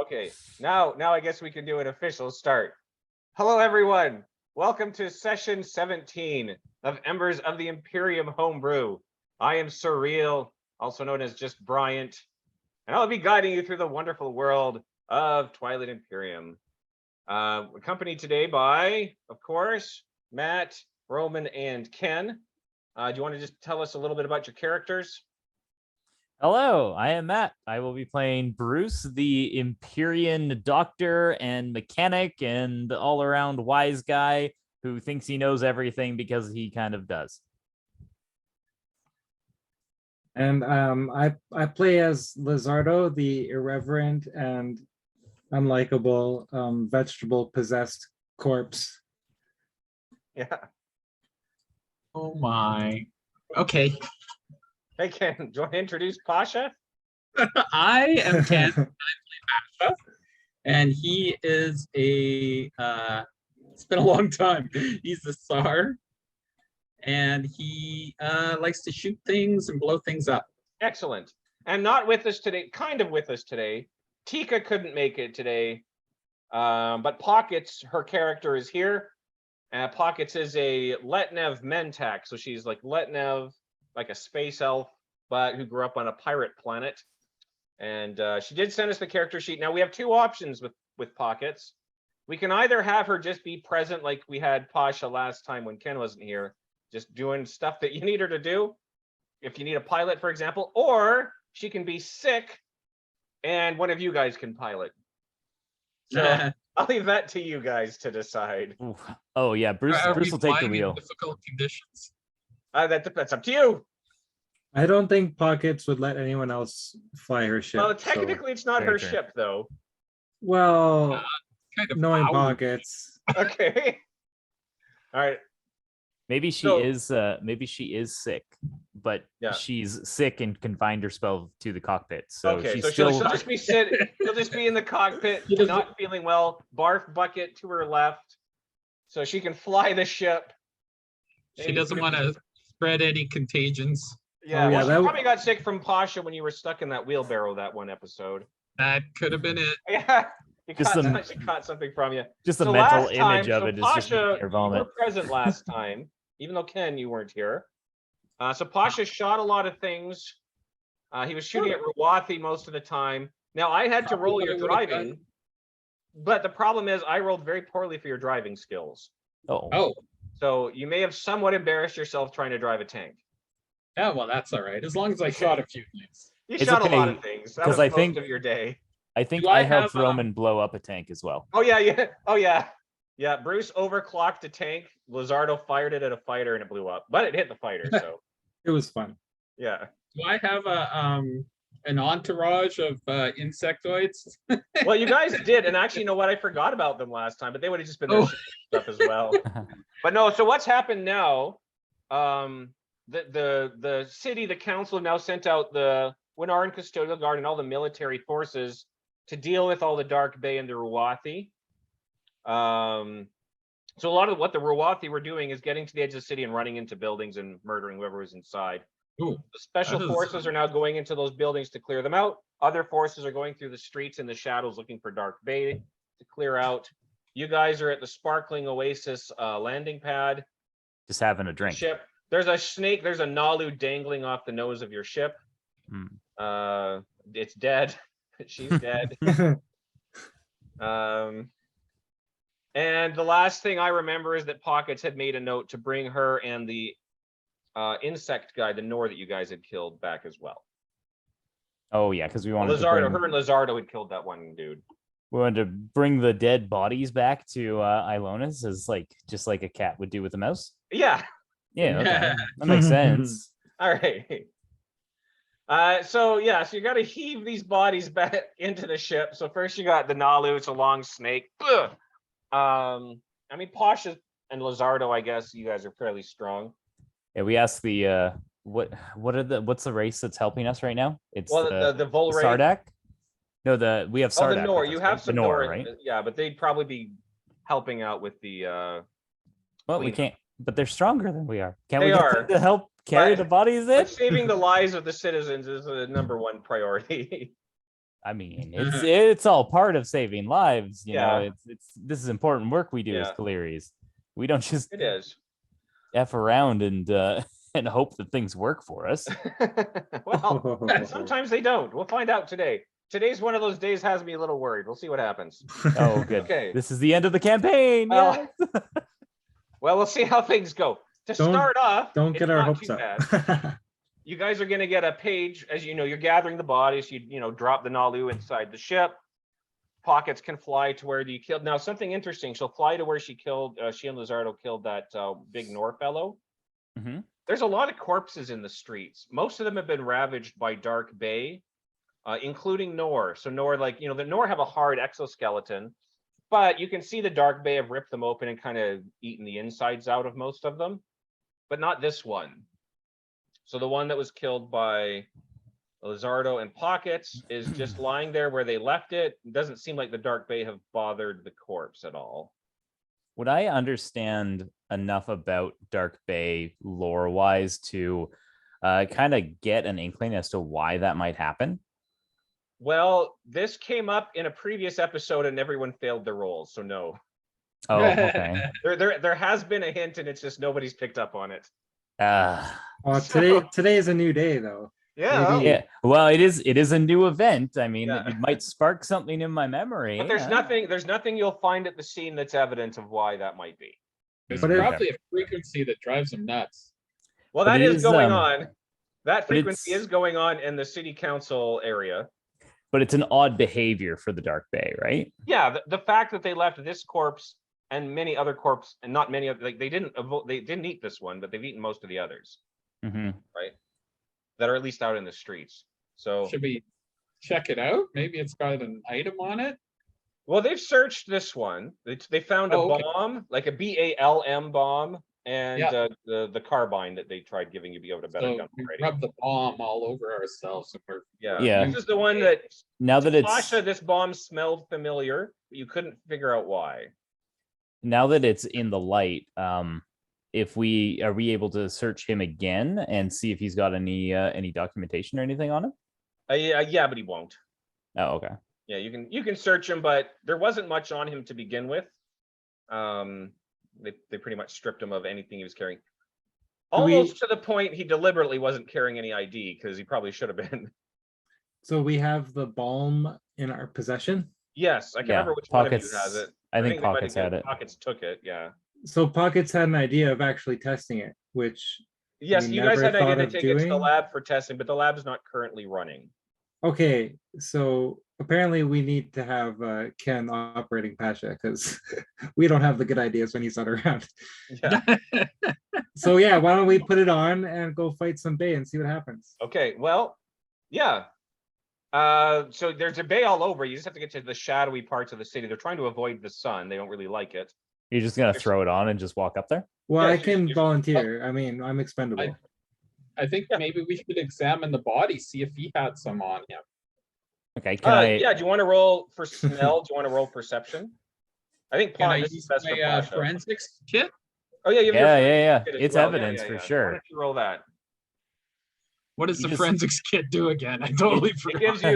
Okay, now I guess we can do an official start. Hello, everyone. Welcome to session 17 of Embers of the Imperium Homebrew. I am Sir Reil, also known as just Bryant, and I'll be guiding you through the wonderful world of Twilight Imperium. Accompanied today by, of course, Matt, Roman, and Ken. Do you want to just tell us a little bit about your characters? Hello, I am Matt. I will be playing Bruce, the Imperium doctor and mechanic and all-around wise guy who thinks he knows everything because he kind of does. And I play as Lizardo, the irreverent and unlikable vegetable-possessed corpse. Yeah. Oh my. Okay. Hey, Ken, do you want to introduce Pasha? I am Ken. I play Pasha, and he is a it's been a long time. He's the Tsar, and he likes to shoot things and blow things up. Excellent. And not with us today, kind of with us today. Tika couldn't make it today, but Pockets, her character, is here. Pockets is a Letnev Mentak, so she's like Letnev, like a space elf, but who grew up on a pirate planet. And she did send us the character sheet. Now we have two options with Pockets. We can either have her just be present like we had Pasha last time when Ken wasn't here, just doing stuff that you need her to do, if you need a pilot, for example, or she can be sick and one of you guys can pilot. So I'll leave that to you guys to decide. Ooh. Oh yeah, Bruce will take the wheel. Difficult conditions. That's up to you. I don't think Pockets would let anyone else fly her ship. Well, technically, it's not her ship, though. Well, Kind of knowing loud. Pockets. Okay. All right. Maybe she is sick, but Yeah. she's sick and confined herself to the cockpit. So Okay, she's so still she'll just be sitting. She'll just be in the cockpit, not feeling well. Barf bucket to her left, so she can fly the ship. She doesn't want to spread any contagions. Yeah, Oh, yeah, well, that she probably got sick from Pasha when you were stuck in that wheelbarrow that one episode. That could have been it. Yeah, she Just caught something from you. just the So mental last time- image of so it is just Pasha, making her you vomit. were present last time, even though Ken, you weren't here. So Pasha shot a lot of things. He was shooting at Ruwathi most of the time. Now I had to roll your driving, but the problem is I rolled very poorly for your driving skills. Oh, So you may have somewhat embarrassed yourself trying to drive a tank. yeah. Well, that's all right. As long as I shot a few things. You It's shot a lot okay, of things. That 'cause was I most think- of your day. I think Do I I helped have, Roman blow up a tank as well. Oh yeah. Oh yeah. Yeah, Bruce overclocked a tank. Lizardo fired it at a fighter and it blew up, but it hit the fighter. So It was fun. yeah. Do I have an entourage of insectoids? Well, you guys did, and actually, you know what? I forgot about them last time, but they would have just been there stuff as well. But no. So what's happened now? The city, the council have now sent out the Winaran Custodial Guard and all the military forces to deal with all the Dark Bay and the Ruwathi. So a lot of what the Ruwathi were doing is getting to the edge of the city and running into buildings and murdering whoever was inside. Ooh, The special that is- forces are now going into those buildings to clear them out. Other forces are going through the streets in the shadows looking for Dark Bay to clear out. You guys are at the Sparkling Oasis landing pad. Just having a drink. Ship. There's a snake. There's a Nalu dangling off the nose of your ship. Hmm. It's dead. She's dead. And the last thing I remember is that Pockets had made a note to bring her and the insect guy, the Nor that you guys had killed, back as well. Oh yeah, because we wanted Her and Lizardo had killed that one dude. we wanted to bring the dead bodies back to Ilonis as just like a cat would do with a mouse. Yeah. Yeah, okay. That makes sense. All right. So you got to heave these bodies back into the ship. So first you got the Nalu, it's a long snake. Ugh. I mean, Pasha and Lizardo, I guess you guys are fairly strong. Yeah, we asked the what's the race that's helping us right now? It's the Volray. Sardak. No, we have Sardak. Oh, the Nor. with us, You right? have some the Nor, Nor, right? Yeah, but they'd probably be helping out with the. Well, we Queen. can't. But they're stronger than we are. Can't They we get are, them to help carry but- the bodies in? But saving the lives of the citizens is the #1 priority. I mean, it's all part of saving lives. You know, Yeah. this is important work we do as Yeah. Caleres. We don't just It is. F around and and hope that things work for us. Well, sometimes they don't. We'll find out today. Today's one of those days has me a little worried. We'll see what happens. Oh, good. Okay. This is the end of the campaign. Well, Yes. Well, we'll see how things go. To Don't- start off, Don't it's get our not hopes too up. bad. You guys are going to get a page, as you know, you're gathering the bodies. You drop the Nalu inside the ship. Pockets can fly to where you killed. Now, something interesting. She'll fly to where she and Lizardo killed that big Nor fellow. Mhm. There's a lot of corpses in the streets. Most of them have been ravaged by Dark Bay, including Nor. So Nor, the Nor have a hard exoskeleton, but you can see the Dark Bay have ripped them open and kind of eaten the insides out of most of them, but not this one. So the one that was killed by Lizardo and Pockets is just lying there where they left it. It doesn't seem like the Dark Bay have bothered the corpse at all. Would I understand enough about Dark Bay lore-wise to kind of get an inkling as to why that might happen? Well, this came up in a previous episode and everyone failed their rolls, so no. Oh, okay. There has been a hint and it's just nobody's picked up on it. Today is a new day, though. Yeah. Maybe- Yeah. Well, it is a new event. I mean, Yeah. it might spark something in my memory. But there's nothing you'll find at the scene that's evident of why that might be. There's But it- probably a frequency that drives them nuts. Well, But that it is is, going on. That but frequency it's- is going on in the city council area. But it's an odd behavior for the Dark Bay, right? Yeah, the fact that they left this corpse and many other corpse, and not many other, they didn't eat this one, but they've eaten most of the others, Mm-hmm. right? That are at least out in the streets. So, Should we check it out? Maybe it's got an item on it. well, they've searched this one. They found a Oh, okay. bomb, like a BALM bomb, and Yeah. the carbine that they tried giving you to be able to better So gun we already. rub the bomb all over ourselves and we're Yeah. This is the one that Now that it's Sasha, this bomb smelled familiar, but you couldn't figure out why. in the light, are we able to search him again and see if he's got any documentation or anything on him? Yeah, but he won't. Oh, okay. Yeah, you can search him, but there wasn't much on him to begin with. They pretty much stripped him of anything he was carrying. Almost to the point he deliberately wasn't carrying any ID because he probably should have been. So we have the balm in our possession. Yes, I can Yeah, remember which one of you Pockets- has it. I think they might have Pockets had given- it. Pockets took it. Yeah. So Pockets had an idea of actually testing it, which Yes, We you guys had never an idea thought to of take it to the doing? lab for testing, but the lab's not currently running. okay. So apparently we need to have Ken operating Pasha because we don't have the good ideas when he's not around. Yeah. So yeah, why don't we put it on and go fight some Bay and see what happens? Okay. Well, yeah. So there's a bay all over. You just have to get to the shadowy parts of the city. They're trying to avoid the sun. They don't really like it. You're just gonna throw it on and just walk up there? Well, Yeah, I can you- volunteer. I mean, I'm expendable. I think Yeah. maybe we should examine the body, see if he had some on him. Okay. Can I? Yeah. Do you want to roll for smell? Do you want to roll perception? I think Can I this is use best for my Pasha. forensics kit? Oh yeah, you have your Yeah. forensics kit as It's well. evidence for Why sure. don't you roll that? What does You the just- forensics kit do again? I totally It forgot. gives you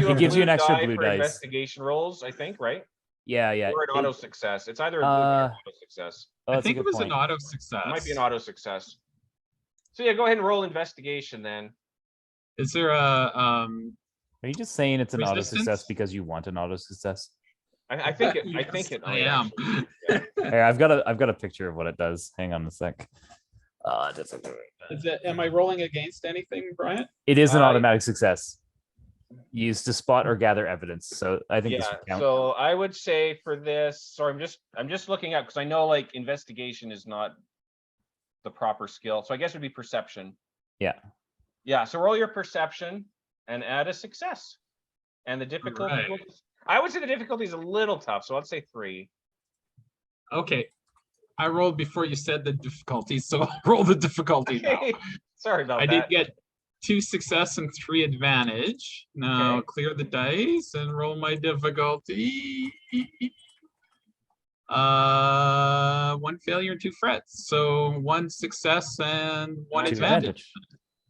It gives you an extra blue for dice. investigation rolls, I think, right? Yeah. Or an It- auto success. It's either a blue die or auto success. Oh, I that's a think it good was an point. auto success. It might be an auto success. So yeah, go ahead and roll investigation then. Is there a Are you just saying it's an auto success Resistance? because you want an auto success? I think it. I Yes, think it. I might am. actually- yeah. Hey, I've got a picture of what it does. Hang on a sec. Is it, am I rolling against anything, Brian? It is an Uh, automatic success. Used to spot or gather evidence. So I think this Yeah. would count. So I would say for this. Sorry, I'm just looking up because I know like investigation is not the proper skill. So I guess it would be perception. Yeah. Yeah. So roll your perception and add a success. And the difficulty. Right. I would say the difficulty is a little tough. So I'd say 3. Okay. I rolled before you said the difficulty, so I'll roll the difficulty now. Sorry about I that. did get 2 success and 3 advantage. Now Okay. clear the dice and roll my difficulty. 1 failure and 2 frets. So 1 success and 1 Two advantage.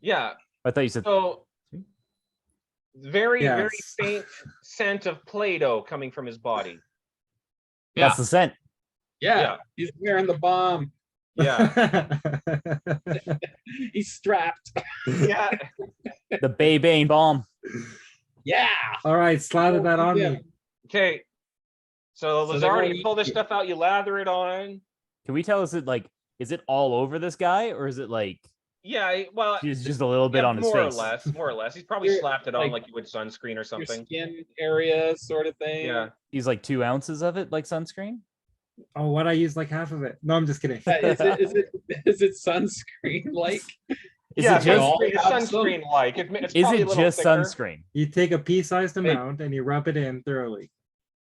Yeah. I thought you said So very Yes. faint scent of Play-Doh coming from his body. Yeah, That's the scent. yeah. He's wearing the bomb. Yeah. He's strapped. Yeah. The Bay Bane bomb. Yeah. All right, slather that on Yeah. me. Okay. So So they're Lazardo, going you pull this eat- stuff out, you lather it on. Can we tell, is it all over this guy, or is it like Yeah, well, just a little bit yeah, on his more or face? less, more or less. He's probably You're, slapped it on like, like you would sunscreen or Your something. skin area sort of thing. Yeah. Use like 2 ounces of it, like sunscreen. Oh, what I use like half of it. No, I'm just kidding. Is it sunscreen like? Is Yeah, it just all sunscreen, have some- sunscreen like. It's is probably a it little just thicker. sunscreen? You take a pea-sized Wait. amount and you rub it in thoroughly,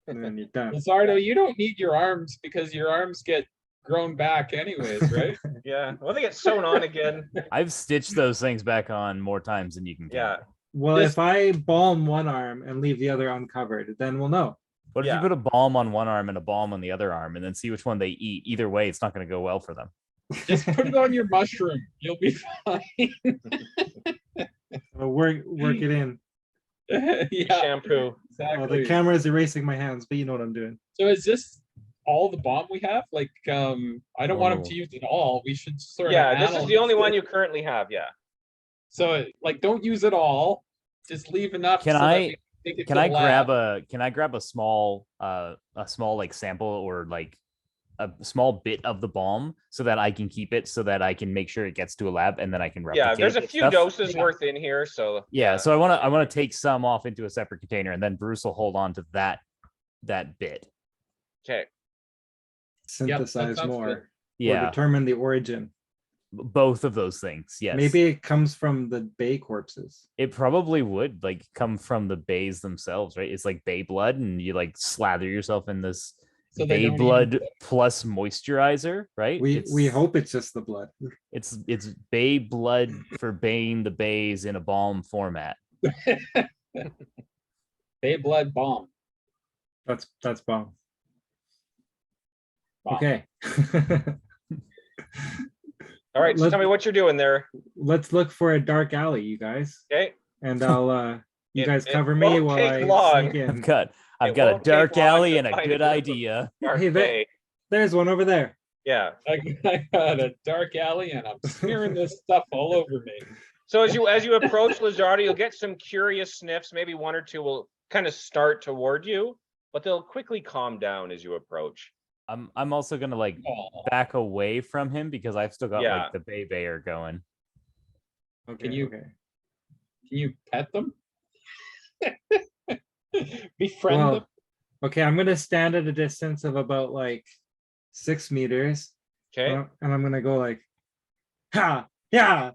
and then you're done. Lizardo, you don't need your arms because your arms get grown back anyways, right? Yeah. Well, they get sewn on again. I've stitched those things back on more times than you can Yeah. count. Well, Just- if I balm one arm and leave the other uncovered, then we'll know. What if Yeah. you put a balm on one arm and a balm on the other arm, and then see which one they eat? Either way, it's not going to go well for them. Just put it on your mushroom. You'll be fine. We'll work it in. Yeah, Shampoo. exactly. Well, the camera is erasing my hands, but you know what I'm doing. So is this all the bomb we have? Like, I don't want him to Oh. use it all. We should sort of. Yeah, this is the analyze only one it. you currently have. Yeah. So, like, don't use it all. Just leave enough. Can so that I- we take it Can to I the grab lab. a small like sample, or like a small bit of the balm, so that I can keep it, so that I can make sure it gets to a lab, and then I can replicate Yeah, there's a it few stuff? doses Yeah. worth in here, so Yeah, so I want to take some off into a separate container, and then Bruce will hold on to that bit. okay. Synthesize sounds more. good. Or Yeah, determine the origin. both of those things. Yes. Maybe it comes from the bay corpses. it probably would like come from the bays themselves, right? It's like bay blood, and you like slather yourself in this So they bay don't even- blood plus moisturizer, right? We hope it's just the blood. it's bay blood for baying the bays in a balm format. Bay blood bomb. That's bomb. Bomb. Okay. All right, so Let's- tell me what you're doing there. Let's look for a dark alley, you guys. Okay. And I'll you It- guys it cover me won't while take I long. sneak I've in. got It a won't take dark long alley to and a find good a group of- idea. Dark Hey, Bay. There's one over there. Yeah. I got a dark alley and I'm smearing this stuff all over me. So as you approach Lizardo, you'll get some curious sniffs. Maybe one or two will kind of start toward you, but they'll quickly calm down as you approach. I'm also gonna like Oh, back away from him, because I've still got Yeah. like the bay bayer going. Okay. you- Okay. can you pet them? Befriend Well, them? okay, I'm gonna stand at a distance of about like 6 meters. Okay. And I'm gonna go like, ha, yeah,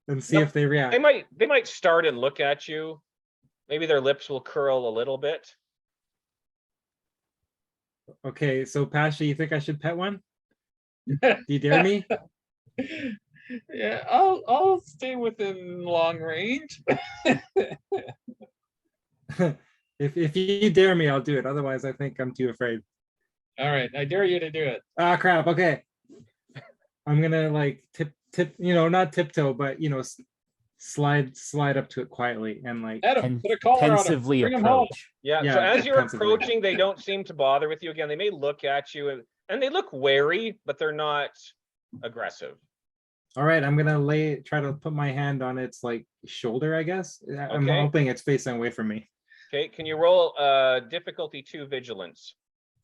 and see No, if they react. They might start and look at you. Maybe their lips will curl a little bit. Okay, so Pasha, you think I should pet one? Do you dare me? Yeah, I'll stay within long range. If you dare me, I'll do it. Otherwise, I think I'm too afraid. All right, I dare you to do it. Ah, crap. Okay. I'm gonna like tip, not tiptoe, but slide up to it quietly and like. Adam, put a collar on him. Pensively Bring him home. approach. Yeah. Yeah, So as you're defensively. approaching, they don't seem to bother with you again. They may look at you and they look wary, but they're not aggressive. All right, I'm gonna try to put my hand on its like shoulder, I guess. I'm Okay. hoping it's facing away from me. Okay. Can you roll difficulty 2 vigilance?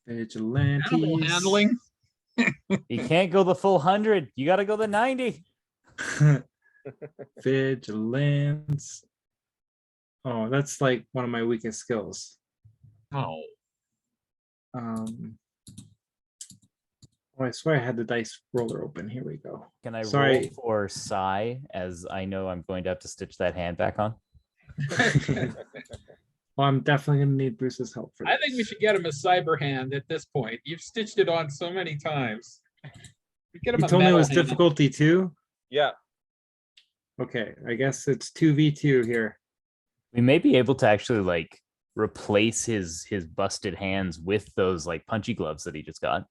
Vigilantes. Animal handling. You can't go the full 100. You got to go the 90. Vigilance. Oh, that's like one of my weakest skills. Oh, Oh, I swear I had the dice roller open. Here we go. Can I roll Sorry. for Psy, as I know I'm going to have to stitch that hand back on? Well, I'm definitely gonna need Bruce's help for this. I think we should get him a cyber hand at this point. You've stitched it on so many times. We get him You a told me it metal was hand. difficulty 2. Yeah. Okay, I guess it's 2v2 here. We may be able to actually like replace his busted hands with those like punchy gloves that he just got.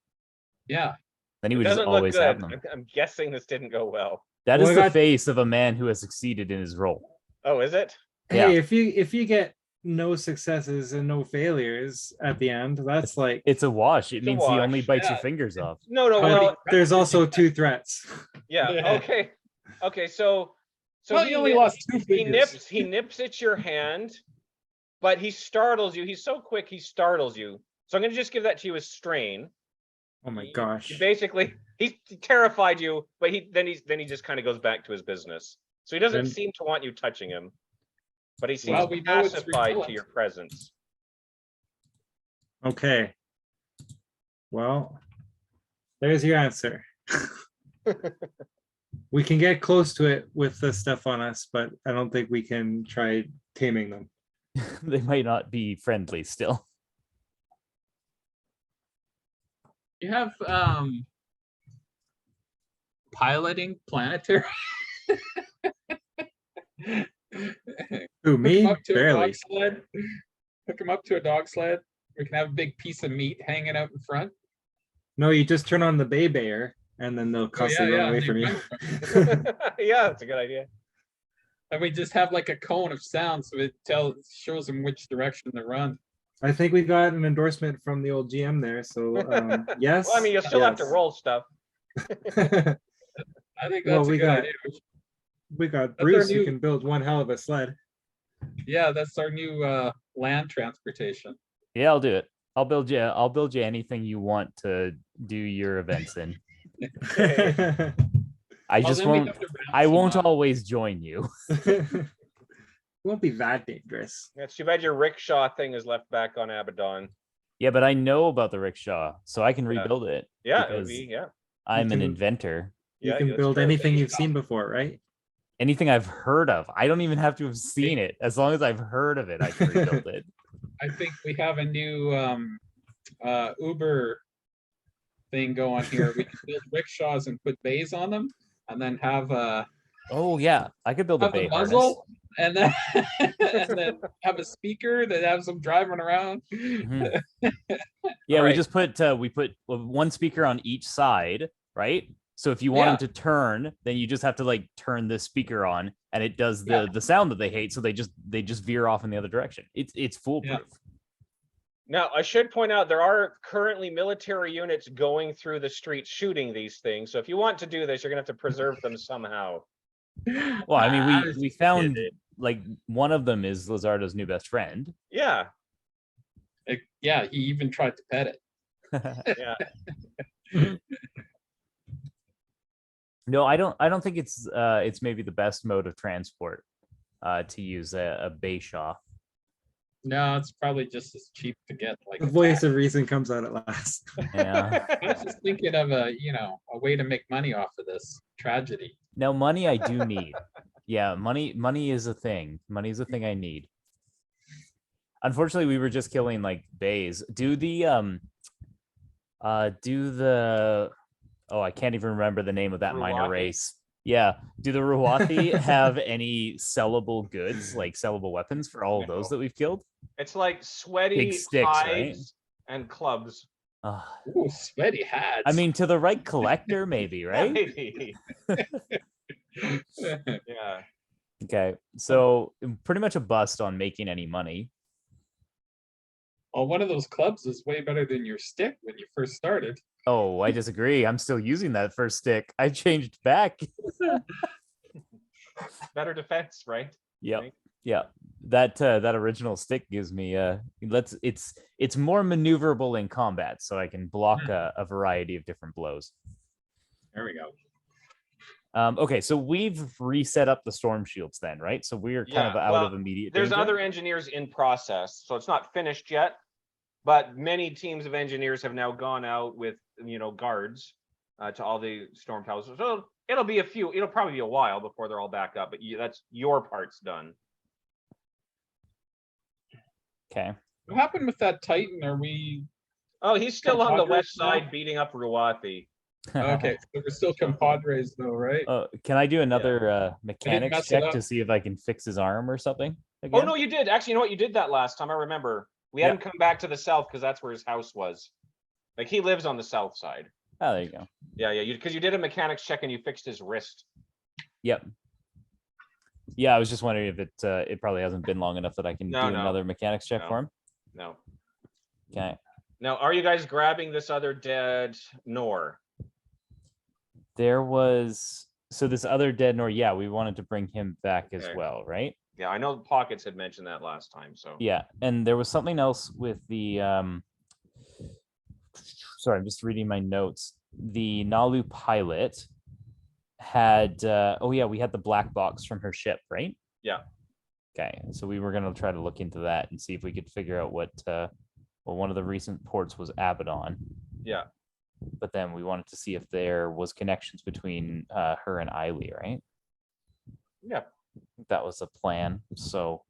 Yeah, Then he would just Doesn't look always have good. them. I'm guessing this didn't go well. That Well, is I the got- face of a man who has succeeded in his role. Oh, is it? Yeah. Hey, if you get no successes and no failures at the end, that's like. It's a wash. It It's a means he only wash, bites your yeah. fingers off. No, But well, there's also 2 threats. yeah, okay. Okay, so Well, he you only lost 2 fingers. he nips at your hand, but he startles you. He's so quick, he startles you. So I'm gonna just give that to you as strain. Oh my He gosh. basically he terrified you, but he just kind of goes back to his business. So he doesn't Then- seem to want you touching him, but he seems Well, we know it's pacified to repellent. your presence. Okay. Well, there's your answer. We can get close to it with the stuff on us, but I don't think we can try taming them. They might not be friendly still. You have piloting planetary. Who, Hook me? 'em up to a Barely. dog sled. Hook him up to a dog sled. We can have a big piece of meat hanging out in front. No, you just turn on the Bay Bear and then they'll constantly run away they from you. run Yeah, that's a good idea. And we just have like a cone of sound, so it shows them which direction to run. I think we got an endorsement from the old GM there. So yes. Well, I mean, you'll still have to yes. roll stuff. I think Well, that's we a good got- idea. We got our Bruce who new- can build one hell of a sled. Yeah, that's our new land transportation. Yeah, I'll do it. I'll build you anything you want to do your events in. I Well, just then we won't have to round I some won't up. always join you. Won't be that dangerous. It's too bad your rickshaw thing is left back on Abaddon. Yeah, but I know about the rickshaw, so I can Yeah. rebuild it. Yeah, it would because be, yeah. I'm an can- inventor. You Yeah, can that's build true. anything you've seen before, right? Anything I've heard of. I don't even have to have seen it. As long as I've heard of it, I can rebuild it. I think we have a new Uber thing going here. We can build rickshaws and put bays on them, and then have Oh yeah, I could build a have the bay harness. muzzle, and then and then have a speaker that has them driving around. Mhm. Yeah, we Alright. just put one speaker on each side, right? So if you want them to turn, then you just have to like turn this speaker on, and it does the sound that they hate. So they just veer off in the other direction. It's foolproof. Now, I should point out there are currently military units going through the streets shooting these things. So if you want to do this, you're gonna have to preserve them somehow. Well, I mean, was we found kidding. like one of them is Lizardo's new best friend. Yeah, Yeah, he even tried to pet it. yeah. No, I don't think it's maybe the best mode of transport to use a Bayshaw. No, it's probably just as cheap to get. Like The voice of reason comes out at last. Yeah. I was just thinking of a way to make money off of this tragedy. Now money I do need. Yeah, money is a thing. Money is a thing I need. Unfortunately, we were just killing like bays. Do the oh, I can't even remember the name of that minor Ruwathi? race. Yeah. Do the Ruwathi have any sellable goods, like sellable weapons for all of those No. that we've killed? It's like sweaty Big sticks, right? hides and clubs. Ah, Ooh, sweaty hats. I mean, to the right collector, maybe, Yeah, right? maybe. Yeah. Okay. So pretty much a bust on making any money. well, one of those clubs is way better than your stick when you first started. Oh, I disagree. I'm still using that first stick. I changed back. Better defense, right? Yep. Right. Yeah. That original stick gives me it's more maneuverable in combat, so I can block a variety of different blows. There we go. Okay, so we've reset up the storm shields then, right? So we're kind of Yeah, out well, of immediate There's danger. other engineers in process, so it's not finished yet. But many teams of engineers have now gone out with guards to all the storm towers. So it'll probably be a while before they're all back up. But that's your part's done. Okay. What happened with that Titan? Are we Oh, he's still on the Compadres west now? side beating up Ruwathi. okay? So we're still compadres, though, right? Can I do another mechanics mess it check up. to see if I can fix his arm or something? Oh Again? no, you did. Actually, you know what? You did that last time. I remember. We hadn't come back to the south because that's where his house was. Like he lives on the south side. Oh, there you go. Yeah, because you did a mechanics check and you fixed his wrist. Yep. Yeah, I was just wondering if it probably hasn't been long enough that I can No, do no. another mechanics check No. for him. No. Okay. Now, are you guys grabbing this other dead Nor? There was this other dead Nor. Yeah, we wanted to bring him back as Okay. well, right? Yeah, I know Pockets had mentioned that last time. So Yeah, and there was something else with the sorry, I'm just reading my notes. The Nalu pilot had oh yeah, we had the black box from her ship, right? Yeah. Okay, so we were gonna try to look into that and see if we could figure out what well, one of the recent ports was Abaddon. Yeah. But then we wanted to see if there was connections between her and Eiley, right? Yeah. That was the plan. So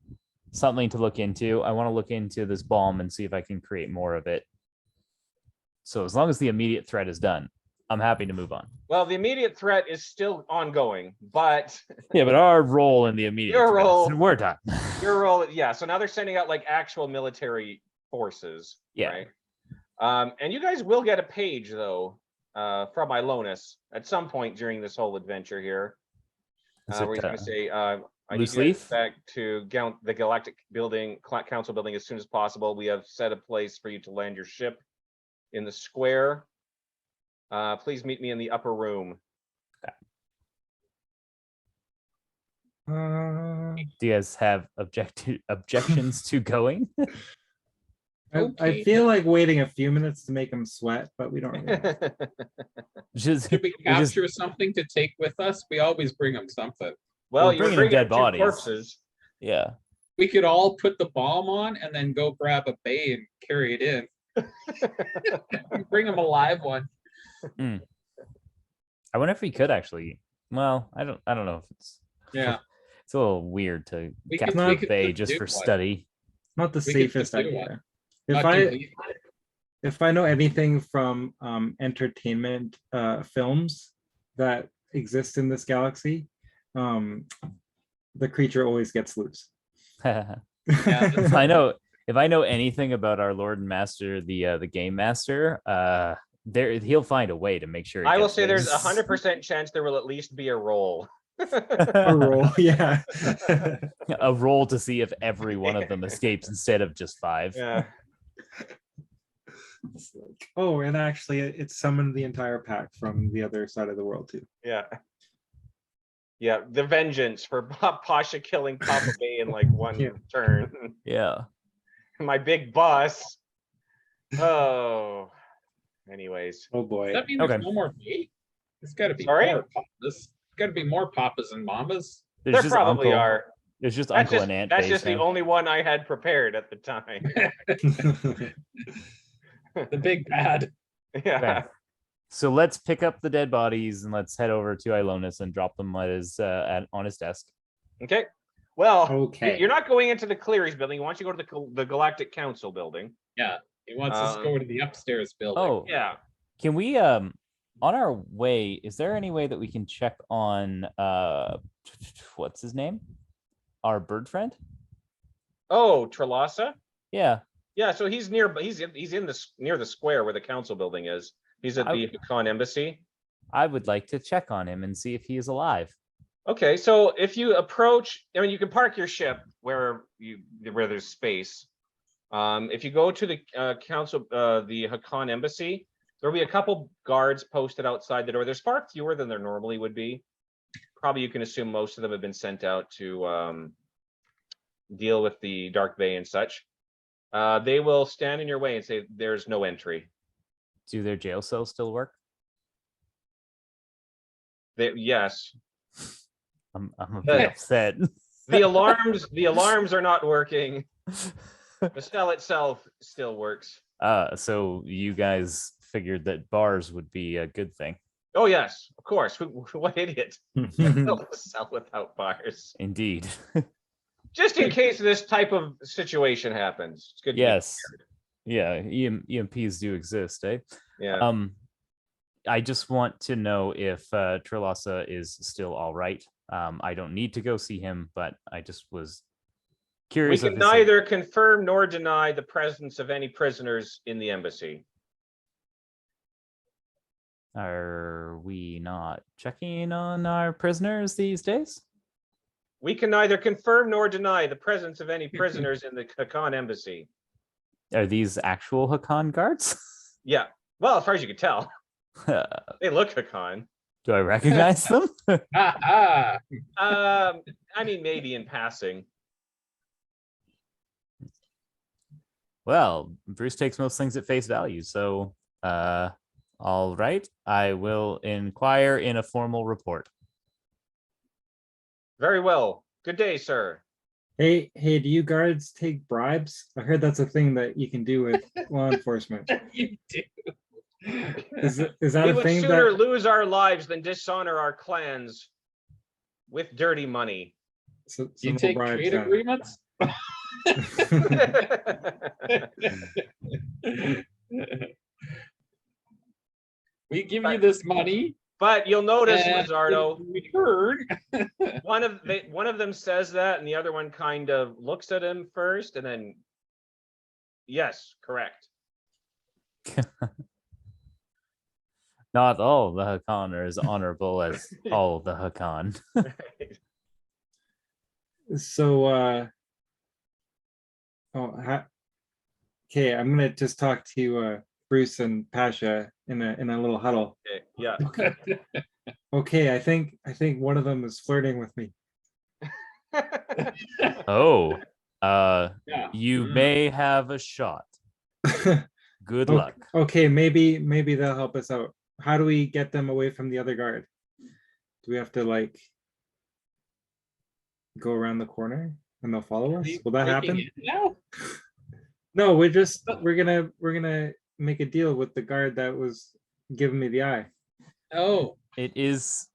something to look into. I want to look into this bomb and see if I can create more of it. So as long as the immediate threat is done, I'm happy to move on. Well, the immediate threat is still ongoing, but Yeah, but our role in the immediate Your threat role- is we're done. your role, yeah. So now they're sending out like actual military forces, Yeah. right? And you guys will get a page though from Ilonus at some point during this whole adventure here, Is where he's it, going to say, "I need loose you guys leaf? back to the Galactic Building, Council Building, as soon as possible. We have set a place for you to land your ship in the square. Please meet me in the upper room." Do you guys have objections to going? I Okay. feel like waiting a few minutes to make them sweat, but we don't really have to. Just Should we we just- capture something to take with us? We always bring them something. Well, We're you're bringing bringing dead 2 bodies. corpses. yeah. We could all put the bomb on and then go grab a bay and carry it in. Bring them a live one. I wonder if we could actually. Well, I don't know if it's Yeah. it's a little weird to We could- capture we a could bay just just do for one. study. Not the We could safest just do idea. Not If do I lethal. if I know anything from entertainment films that exist in this galaxy, the creature always gets loose. If I know anything about our Lord and Master, the game master, he'll find a way to make sure. It I will gets say there's loose. 100% chance there will at least be a roll. A roll, yeah. A roll to see if every one of them escapes instead of just 5. Yeah. It's like, oh, and actually, it summoned the entire pack from the other side of the world too. Yeah. Yeah, the vengeance for Pasha killing Papa Bay in like one Yeah. turn. Yeah. My big boss. Oh. Anyways. Oh Does boy. that mean there's Okay. no more bait? There's got to be Sorry? more papas. Got to be more papas and mamas. There's There just probably Uncle. are. There's just That's Uncle just, and Aunt. that's base just the now. only one I had prepared at the time. The big bad. Yeah. Okay. So let's pick up the dead bodies and let's head over to Ilonus and drop them on his desk. Okay. Well, Okay. you're not going into the Cleary's building. He wants you to go to the Galactic Council building. Yeah. He wants us to go to the upstairs building. Oh, Yeah. can we on our way? Is there any way that we can check on what's his name? Our bird friend? Oh, Trelasa? Yeah. Yeah, so he's near, he's in the near the square where the council building is. He's at the Hakan embassy. I would like to check on him and see if he is alive. Okay, so if you approach, I mean, you can park your ship where there's space. If you go to the the Hakan embassy, there'll be a couple guards posted outside the door. There's far fewer than there normally would be. Probably you can assume most of them have been sent out to deal with the Dark Bay and such. They will stand in your way and say, "There's no entry." Do their jail cells still work? Yes, I'm a bit upset. the alarms are not working. The cell itself still works. So you guys figured that bars would be a good thing. Oh yes, of course. What idiot? Build a cell without bars. Indeed. Just in case this type of situation happens. It's good. To be Yes. prepared. Yeah, EMPs do exist, eh? Yeah. I just want to know if Trilasa is still all right. I don't need to go see him, but I just was We curious. can neither confirm nor deny the presence of any prisoners in the embassy. Are we not checking on our prisoners these days? We can neither confirm nor deny the presence of any prisoners in the Hakan embassy. Are these actual Hakan guards? Yeah. Well, as far as you can tell, Do they look Hakan. I recognize them? Ah, I mean, maybe in passing. Well, Bruce takes most things at face value, so all right. I will inquire in a formal report. Very well. Good day, sir. Hey, do you guards take bribes? I heard that's a thing that you can do with law enforcement. you do. Is that We a would thing sooner that lose our lives than dishonor our clans with dirty money. so You no take bribes trade then? agreements? We give you this money. But you'll notice, and Lizardo, in return, one of them says that, and the other one kind of looks at him first, and then, yes, correct. Not all the Hakan are as honorable as all the Hakan. So okay, I'm gonna just talk to Bruce and Pasha in a little huddle. Okay, yeah. Okay, I think one of them is flirting with me. Oh, yeah. you may have a shot. Good Okay, luck. okay, maybe they'll help us out. How do we get them away from the other guard? Do we have to like go around the corner and they'll follow us? Will that Breaking happen? in now? No, we're gonna make a deal with the guard that was giving me the eye. Oh, It is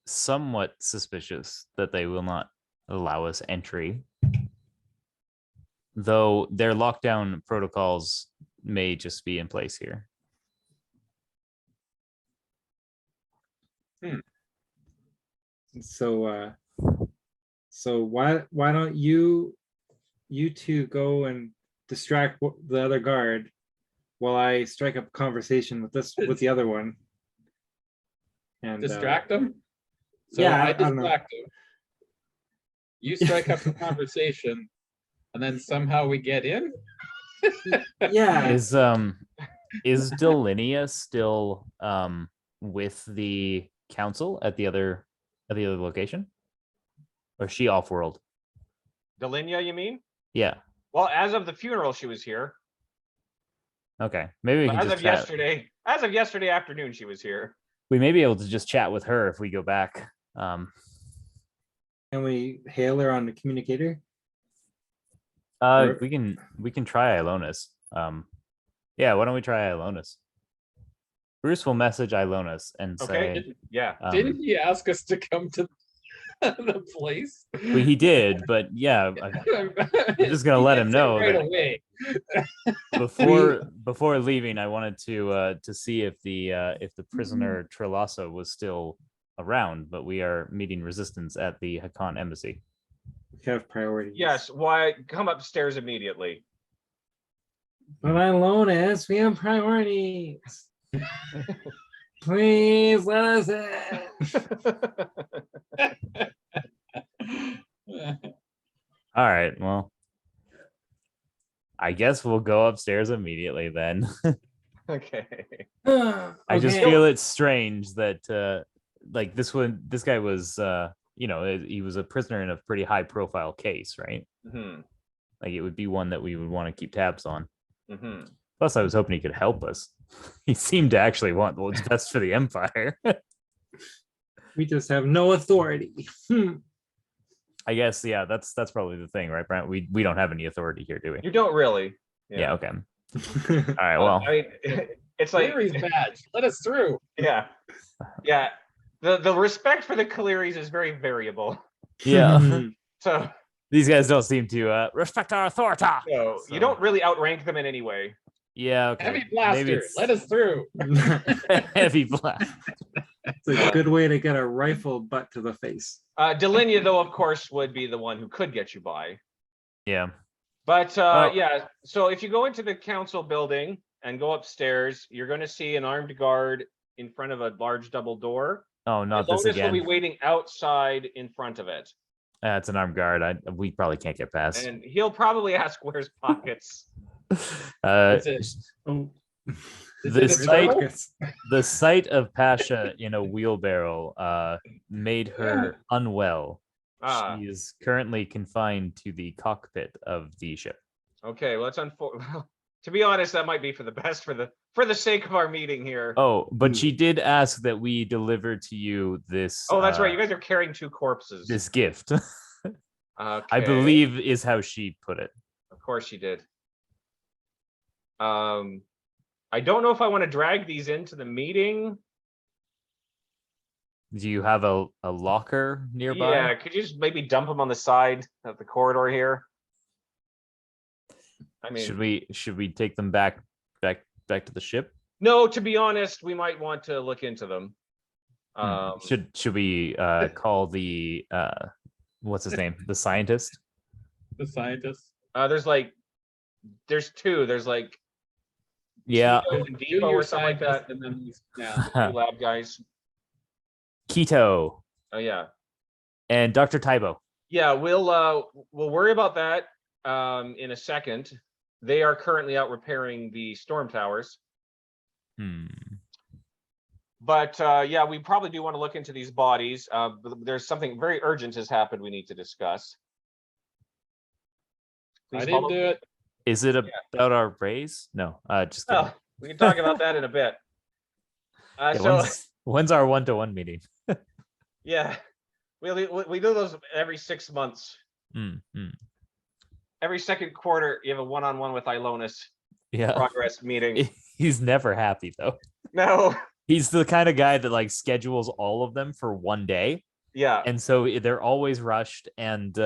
somewhat suspicious that they will not allow us entry, though their lockdown protocols may just be in place here. So why don't you two go and distract the other guard while I strike up a conversation with the other one and distract them? So yeah, I I don't know. distract them. You strike up the conversation, and then somehow we get in? Yeah, Is Delinia still with the council at the other location? Or is she off world? Delinia, you mean? Yeah. Well, as of the funeral, she was here. Okay. Maybe we But can as just of chat. yesterday afternoon, she was here. We may be able to just chat with her if we go back. can we hail her on the communicator? We can try Ilonis. Yeah, why don't we try Ilonis? Bruce will message Ilonis and Okay. say, Yeah. Didn't he ask us to come to the place? well, he did, but yeah, I'm just gonna He let did him say know right that away. before leaving, I wanted to see if the prisoner Trelasa was still around, but we are meeting resistance at the Hakan embassy. We have priorities. Yes. Why? Come upstairs immediately. But Ilonis, we have priorities. Please let us in. All right, well, I guess we'll go upstairs immediately then. Okay. I just Okay. feel it's strange that like this guy was he was a prisoner in a pretty high profile case, right? Hmm. Like it would be one that we would want to keep tabs on. Hmm. Plus, I was hoping he could help us. He seemed to actually want what's best for the Empire. We just have no authority. I guess, yeah, that's probably the thing, right, Brent? We don't have any authority here, do we? You don't really. Yeah, okay. All right, well, I mean, it's like, Larry's badge. Let us through. yeah, yeah. The respect for the Clearys is very variable. yeah. So These guys don't seem to respect our authority. no, So, you don't really outrank them in any way. Yeah, okay. Heavy Maybe blaster. it's Let us through. heavy blast. It's a good way to get a rifle butt to the face. Delinia, though, of course, would be the one who could get you by. Yeah. But Well- yeah, so if you go into the council building and go upstairs, you're going to see an armed guard in front of a large double door. Oh, not this Ilonis will be again. waiting outside in front of it. It's an armed guard. We probably can't get past. And he'll probably ask, "Where's Pockets?" Is it- Oh, Is The it a site- turtle? The sight of Pasha in a wheelbarrow made her unwell. Ah, She is currently confined to the cockpit of the ship. okay. Well, it's unfortunate. To be honest, that might be for the best for the sake of our meeting here. Oh, but she did ask that we deliver to you this. Oh, that's right. You guys are carrying 2 corpses. This gift, I Okay. believe, is how she put it. Of course she did. I don't know if I want to drag these into the meeting. Do you have a locker nearby? Yeah, could you just maybe dump them on the side of the corridor here? I mean, Should we take them back to the ship? no, to be honest, we might want to look into them. Should we call the what's his name? The scientist? The scientist. There's 2. There's like Yeah. Tito and Depot or something like that. And then Two lab guys. Keto Oh yeah. and Dr. Tybo. Yeah, we'll worry about that in a second. They are currently out repairing the storm towers. But yeah, we probably do want to look into these bodies. There's something very urgent has happened we need to discuss. I Please didn't follow do me. it. Is it about our raise? No, just kidding. Oh, we can talk about that in a bit. Yeah, So when's our 1-to-1 meeting? yeah, we do those every 6 months. Every second quarter, you have a one-on-one with Ilonis Yeah. progress meeting. He's never happy though. No, He's the kind of guy that like schedules all of them for one day. yeah, And so they're always rushed and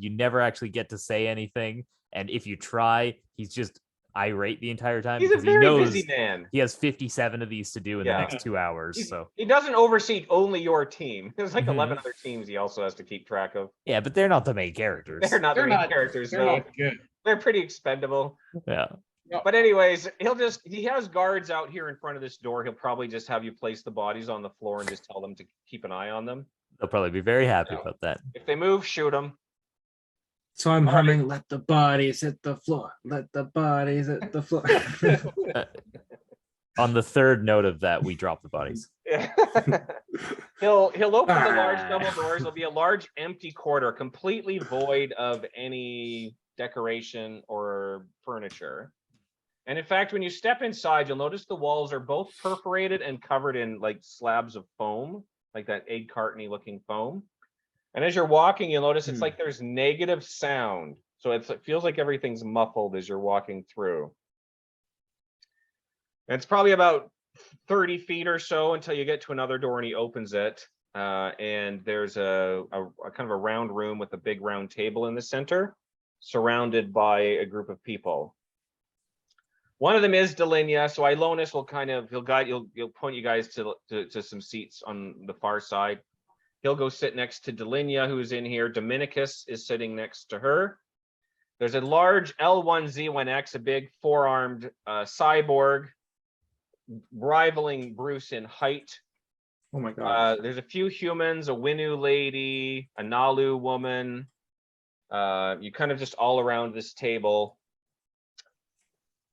you never actually get to say anything. And if you try, he's just irate the entire time he's a because he very knows busy man. he has 57 of these to do in Yeah. the next 2 hours. So He doesn't oversee only your team. There's like Mhm. 11 other teams he also has to keep track of. yeah, but they're not the main characters. They're not the They're main not- characters, They're though. not good. They're pretty expendable. Yeah. But anyways, he has guards out here in front of this door. He'll probably just have you place the bodies on the floor and just tell them to keep an eye on them. They'll probably be very happy Yeah. about that. If they move, shoot them. so I'm All right. humming, let the bodies hit the floor, let the bodies hit the floor. On the third note of that, we drop the bodies. He'll open the large double doors. There'll be a large empty corridor, completely void of any decoration or furniture. And in fact, when you step inside, you'll notice the walls are both perforated and covered in like slabs of foam, like that egg cartony looking foam. And as you're walking, you'll notice it's like there's negative sound. So it feels like everything's muffled as you're walking through. And it's probably about 30 feet or so until you get to another door and he opens it. And there's a kind of a round room with a big round table in the center, surrounded by a group of people. One of them is Delinia, so Ilonis will he'll point you guys to some seats on the far side. He'll go sit next to Delinia, who's in here. Dominicus is sitting next to her. There's a large L1Z1X, a big 4-armed cyborg, rivaling Bruce in height. Oh my god. There's a few humans, a Winu lady, a Nalu woman. You kind of just all around this table.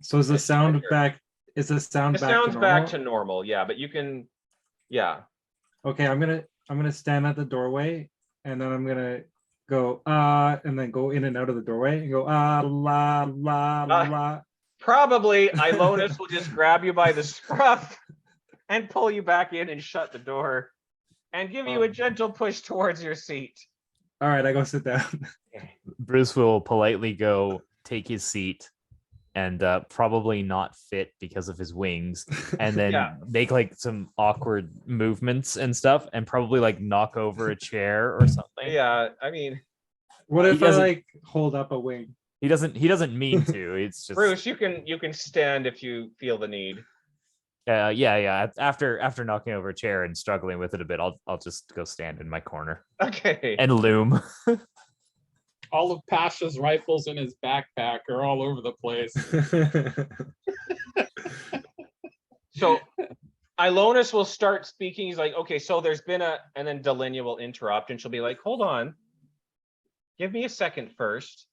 So is the sound back? Is the sound It back? sounds to back normal? to normal, yeah, but you can, yeah. Okay, I'm gonna stand at the doorway, and then I'm gonna go and then go in and out of the doorway and go la la la. Probably Ilonis will just grab you by the scruff and pull you back in and shut the door and give you a gentle push towards your seat. All right, I go sit down. Bruce will politely go take his seat and probably not fit because of his wings, and then Yeah. make like some awkward movements and stuff, and probably like knock over a chair or something. Yeah, I mean, What He if I doesn't- like hold up a wing? He doesn't mean to. It's just Bruce, you can stand if you feel the need. yeah. After knocking over a chair and struggling with it a bit, I'll just go stand in my corner Okay. and loom. All of Pasha's rifles in his backpack are all over the place. So Ilonis will start speaking. He's like, okay, so there's been and then Delinia will interrupt and she'll be like, hold on. give me a second first.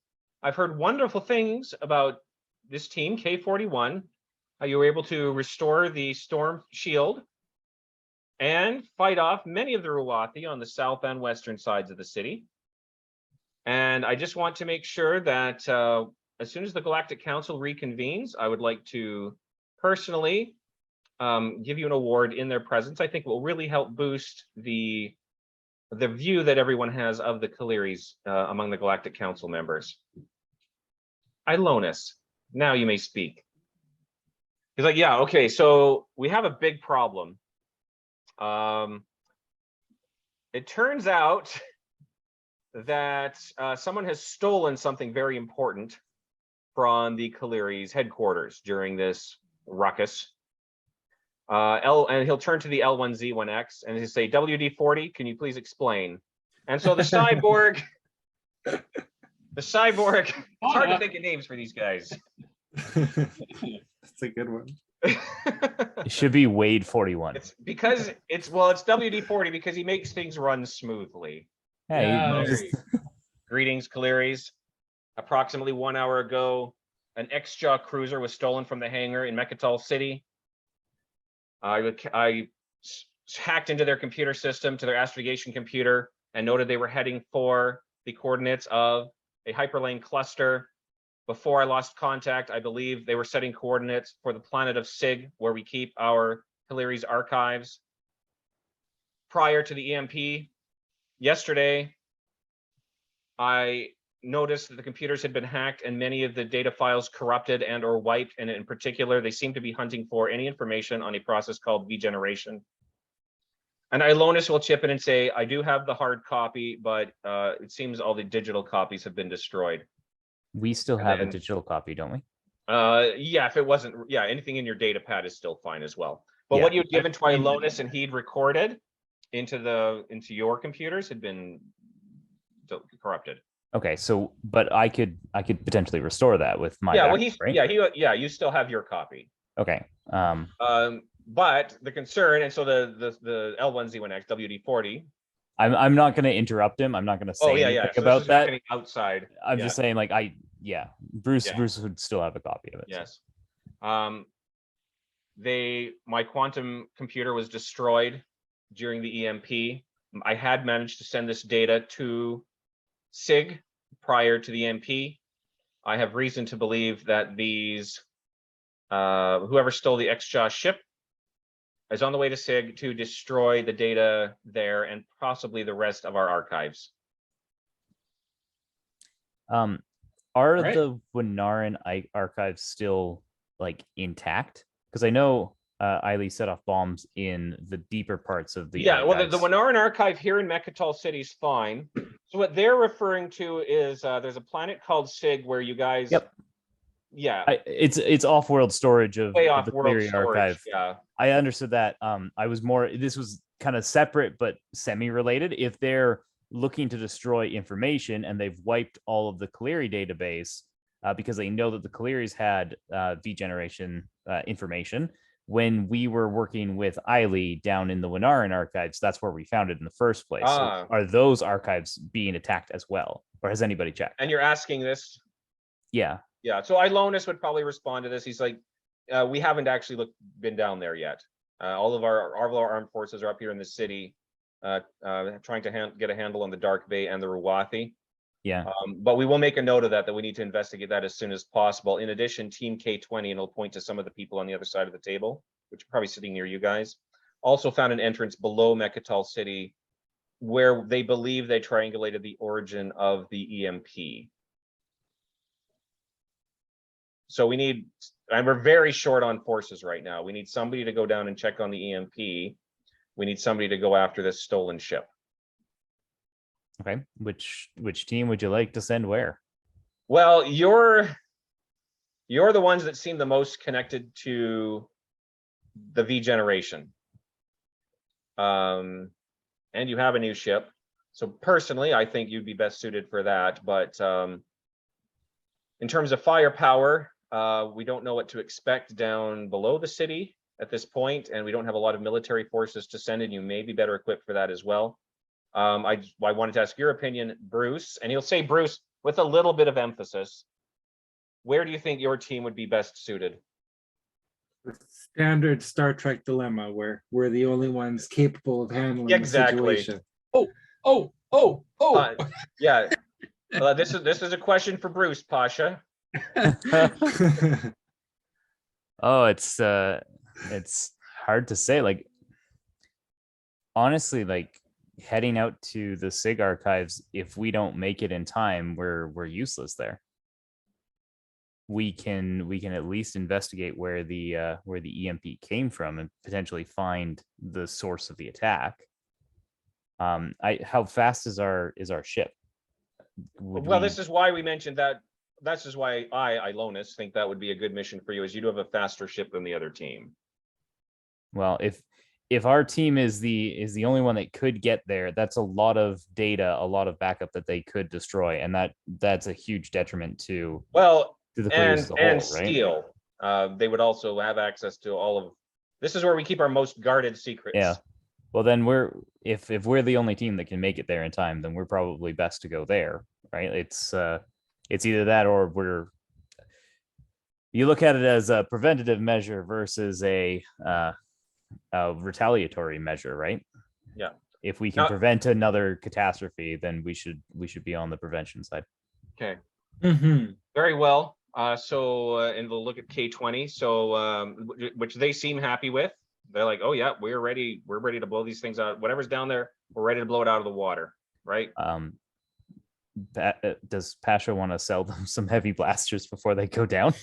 I've heard wonderful things about this team, K41, how you were able to restore the storm shield and fight off many of the Ruwathi on the south and western sides of the city. And I just want to make sure that as soon as the Galactic Council reconvenes, I would like to personally give you an award in their presence. I think will really help boost the view that everyone has of the Kaliris among the Galactic Council members. Ilonus, now you may speak. He's like, yeah, okay, so we have a big problem. It turns out that someone has stolen something very important from the Kaliris headquarters during this ruckus. And he'll turn to the L1Z1X and he'll say, WD-40, can you please explain? And so the cyborg, it's hard to think of names for these guys. That's a good one. It should be Wade 41. It's because it's WD-40 because he makes things run smoothly. Hey, Yeah. Greetings, Kaliris. Approximately 1 hour ago, an X-Jaw cruiser was stolen from the hangar in Mechatol City. I hacked into their computer system, to their astrogation computer, and noted they were heading for the coordinates of a hyperlane cluster. Before I lost contact, I believe they were setting coordinates for the planet of Sig, where we keep our Kaliris archives. Prior to the EMP, yesterday, I noticed that the computers had been hacked and many of the data files corrupted and or wiped, and in particular, they seem to be hunting for any information on a process called V-generation. And Ilonus will chip in and say, I do have the hard copy, but it seems all the digital copies have been destroyed. We still have a digital copy, don't we? Yeah, if it wasn't, yeah, anything in your data pad is still fine as well. But Yeah. what you'd given to Ilonus and he'd recorded into your computers had been corrupted. Okay, so but I could potentially restore that with my Yeah, well, backup, right? you still have your copy. Okay. But the concern, and so the L1Z1X WD-40. I'm not going to interrupt him. I'm not going to say anything So about that. happening outside. I'm just saying, like, Bruce Yeah. Bruce would still have a copy of it. Yes. My quantum computer was destroyed during the EMP. I had managed to send this data to SIG prior to the EMP. I have reason to believe that these whoever stole the X-Jaw ship is on the way to SIG to destroy the data there and possibly the rest of our archives. Are Right. the Winaran archives still like intact? Because I know Eiley set off bombs in the deeper parts of the Well, the archives. Winaran archive here in Mechatol City is fine. So what they're referring to is there's a planet called SIG where you guys. Yep. Yeah. It's off-world storage of Way the off-world Cleary storage. archive. Yeah. I understood that. This was kind of separate but semi-related. If they're looking to destroy information and they've wiped all of the Kaleri database because they know that the Kaleris had V-generation information. When we were working with Eiley down in the Winaran archives, that's where we found it in the first place. So are those archives being attacked as well? Or has anybody checked? And you're asking this? Yeah. Yeah. So Ilonus would probably respond to this. He's like, we haven't actually been down there yet. All of our armed forces are up here in the city, trying to get a handle on the Dark Bay and the Ruwathi. Yeah. But we will make a note of that we need to investigate that as soon as possible. In addition, Team K20, and it'll point to some of the people on the other side of the table, which are probably sitting near you guys, also found an entrance below Mechatol City where they believe they triangulated the origin of the EMP. So we need, and we're very short on forces right now. We need somebody to go down and check on the EMP. We need somebody to go after this stolen ship. Okay. Which team would you like to send where? Well, you're the ones that seem the most connected to the V generation. And you have a new ship. So personally, I think you'd be best suited for that. But in terms of firepower, we don't know what to expect down below the city at this point, and we don't have a lot of military forces to send in. You may be better equipped for that as well. I wanted to ask your opinion, Bruce, and he'll say Bruce with a little bit of emphasis. Where do you think your team would be best suited? The standard Star Trek dilemma where we're the only ones capable of handling Exactly. the situation. Oh. Yeah. This is a question for Bruce, Pasha. Oh, it's hard to say. Like, honestly, like heading out to the SIG archives, if we don't make it in time, we're useless there. We can at least investigate where the EMP came from and potentially find the source of the attack. How fast is our ship? This is why we mentioned that. That's just why Ilonus, think that would be a good mission for you, is you do have a faster ship than the other team. Well, if our team is the only one that could get there, that's a lot of data, a lot of backup that they could destroy, and that's a huge detriment to the players as a whole, and right? steal. They would also have access to all of. This is where we keep our most guarded secrets. Yeah. Well, then if we're the only team that can make it there in time, then we're probably best to go there, right? It's either that or you look at it as a preventative measure versus a retaliatory measure, right? Yeah. If we can prevent another catastrophe, then we should be on the prevention side. Okay. Mhm. Very well. And we'll look at K20. So, which they seem happy with. They're like, oh yeah, we're ready. We're ready to blow these things out. Whatever's down there, we're ready to blow it out of the water, right? Does Pasha want to sell them some heavy blasters before they go down?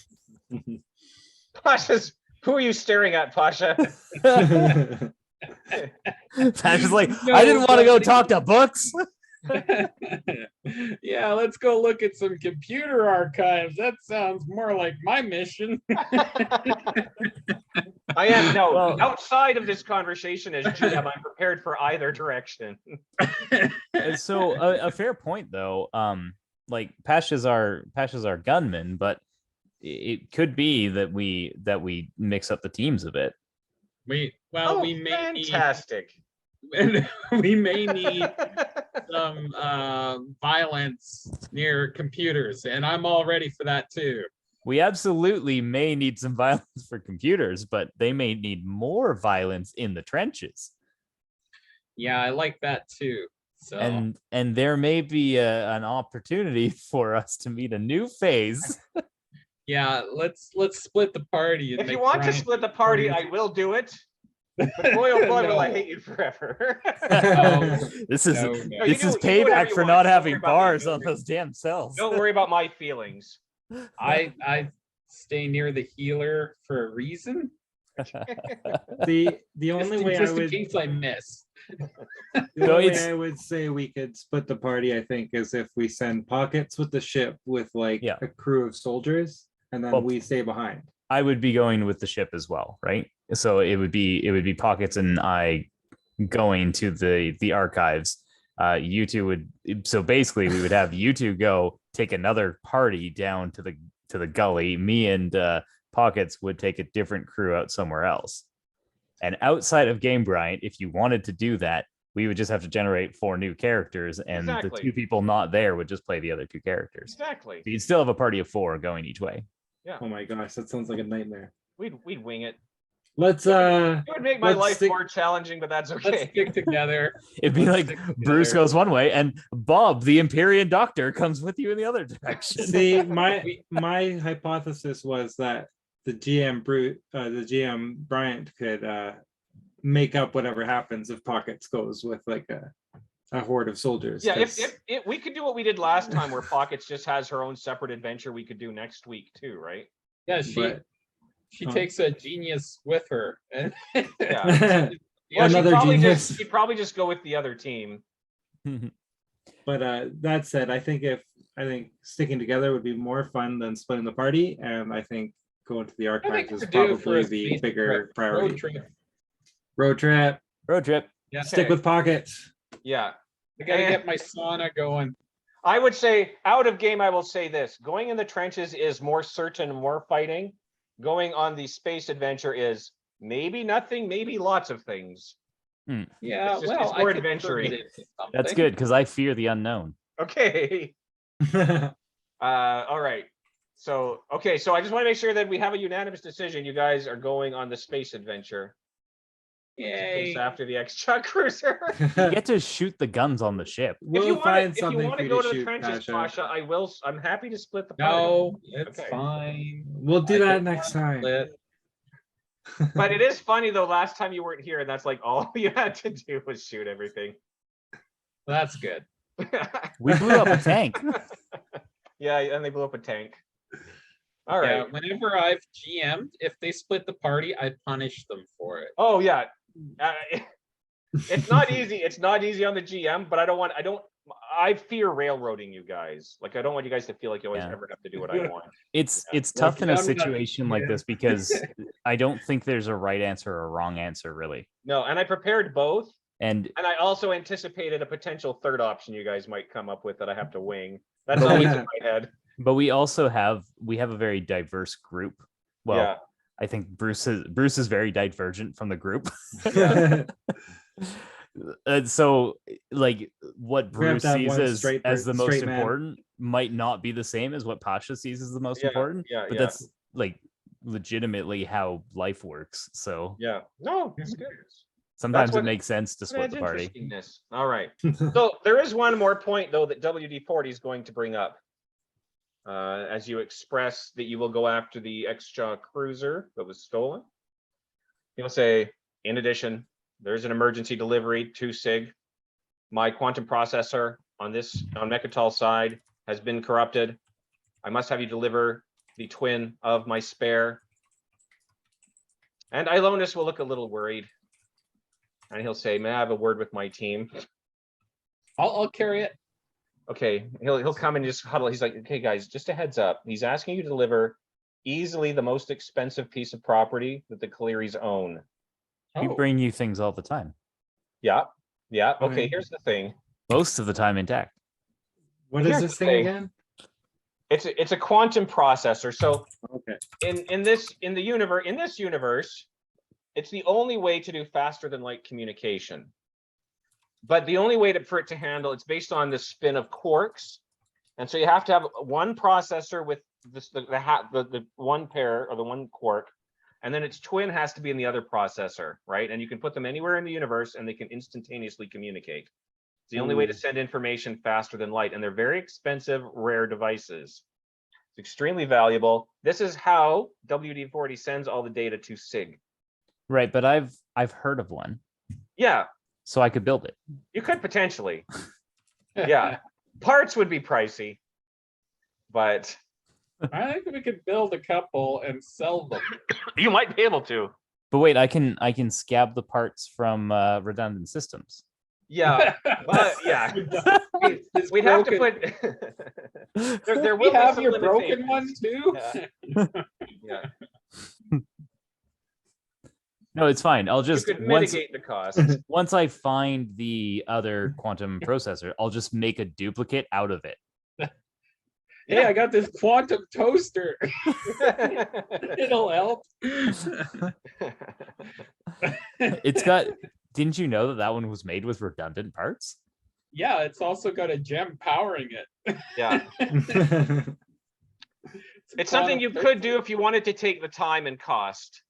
Pasha's. Who are you staring at, Pasha? Pasha's like, I didn't want to go talk to books. Yeah, let's go look at some computer archives. That sounds more like my mission. I am outside of this conversation as GM, I'm prepared for either direction. So a fair point though. Like Pasha's our gunman, but it could be that we mix up the teams a bit. We may fantastic. we may need some violence near computers, and I'm all ready for that too. We absolutely may need some violence for computers, but they may need more violence in the trenches. Yeah, I like that too. So and there may be an opportunity for us to meet a new phase. Yeah, let's split the party. If you want to split the party, I will do it. But boy, oh boy, will I hate you forever. This is payback for not having bars on those damn cells. Don't worry about my feelings. I stay near the healer for a reason. The only way in case I miss. The only way I would say we could split the party, I think, is if we send Pockets with the ship with a crew of soldiers, and then we stay behind. I would be going with the ship as well, right? So it would be Pockets and I going to the archives. You two would, so basically we would have you two go take another party down to the gully. Me and Pockets would take a different crew out somewhere else. And outside of Game Bryant, if you wanted to do that, we would just have to generate 4 new characters, and the 2 people not there would just play the other 2 characters. Exactly. So you'd still have a party of 4 going each way. Yeah. Oh my gosh, that sounds like a nightmare. We'd wing it. It would make my life more challenging, but that's okay. Let's stick together. It'd be like Bruce goes one way and Bob, the Imperium Doctor, comes with you in the other direction. See, my hypothesis was that the GM Bryant could make up whatever happens if Pockets goes with a horde of soldiers. Yeah, if we could do what we did last time, where Pockets just has her own separate adventure, we could do next week too, right? Yeah, she takes a genius with her. Yeah. Well, she'd probably just go with the other team. But that said, I think sticking together would be more fun than splitting the party, and I think going to the archives is probably the bigger priority. Road trip. Yeah, Stick with Pockets. Yeah. I gotta get my sauna going. I would say out of game, I will say this: going in the trenches is more certain, more fighting. Going on the space adventure is maybe nothing, maybe lots of things. Yeah, It's just- well, it's more I could turn adventure-y. it into That's something. good because I fear the unknown. Okay. All right. So, okay, so I just want to make sure that we have a unanimous decision. You guys are going on the space adventure. Yay. After the X-Chuck cruiser. You get to shoot the guns on the ship. We'll find if you something want for to you go to to the shoot, trenches, Pasha. Pasha, I'm happy to split the party. No, it's Okay. fine. We'll do I that don't next want time. split. But it is funny though, last time you weren't here, and that's like all you had to do was shoot everything. That's good. We blew up a tank. Yeah, and they blew up a tank. All right. Yeah, whenever I've GM'd, if they split the party, I punish them for it. Oh yeah. It's not easy. It's not easy on the GM, but I fear railroading you guys. Like I don't want you guys to feel like you always Yeah. ever have to do what I want. It's Yeah. tough in a I'm not- situation like yeah. this because I don't think there's a right answer or a wrong answer really. No, and I prepared both. And And I also anticipated a potential third option you guys might come up with that I have to wing. That's But always in my head. but we also have a very diverse group. Well, Yeah. I think Bruce is very divergent from the group. And so like what We have Bruce to have sees one as straight the most straight man. important might not be the same as what Pasha sees as the most Yeah, important. yeah, But yeah. that's like legitimately how life works. So Yeah. No, it's good. sometimes what- it makes sense to split Adds the party. interestingness. All right. So there is one more point though that WD-40 is going to bring up. As you express that you will go after the X-Jaw cruiser that was stolen. He'll say, in addition, there's an emergency delivery to SIG. My quantum processor on Mechatol side has been corrupted. I must have you deliver the twin of my spare. And Ilonus will look a little worried. And he'll say, may I have a word with my team? I'll carry it. Okay, he'll come and just huddle. He's like, okay, guys, just a heads up. He's asking you to deliver easily the most expensive piece of property that the Clearys own. We Oh, bring you things all the time. Yeah, yeah. Okay, Okay. here's the thing. Most of the time intact. What is Here's this the thing thing. again? It's a quantum processor. So Okay. in this universe, it's the only way to do faster than light communication. But the only way for it to handle, it's based on the spin of quarks. And so you have to have one processor with the one pair or the one quark, and then its twin has to be in the other processor, right? And you can put them anywhere in the universe and they can instantaneously communicate. It's the only way to send information faster than light, and they're very expensive, rare devices. It's extremely valuable. This is how WD-40 sends all the data to SIG. Right, but I've heard of one. Yeah, So I could build it. you could potentially. Yeah, parts would be pricey, but I think we could build a couple and sell them. you might be able to. But wait, I can scab the parts from redundant systems. Yeah, but yeah, It's we'd have to broken. put. There We will be have some your broken limitations. one too. Yeah, No, it's fine. I'll you just could mitigate the cost. once I find the other quantum processor, I'll just make a duplicate out of it. Hey, I got this quantum toaster. It'll help. It's got. Didn't you know that one was made with redundant parts? Yeah, it's also got a gem powering it. Yeah, a it's something quantum you toaster. could do if you wanted to take the time and cost.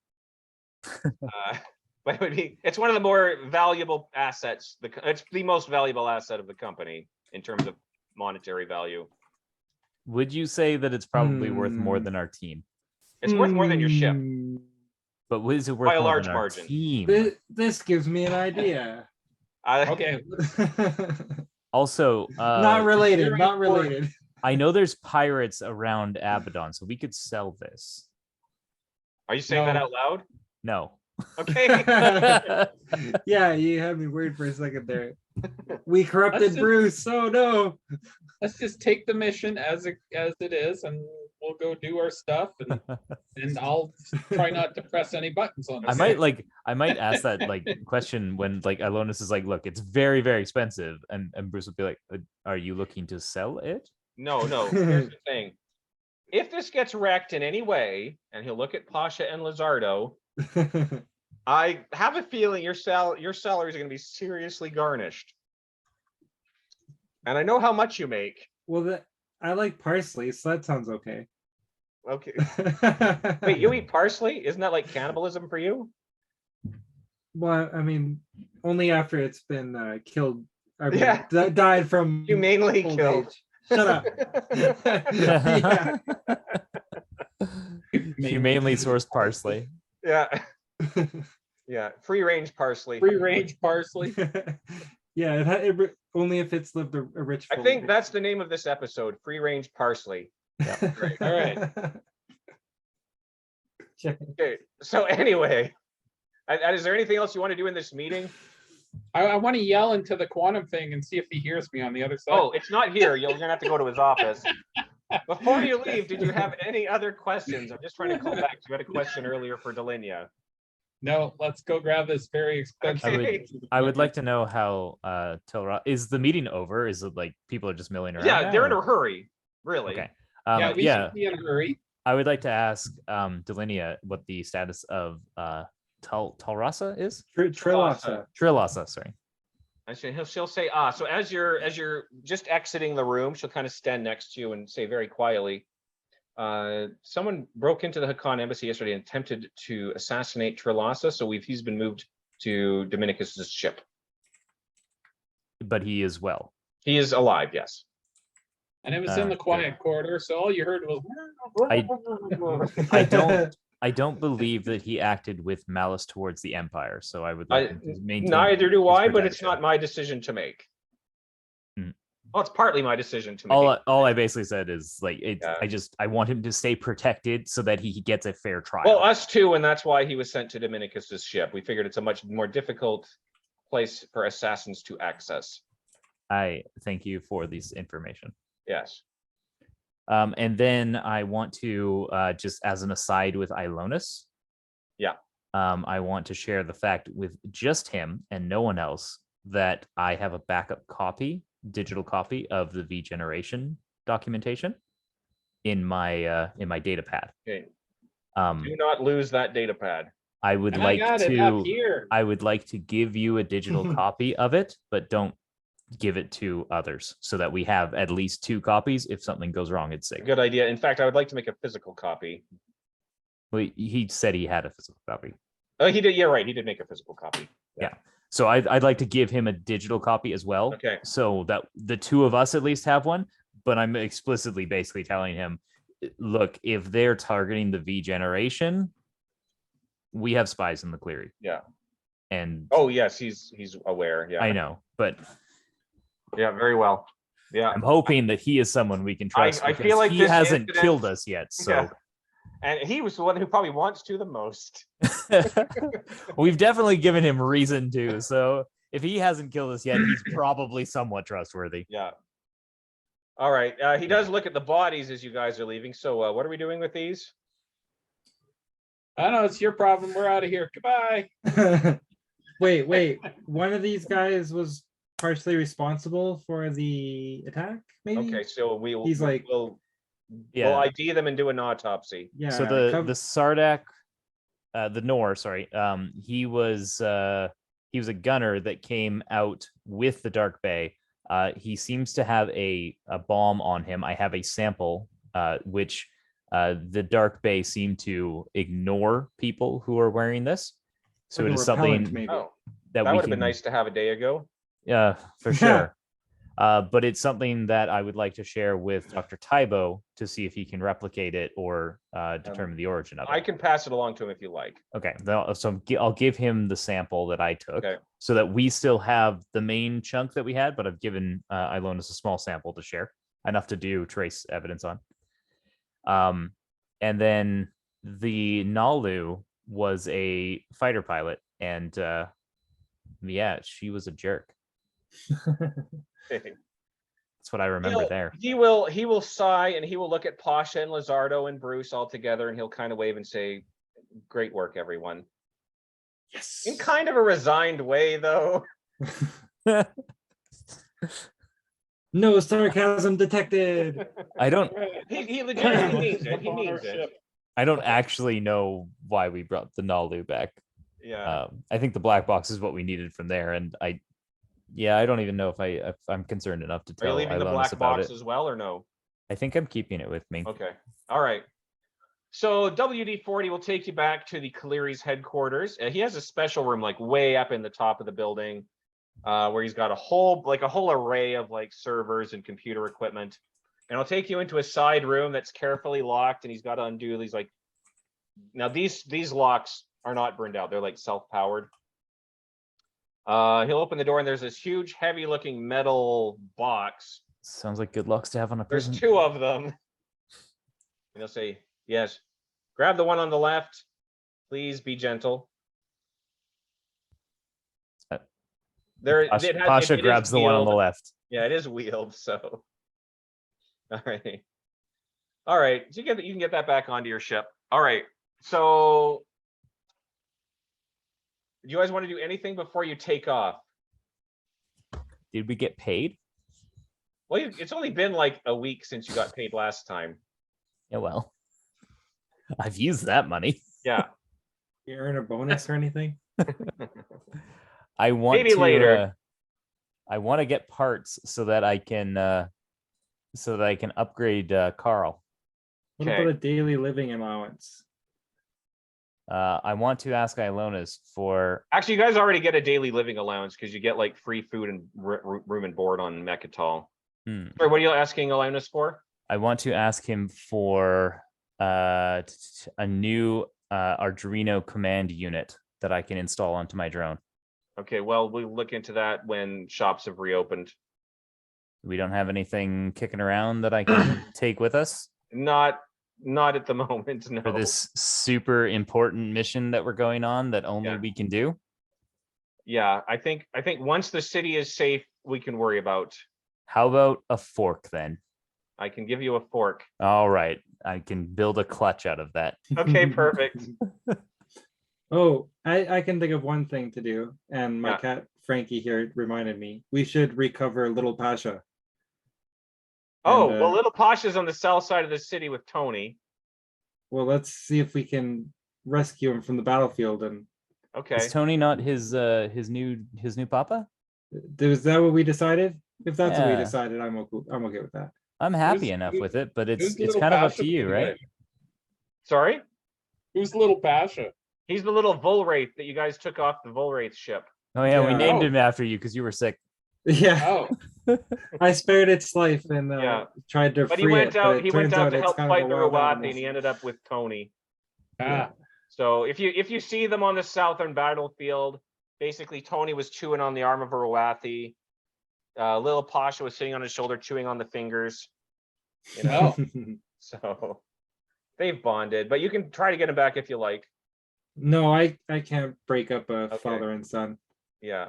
But it would be. It's one of the more valuable assets. It's the most valuable asset of the company in terms of monetary value. Would you say that it's probably worth more Hmm. than our team? It's worth more than your ship. But what is it worth By a more large than our margin. team? This gives me an idea. Okay, Also, Not related. very Not important. related. I know there's pirates around Abaddon, so we could sell this. Are you saying that No. out loud? No. Okay. Yeah, you had me worried for a second there. We corrupted Let's just- Bruce. Oh no. let's just take the mission as it is, and we'll go do our stuff, and I'll try not to press any buttons on I this. might ask that question when Ilonus is like, look, it's very, very expensive. And Bruce would be like, are you looking to sell it? No. Here's the thing. If this gets wrecked in any way, and he'll look at Pasha and Lizardo, I have a feeling your salary is going to be seriously garnished. And I know how much you make. Well, I like parsley, so that sounds okay. Okay. Wait, you eat parsley? Isn't that like cannibalism for you? Well, I mean, only after it's been killed. I mean, Yeah. died from Humanely old killed. age. Shut up. Yeah. Humanely sourced parsley. Yeah. Yeah. Free range parsley. Free range parsley. Yeah, only if it's lived a rich. I full think life. that's the name of this episode. Free range parsley. Yep. All right. Okay. So anyway, is there anything else you want to do in this meeting? I want to yell into the quantum thing and see if he hears me on the other side. Oh, it's not here. You're gonna have to go to his office. Before you leave, did you have any other questions? I'm just trying to call back. You had a question earlier for Delinia. No, let's go grab this very expensive. Okay. I would like to know how is the meeting over? Is it like people are just milling around? Yeah, now, they're in or- a hurry. Really. Okay. Yeah, we yeah, should be in a hurry. I would like to ask Delinia what the status of Talrasa is. Trilasa. Trilasa, sorry. Actually, she'll say, so as you're just exiting the room, she'll kind of stand next to you and say very quietly, someone broke into the Hakan embassy yesterday and attempted to assassinate Trilasa, so he's been moved to Dominicus's ship. But he is well. He is alive, yes. And it was in the quiet corridor, so all you heard was. I don't believe that he acted with malice towards the Empire, so I would like him to maintain. Neither do his I, but it's protection. not my decision to make. Hmm. Well, it's partly my decision to make. All I basically said is like it. Yeah. I want him to stay protected so that he gets a fair trial. Well, us too, and that's why he was sent to Dominicus's ship. We figured it's a much more difficult place for assassins to access. I thank you for this information. Yes. And then I want to just as an aside with Ilonus. Yeah. I want to share the fact with just him and no one else that I have a backup copy, digital copy of the V generation documentation in my data pad. Okay. Do not lose that data pad. I would And like I got to. it up here. I would like to give you a digital copy of it, but don't give it to others so that we have at least 2 copies. If something goes wrong, it's safe. Good idea. In fact, I would like to make a physical copy. Well, he said he had a physical copy. Oh, he did. Yeah, right. He did make a physical copy. Yeah. So I'd like to give him a digital copy as well. Okay. So that the 2 of us at least have one. But I'm explicitly basically telling him, look, if they're targeting the V generation, we have spies in the Cleary. Yeah. And oh yes, he's aware. Yeah. I know, but yeah, very well. Yeah. I'm hoping that he is someone we can trust. I feel like he this hasn't incident- killed us yet. So Yeah. And he was the one who probably wants to the most. we've definitely given him reason to. So if he hasn't killed us yet, he's probably somewhat trustworthy. Yeah. All right. He does look at the bodies as you guys are leaving. So what are we doing with these? I don't know, it's your problem. We're out of here. Goodbye. Wait. One of these guys was partially responsible for the attack, maybe? Okay, so He's like- we'll Yeah. ID them and do an autopsy. Yeah. So the Sardak, the Nor, sorry, he was a gunner that came out with the Dark Bay. He seems to have a bomb on him. I have a sample, which the Dark Bay seem to ignore people who are wearing this. So Like it a is repellent, something maybe. Oh, that that we would have can. been nice to have a day ago. Yeah, for sure. But it's something that I would like to share with Dr. Tybo to see if he can replicate it or determine the origin of it. I can pass it along to him if you like. Okay, so I'll give him the sample that I took Okay. so that we still have the main chunk that we had, but I've given Ilonus a small sample to share, enough to do trace evidence on. And then the Nalu was a fighter pilot, and yeah, she was a jerk. That's what I remember there. He will sigh and he will look at Pasha and Lizardo and Bruce all together and he'll kind of wave and say, "Great work, everyone." Yes. In kind of a resigned way, though. No sarcasm detected. I don't He legitimately means it. He means it. I don't actually know why we brought the Nalu back. Yeah. I think the black box is what we needed from there, and I don't even know if I'm concerned enough to Are you tell leaving the Ilonis black about box it. as well, or no? I think I'm keeping it with me. Okay. All right. So WD-40 will take you back to the Kaliri's headquarters. He has a special room like way up in the top of the building, where he's got a whole array of like servers and computer equipment. And I'll take you into a side room that's carefully locked, and he's got to undo these like. Now these locks are not burned out; they're like self-powered. He'll open the door, and there's this huge, heavy-looking metal box. Sounds like good lucks to have on a There's prison. 2 of them. And he'll say, "Yes, grab the one on the left. Please be gentle." Pasha grabs the one on the left. Yeah, it is wheeled. So, all right. All right. So you can get that back onto your ship. All right. So, do you guys want to do anything before you take off? Did we get paid? Well, it's only been like a week since you got paid last time. Yeah, well, I've used that money. Yeah. You earn a bonus or anything? I want Maybe to later. I want to get parts so that I can upgrade Carl. What Okay. about a daily living allowance? I want to ask Ilonis for. Actually, you guys already get a daily living allowance because you get like free food and room and board on Mechatol. Sorry, what are you asking Ilonis for? I want to ask him for a new Arduino command unit that I can install onto my drone. Okay, well, we'll look into that when shops have reopened. We don't have anything kicking around that I can take with us Not at the moment, no. for this super important mission that we're going on that only we can do. Yeah, I think once the city is safe, we can worry about. How about a fork then? I can give you a fork. All right, I can build a clutch out of that. Okay, perfect. Oh, I can think of one thing to do, and my Yeah. cat Frankie here reminded me. We should recover Little Pasha. Oh, And, well, Little Pasha's on the south side of the city with Tony. Well, let's see if we can rescue him from the battlefield. And Okay. Is Tony not his new papa? is that what we decided? If that's what we Yeah. decided, I'm okay with that. I'm happy Who's- enough who- with it, but it's who's Little kind of up Pasha, to you, by the right? way? Sorry? Who's Little Pasha? He's the little Volwraith that you guys took off the Volwraith ship. Oh yeah, we Yeah. named Oh. him after you because you were sick. Yeah, Oh, I spared its life and Yeah. tried to But free he went it. out. But He it went turns out to it's help kind of fight a the wild Rawati, animal. and he ended up with Tony. Yeah. So if you see them on the southern battlefield, basically Tony was chewing on the arm of a Rawati. Little Pasha was sitting on his shoulder, chewing on the fingers. You know, so they've bonded. But you can try to get him back if you like. No, I can't break up a Okay. father and son. Yeah.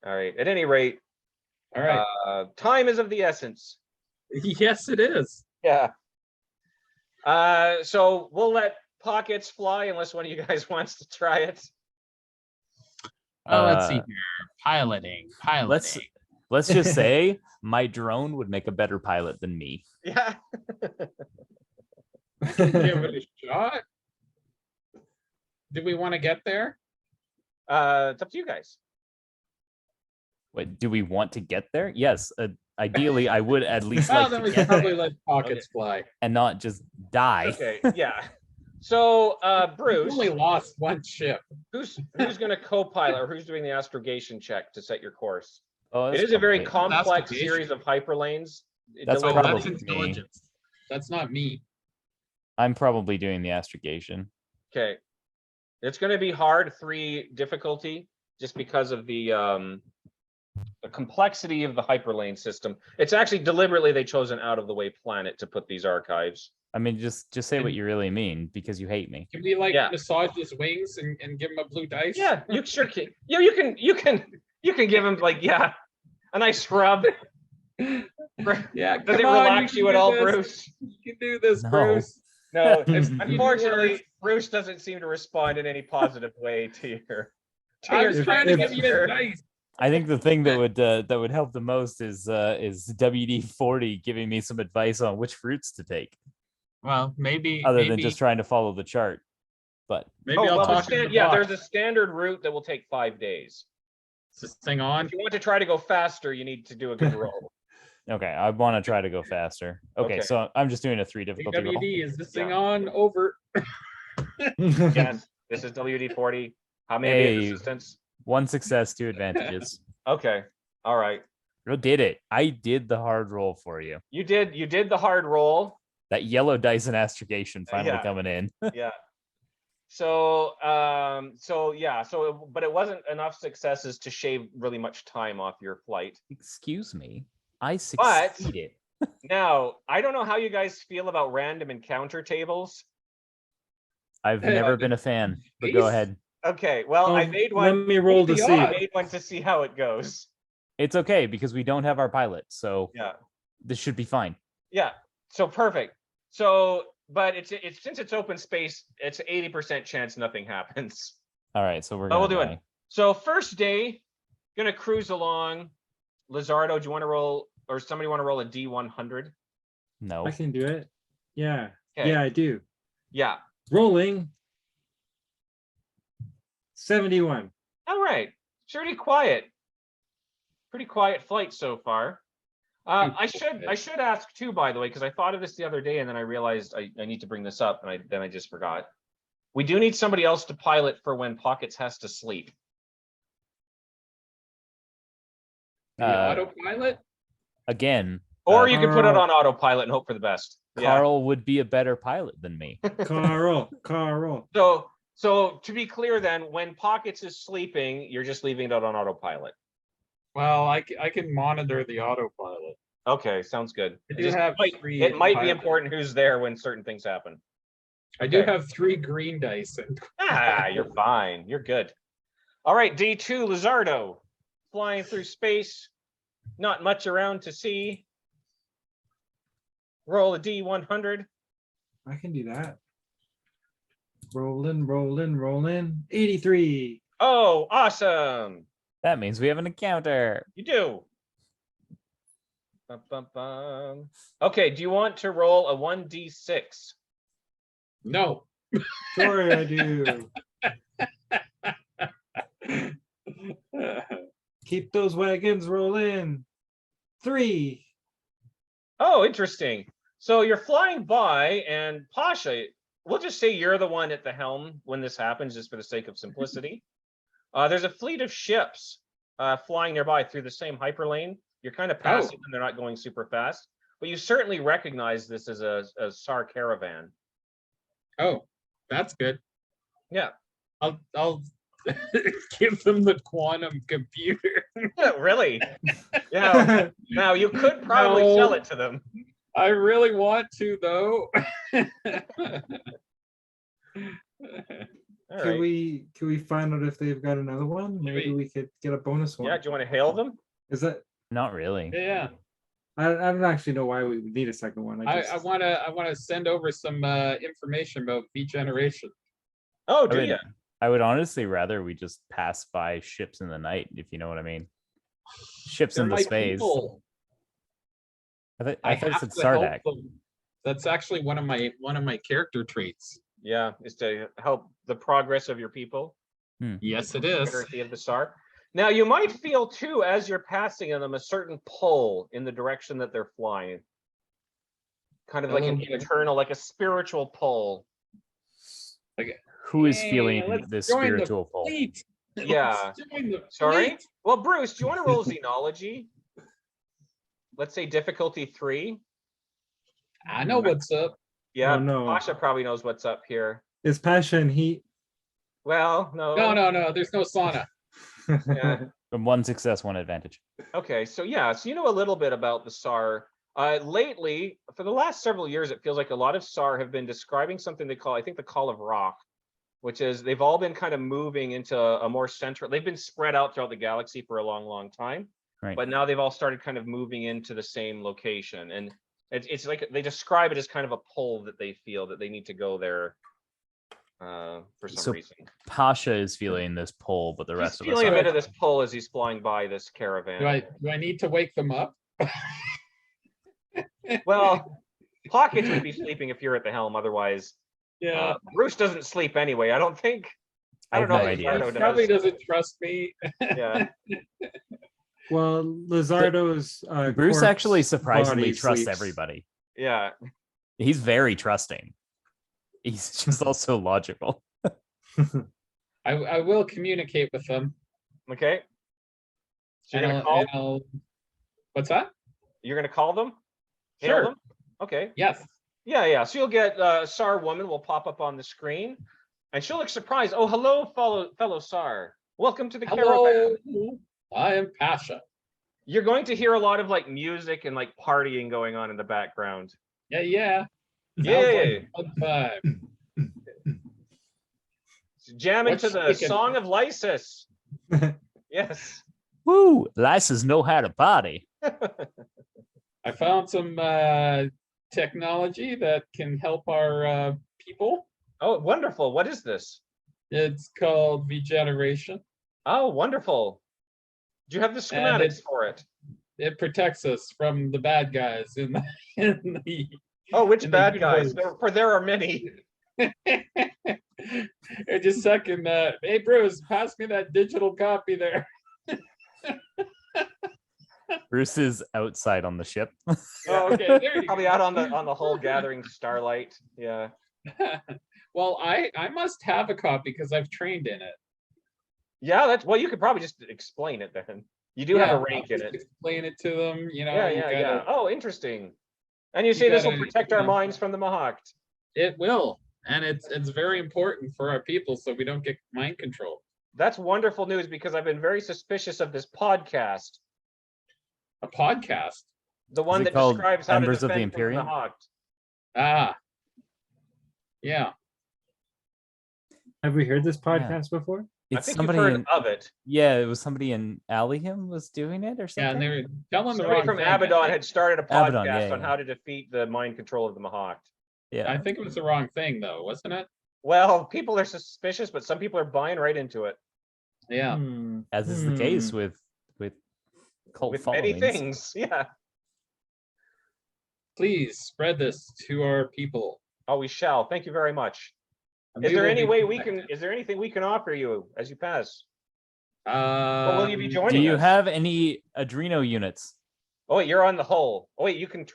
All right. At any rate, all right. time is of the essence. Yes, it is. Yeah. So we'll let pockets fly unless one of you guys wants to try it. Let's see here. Piloting. Let's just say my drone would make a better pilot than me. Yeah. Give it a shot. Do we want to get there? It's up to you guys. Wait, do we want to get there? Yes. Ideally, I would at least Well, like then to we get should probably there let pockets fly. and not just die. Okay. Yeah. So We Bruce, only lost one ship. who's going to co-pilot, or who's doing the astrogation check to set your course? Oh, It that's is a very probably- complex Astrogation. series of hyperlanes. That's Oh, probably that's me. intelligence. That's not me. I'm probably doing the astrogation. Okay. It's going to be hard 3 difficulty just because of the complexity of the hyperlane system. It's actually deliberately they chose an out of the way planet to put these archives. I mean, just say what you really mean because you hate me. Can we like Yeah. massage his wings and give him a blue dice? Yeah, you sure can. Yeah, you can give him like a nice rub. Yeah. Does it come on, relax can you at do all, this. Bruce? You can do this, No. Bruce. No, You unfortunately, Bruce doesn't seem to respond in any positive way to your. I was if- trying to if- give you this dice. I think the thing that would help the most is WD-40 giving me some advice on which fruits to take, Well, maybe other than just trying to follow the chart. but Maybe Oh, I'll well, talk to the yeah, box. there's a standard route that will take 5 days. Is this thing on? If you want to try to go faster, you need to do a good roll. okay, I want to try to go faster. Okay, Okay. so I'm just doing a 3 difficulty roll. WD, is this thing Yeah. on? Over. Yes, this is WD-40. How many Hey. assistants? 1 success, 2 advantages. Okay. All right. You did it. I did the hard roll for you. You did the hard roll. That yellow dice and astrogation finally Yeah. coming in. Yeah. So but it wasn't enough successes to shave really much time off your flight. Excuse me. I But- succeeded. Now, I don't know how you guys feel about random encounter tables. I've Hey, never I been a fan, but Ace? go ahead. Okay, well, I made Let one. me roll to Maybe see. I made one to see how it goes. It's okay because we don't have our pilot, so Yeah. this should be fine. Yeah. So perfect. So, but it's since it's open space, it's 80% chance nothing happens. All right, so we're But we'll gonna do it. So first day, gonna cruise along. Lizardo, do you want to roll, or somebody want to roll a D100? No. I can do it. Yeah. Okay. Yeah, I do. Yeah. Rolling. 71. All right. It's pretty quiet. Pretty quiet flight so far. I should ask too, by the way, because I thought of this the other day and then I realized I need to bring this up and I just forgot. We do need somebody else to pilot for when Pockets has to sleep. The autopilot? Again, Or you can put it Carl. on autopilot and hope for the best. Carl would be a better pilot than me. Carl. So to be clear then, when Pockets is sleeping, you're just leaving it on autopilot. Well, I can monitor the autopilot. Okay, sounds good. I do have three It might be pilots. important who's there when certain things happen. I do Okay. have 3 green dice. And You're fine. You're good. All right, D2, Lizardo. Flying through space. Not much around to see. Roll a D100. I can do that. Rolling. 83. Oh, awesome. That means we have an encounter. You do. Bum, bum, bum. Okay, do you want to roll a 1D6? no. Sure, I do. Keep those wagons rolling. 3. Oh, interesting. So you're flying by, and Pasha, we'll just say you're the one at the helm when this happens, just for the sake of simplicity. There's a fleet of ships flying nearby through the same hyperlane. You're kind of passing them; they're not going super fast, but you certainly recognize this as a SAR caravan. Oh, that's good. Yeah. I'll give them the quantum computer. Really? Yeah. Now you could probably No. sell it to them. I really want to though. All Can right. we find out if they've got another one? Maybe we could get a bonus one. Yeah. Do you want to hail them? Is that Not really. Yeah. I don't actually know why we would need a second one. I wanna send over some information about V generation. Oh, I do would, you? I would honestly rather we just pass by ships in the night, if you know what I mean. Ships They're in the my space. people. I thought it have said to help Sardak. them. That's actually one of my character traits. Yeah, is to help the progress of your people. Yes, it is. Confederacy of the SAR. Now you might feel too, as you're passing them, a certain pull in the direction that they're flying. Kind of like an internal, like a spiritual pull. Who is Hey, feeling let's this join the spiritual pull? fleet. Yeah. Let's join the Sorry? fleet. Well, Bruce, do you want to roll xenology? Let's say difficulty 3. I know what's up. Yeah, Oh, no. Pasha probably knows what's up here. It's passion heat. Well, no. No. There's no sauna. Yeah. From 1 success, 1 advantage. Okay, so yeah, so you know a little bit about the SAR. Lately, for the last several years, it feels like a lot of SAR have been describing something they call, I think, the Call of Rock, which is they've all been kind of moving into a more central. They've been spread out throughout the galaxy for a long, long time, Right. but now they've all started kind of moving into the same location, and it's like they describe it as kind of a pull that they feel that they need to go there for some So reason. Pasha is feeling this pull, but the He's rest of us feeling a bit are. of this pull as he's flying by this caravan. Do I need to wake them up? Well, Pockets would be sleeping if you're at the helm. Otherwise, Yeah. Bruce doesn't sleep anyway. I don't think. I don't have know no if idea. Lizardo He does. probably doesn't trust me. Yeah. Well, Lizardo's Bruce actually corpse surprisingly body trusts sleeps. everybody. Yeah. He's very trusting. He's just also logical. I will communicate with them. Okay. So And you're gonna call. What's that? You're gonna call them. Hail Sure. them? Okay. Yes. Yeah. So you'll get SAR woman will pop up on the screen, and she'll look surprised. Oh, hello, fellow SAR. Welcome to the caravan. Hello. I am Pasha. You're going to hear a lot of like music and like partying going on in the background. Yeah. Yeah. Sounds like a fun time. Jam into What's the shaking? Song of Lysis. Yes. Woo! Lyses know how to party. I found some technology that can help our people. Oh, wonderful. What is this? It's called regeneration. Oh, wonderful. Do you have the And schematics for it? It protects us from the bad guys in the, in the Oh, which in the bad guys? universe. For there are many. Just a second. Hey, Bruce, pass me that digital copy there. Bruce is outside on the ship. Oh, okay. There you Probably go. out on the whole gathering starlight. Yeah. Well, I must have a copy because I've trained in it. Yeah, that's well, you could probably just explain it then. You do have a I'll rank in just it. Explain it to them. You know. Yeah, you yeah. gotta- Oh, interesting. And you say this will gotta, protect you our know. minds from the Mahawked. It will, and it's very important for our people so we don't get mind control. That's wonderful news because I've been very suspicious of this podcast, A podcast. the one it that called describes how Embers to of the defend from the Imperium? Mahawked. Ah. Yeah. Have we heard this podcast before? I It's think you've somebody heard in, of it. yeah, it was somebody in Alihim was doing it or Yeah, and something. they were telling the Somebody wrong from thing. Abaddon had started a Abaddon, podcast yeah, on yeah. how to defeat the mind control of the Mahawked. Yeah. I think it was the wrong thing, though, wasn't it? Well, people are suspicious, but some people are buying right into it Yeah. As is the case with cult with followings. many things. Yeah. Please spread this to our people. Oh, we shall. Thank you very much. And Is we there will any be way we can? protected. Is there anything we can offer you as you pass? Or will you be joining Do you us? have any Adreno units? Oh, wait, you're on the hull. Oh, wait, you can.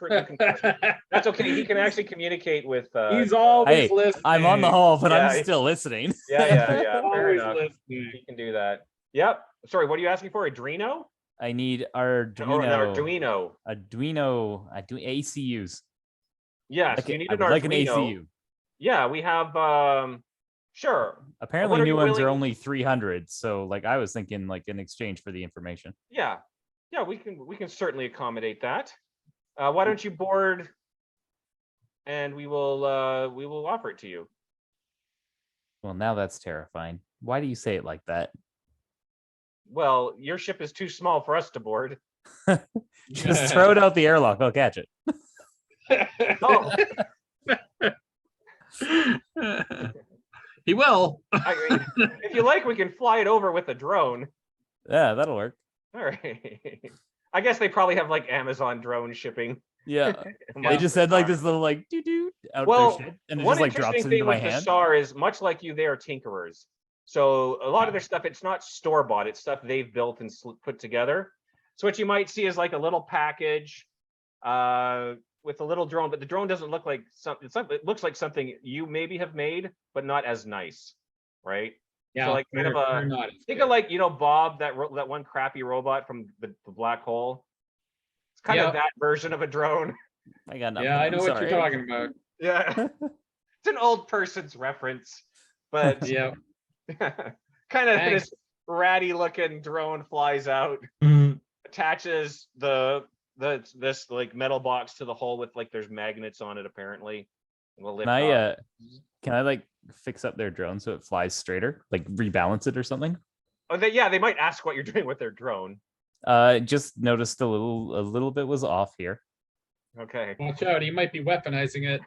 That's okay. He can actually communicate with. He's always Hey, listening. I'm on the hall, but Yeah, I'm still listening. Yeah. Fair Always enough. listening. He can do that. Yep. Sorry, what are you asking for? Adreno? I need Or an Arduino. Arduino? ACUs. Yes, Like, you need I an would like an Arduino. ACU. Yeah, we have. Sure. Apparently, are new you ones are willing- only 300. So, like, I was thinking, like, in exchange for the information. Yeah, we can certainly accommodate that. Why don't you board, and we will offer it to you. Well, now that's terrifying. Why do you say it like that? Well, your ship is too small for us to board. Just throw it out the airlock. I'll catch it. Oh, He will. I mean, if you like, we can fly it over with a drone. Yeah, that'll work. All right. I guess they probably have like Amazon drone shipping. Yeah. They just said like this little like doo-doo out Well, their ship, and it one just like drops interesting into thing my with the hand. SAR is much like you, they are tinkerers. So a lot of their stuff, it's not store bought, it's stuff they've built and put together. So what you might see is like a little package with a little drone, but the drone doesn't look like something. It looks like something you maybe have made, but not as nice, right? Yeah, So like kind of they're a not as think good. of like Bob, that one crappy robot from the black hole. It's kind Yeah. of that version of a drone. I got nothing. Yeah, I I'm know what sorry. you're talking about. Yeah, it's an old person's reference, but Yeah. kind of Thanks. this ratty looking drone flies out, attaches this like metal box to the hull with like there's magnets on it apparently. And we'll lift off. Can I like fix up their drone so it flies straighter, like rebalance it or something? Oh, they might ask what you're doing with their drone. Just noticed a little bit was off here. Okay. Watch out, he might be weaponizing it.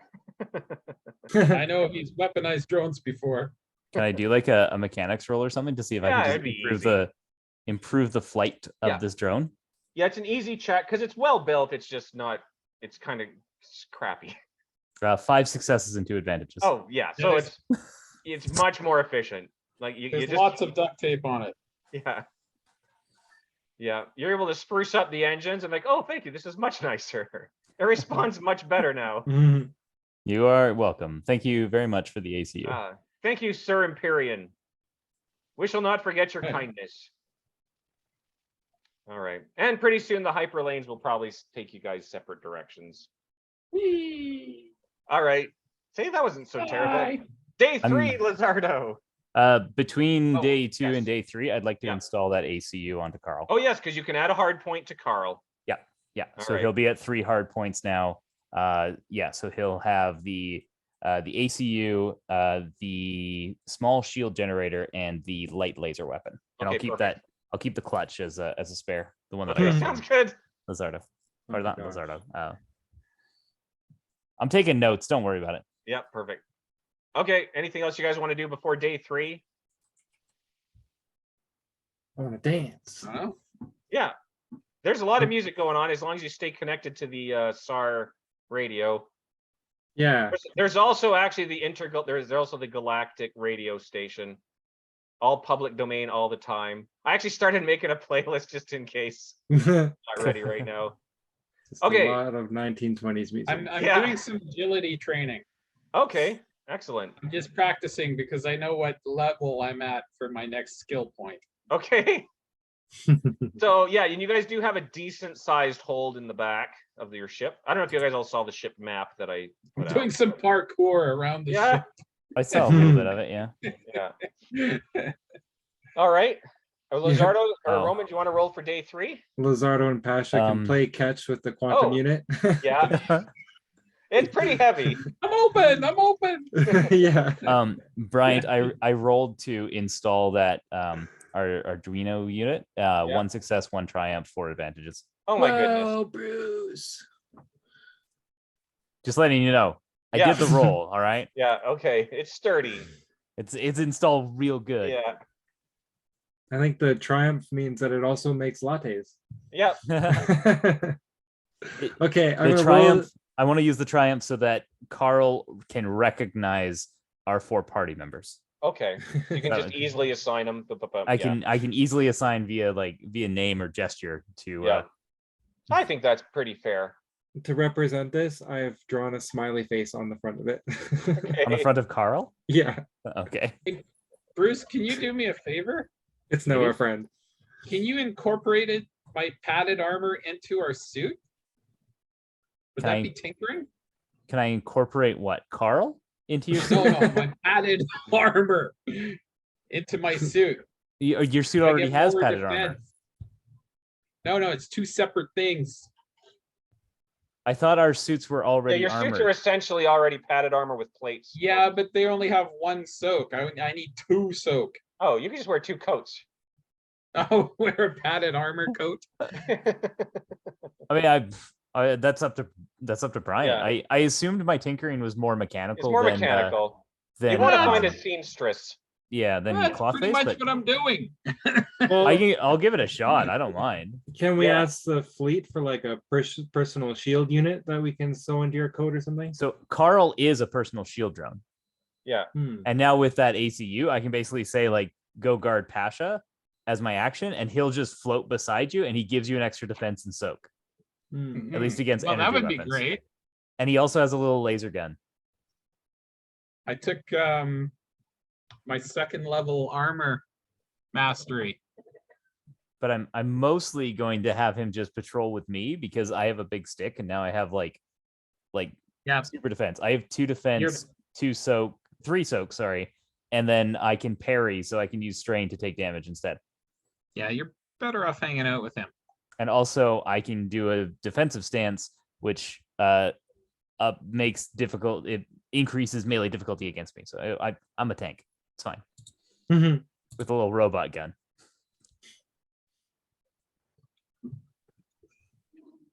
I know he's weaponized drones before. Can I do like a mechanics roll or something to see if I Yeah, can it'd just be improve the flight of Yeah. this drone? Yeah, it's an easy check because it's well built. It's just not. It's kind of crappy. 5 successes and 2 advantages. Oh yeah, so Yes. it's much more efficient. Like you There's just lots of duct tape on it. yeah. Yeah, you're able to spruce up the engines and like, oh, thank you. This is much nicer. It responds much better now. Mhm. You are welcome. Thank you very much for the ACU. Thank you, Sir Empyrean. We shall not forget your Hey. kindness. All right, and pretty soon the hyper lanes will probably take you guys separate directions. Whee! All right, see, that wasn't so terrible. Bye. Day 3, Lizardo. Between Oh, day 2 yes. and day 3, I'd like to Yeah. install that ACU onto Carl. Oh yes, because you can add a hard point to Carl. Yeah, All so right. he'll be at 3 hard points now. Yeah, so he'll have the ACU, the small shield generator, and the light laser weapon. And Okay, I'll keep perfect. that. I'll keep the clutch as a spare, the one that Okay, I got sounds from good. Lizardo. Oh Or my not gosh. Lizardo. I'm taking notes. Don't worry about it. Yeah, perfect. Okay, anything else you guys want to do before day 3? I want to dance. Huh? Yeah, there's a lot of music going on as long as you stay connected to the SAR radio. Yeah. There's also actually there's also the galactic radio station, all public domain all the time. I actually started making a playlist just in case. Just Not ready right now. a Okay. lot of 1920s music. I'm Yeah. doing some agility training. Okay, excellent. I'm just practicing because I know what level I'm at for my next skill point. Okay. So yeah, and you guys do have a decent sized hold in the back of your ship. I don't know if you guys all saw the ship map that I I'm put doing out. some parkour around the Yeah, I saw a little bit of it. Yeah. yeah. ship. All right. Lizardo or Oh. Roman, do you want to roll for day 3? Lazardo and Pasha can Um, play catch with the quantum oh. unit. Yeah, it's pretty heavy. I'm open. I'm open. Yeah. Bryant, I rolled to install that our Arduino unit. 1 success, 1 triumph, 4 advantages. Oh my goodness. Well, Bruce. Just letting you know. I Yeah. did the roll. All right. Yeah, okay. It's sturdy. It's installed real good. Yeah. I think the triumph means that it also makes lattes. Yeah. Okay, I'm The gonna triumph. roll. I want to use the triumph so that Carl can recognize our 4 party members. Okay. You can That just would- easily assign them. I can easily assign via name or gesture to Yeah. I think that's pretty fair. To represent this, I have drawn a smiley face on the front of it. on the front of Carl. Yeah, Okay. Bruce, can you do me a favor? it's now our friend. Can you incorporate my padded armor into our suit? Would Can that I- be tinkering? Can I incorporate what Carl into your No, suit? no, my padded armor into my suit. Your suit I already get has more padded armor. defense. No, it's 2 separate things. I thought our suits were Yeah, already your armored. suits are essentially already padded armor with plates. Yeah, but they only have 1 soak. I need 2 soak. Oh, you can just wear 2 coats. I'll wear a padded armor coat. I mean, that's up to Brian. Yeah. I assumed my tinkering was more mechanical. It's more than, mechanical. Than, You want to uh, find a seamstress. yeah, than That's cloth pretty face, much but what I'm doing. Well, I'll give it a shot. I don't mind. can we Yeah. ask the fleet for like a personal shield unit that we can sew into your coat or something? So Carl is a personal shield drone, Yeah. and now with that ACU, I can basically say like, "Go guard Pasha" as my action, and he'll just float beside you, and he gives you an extra defense and soak, Hmm. at least against Well, energy that would weapons. be great. And he also has a little laser gun. I took my 2nd level armor mastery. But I'm mostly going to have him just patrol with me because I have a big stick, and now I have like Yeah. super defense. I have 2 defense, 2 soak, 3 soak, sorry, and then I can parry, so I can use strain to take damage instead. Yeah, you're better off hanging out with him. And also I can do a defensive stance, which makes difficult. It increases melee difficulty against me. So I'm a tank. It's fine Mhm. with a little robot gun.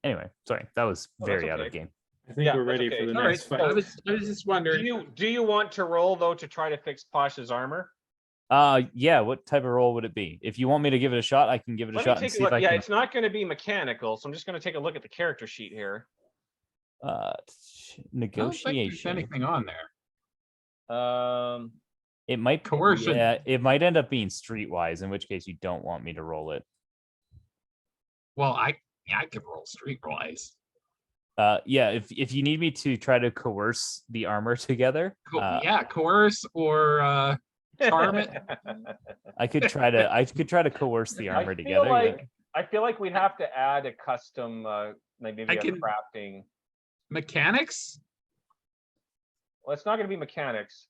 Anyway, sorry, that was Oh, that's very out of okay. game. I think Yeah, we're that's ready okay. for the All right, next fight. I was just wondering. Do you want to roll though to try to fix Pasha's armor? Yeah. What type of role would it be? If you want me to give it a shot, I can give it a Let me shot and take a see if look. I Yeah, can. it's not going to be mechanical, so I'm just going to take a look at the character sheet here. I don't think there's Negotiation. anything on there. It might Coercion. Yeah, it might end up being streetwise, in which case you don't want me to roll it. Well, I could roll streetwise. Yeah, if you need me to try to coerce the armor together, Yeah, coerce or charm it. I could try to coerce the armor together. Yeah. I feel like we'd have to add a custom, maybe a can- crafting. Mechanics. Well, it's not going to be mechanics.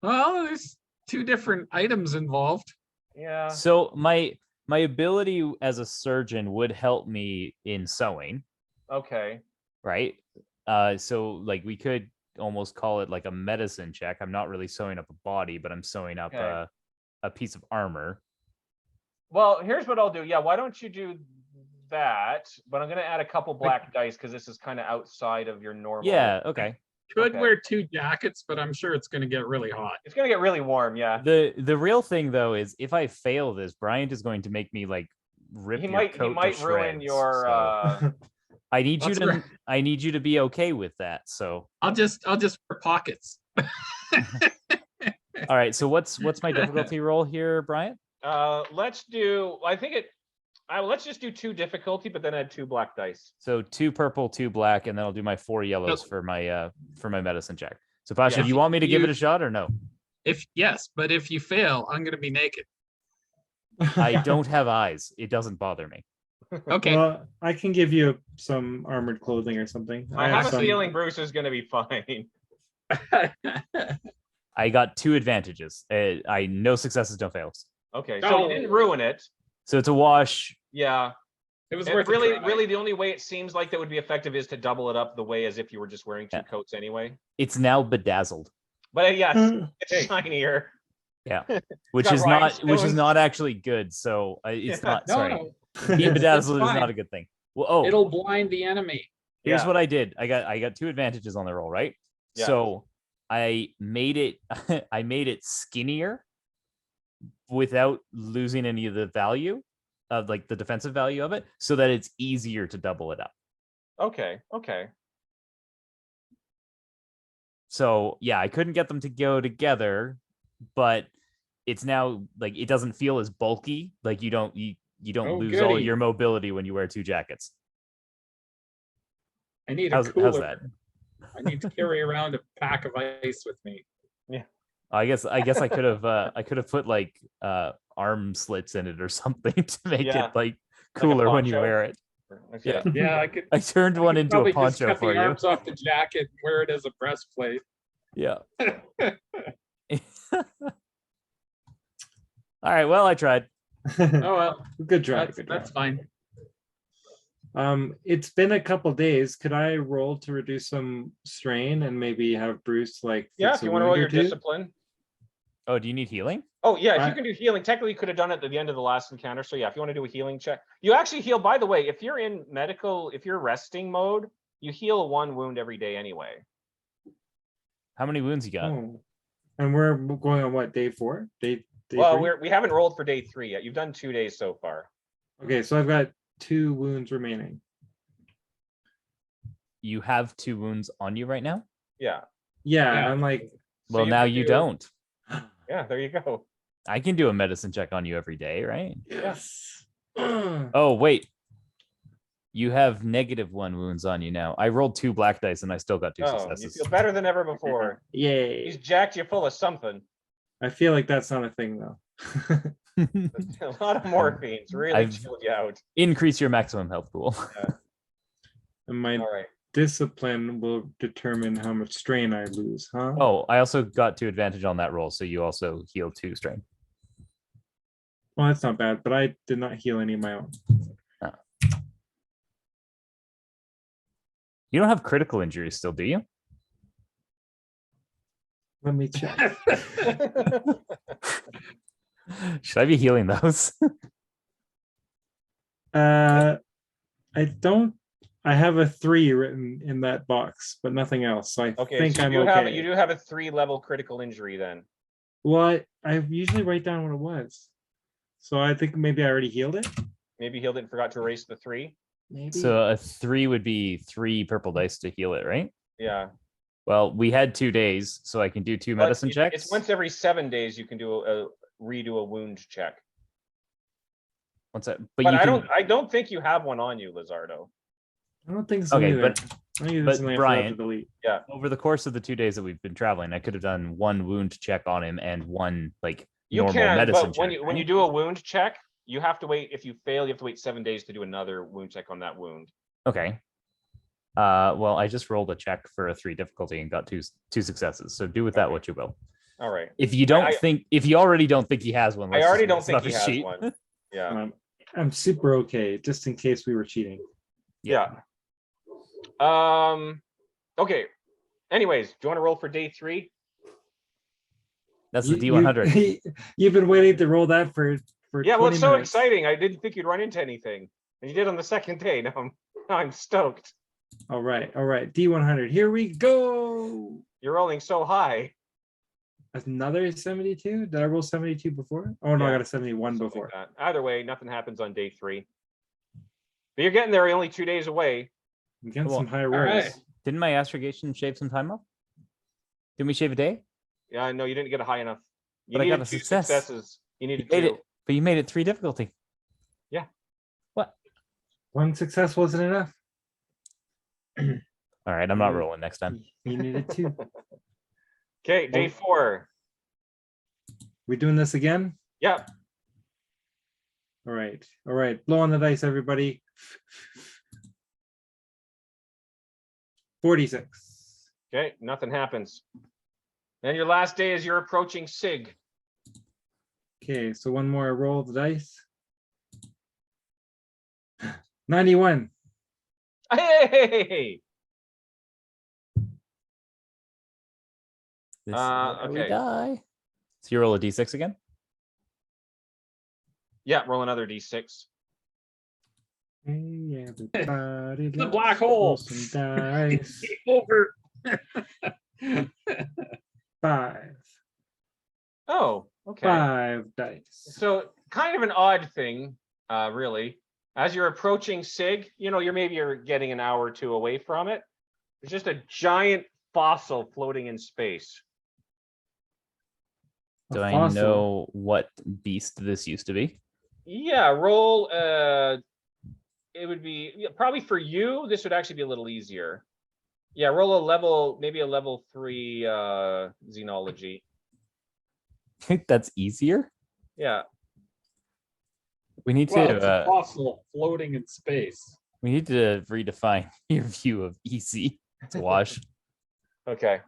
Well, there's 2 different items involved. Yeah. So my ability as a surgeon would help me in sewing, Okay. right? So like we could almost call it like a medicine check. I'm not really sewing up a body, but I'm sewing up Okay. a piece of armor. Well, here's what I'll do. Yeah, why don't you do that? But I'm going to add a couple black dice because this is kind of outside of your normal. Yeah, okay. Could Okay. wear 2 jackets, but I'm sure it's going to get really hot. It's going to get really warm. Yeah. The real thing though is if I fail this, Bryant is going to make me like rip He your might coat to ruin shreds, your. so I need you That's to right. I need you to be okay with that. So I'll just wear pockets. all right. So what's my difficulty roll here, Bryant? Let's do. I think it. Let's just do 2 difficulty, but then add 2 black dice. So 2 purple, 2 black, and then I'll do my 4 yellows for my medicine check. So Pasha, Yeah. do you want me to give You- it a shot or no? Yes, but if you fail, I'm going to be naked. I don't have eyes. It doesn't bother me. Okay. Well, I can give you some armored clothing or something. I have a some- feeling Bruce is going to be fine. I got 2 advantages. I no successes, no fails. Okay, so you didn't ruin it. So it's a wash. Yeah. It was It worth a really, try. really, the only way it seems like that would be effective is to double it up the way as if you were just wearing 2 Yeah. coats anyway. It's now bedazzled. But yes, Mm. it's shinier. Yeah, which got is not rhinestones. actually good. So it's Yeah. not. No, Sorry, no. being bedazzled is fine. not a good thing. Well, oh, It'll blind the enemy. here's Yeah. what I did. I got 2 advantages on the roll, right? Yeah. So I made it I made it skinnier without losing any of the value of like the defensive value of it, so that it's easier to double it up. Okay, okay. So yeah, I couldn't get them to go together, but it's now like it doesn't feel as bulky. Like you don't Oh, lose all goody. your mobility when you wear 2 jackets. I need a How's cooler. that? I need to carry around a pack of ice with me. I guess I could have put like arm slits in it or something to make Yeah. it like cooler when you poncho. wear it. Okay. Yeah, I could. I turned one into a probably just poncho cut for the you. arms off the jacket, and wear it as a breastplate. Yeah. All right. Well, I tried. Oh well, Good try. that's, Good try. that's fine. It's been a couple days. Could I roll to reduce some strain and maybe have Bruce like? Yeah, fix if a you want to roll wound or your two? discipline. Oh, do you need healing? Oh, yeah, if I- you can do healing, technically you could have done it at the end of the last encounter. So yeah, if you want to do a healing check. You actually heal, by the way, if you're in medical, if you're resting mode, you heal 1 wound every day anyway. How many wounds you got? Oh. And we're going on what, day 4? Day Well, 3? we haven't rolled for day 3 yet. You've done 2 days so far. Okay, so I've got 2 wounds remaining. You have 2 wounds on you right now. Yeah. Yeah, Yeah. I'm like, So Well, now could you do- don't. Yeah, there you go. I can do a medicine check on you every day, right? yes. Oh, wait. You have -1 wounds on you now. I rolled 2 black dice and I still got 2 Oh, you successes. feel better than ever before. He's Yay. jacked you full of something. I feel like that's not a thing though. A lot of morphines really I've- chilled you out. Increase your maximum health pool. And my All right. discipline will determine how much strain I lose, huh? Oh, I also got 2 advantage on that roll, so you also heal 2 strain. Well, that's not bad, but I did not heal any of my own. You don't have critical injuries still, do you? Let me check. Should I be healing those? I don't. I have a 3 written in that box, but nothing else. So I Okay, think so I'm you okay. do have a 3-level critical injury then. Well, I usually write down what it was. So I think maybe I already healed it. Maybe healed it and forgot to erase the 3. maybe. So a 3 would be 3 purple dice to heal it, right? Yeah. Well, we had 2 days, so I can do 2 But medicine checks. It's once every 7 days you can do redo a wound check. What's that? But you I don't think you have one on you, Lizardo. I don't think so Okay, either. but- I think but it's something I forgot to Brian- delete. over the course of the 2 days that we've been traveling, I could have done 1 wound check on him and 1 like You normal can, medicine but check. when you right? do a wound check, you have to wait. If you fail, you have to wait 7 days to do another wound check on that wound. Okay. Well, I just rolled a check for a 3 difficulty and got two successes. So do with that what you will. All right. If you don't I- think, if you already don't think he has one, I let's already just don't mix it think up he his has sheet. one. Yeah. I'm super okay, just in case we were cheating. Yeah. Okay. Anyways, do you want to roll for day 3? That's the You- D100. You've been waiting to roll that for Yeah, well, 20 it's so minutes. exciting. I didn't think you'd run into anything. And you did on the second day. Now I'm stoked. All right, D100. Here we go. You're rolling so high. Another 72. Did I roll 72 before? Oh no, I Yeah, got a 71 Something before. like that. Either way, nothing happens on day 3. But you're getting there. You're only 2 days away. I'm getting Cool. some high All rolls. right. Didn't my astrogation shave some time off? Didn't we shave a day? Yeah, I know you didn't get a high enough. You But I got needed a 2 success. successes. You You needed made 2. it, but you made it 3 difficulty. One success wasn't enough. All right, I'm not rolling next time. You needed 2. Okay, day 4. We doing this again? Yep. All right. Blow on the dice, everybody. 46. Okay, nothing happens. Then your last day is you're approaching Sig. Okay, so one more roll of the dice. 91. Hey! This is where we okay. die. So you roll a d6 again? Yeah, roll another d6. Hey, everybody. The let's black roll hole. some dice. Over. 5. Oh, okay. 5 dice. So kind of an odd thing, really. As you're approaching Sig, you're getting an hour or 2 away from it. There's just a giant fossil floating in space. A Do I fossil. know what beast this used to be? Yeah, roll. It would be probably for you. This would actually be a little easier. Yeah, roll maybe a level 3 xenology. That's easier. Yeah. We need Well, to it's a fossil floating in space. redefine your view of easy to wash. Okay.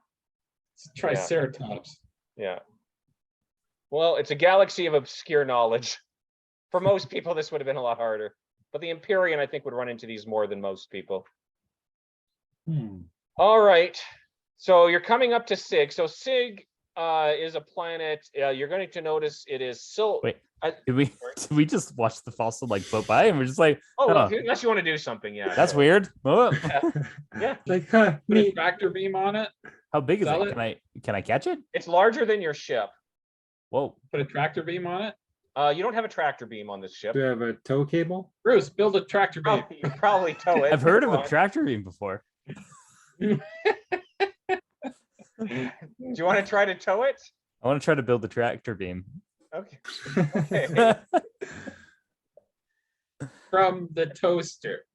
It's a triceratops. Yeah. Well, it's a galaxy of obscure knowledge. For most people, this would have been a lot harder. But the Imperium, I think, would run into these more than most people. All right. So you're coming up to Sig. So Sig is a planet. You're going to notice it is Wait, did we just watch the fossil like float by and we're just like, Oh, oh, unless you want to do something, yeah. that's sure. weird. Oh, Yeah, Like, Put a neat. tractor beam on it. how big is Sell it? it. Can I catch it? it's larger than your ship. Whoa. Put a tractor beam on it. You don't have a tractor beam on this ship. Do we have a tow cable? Bruce, build a tractor beam. You probably tow it. I've heard of Go a on. tractor beam before. Do you want to try to tow it? I want to try to build the tractor beam. Okay. Okay. From the toaster.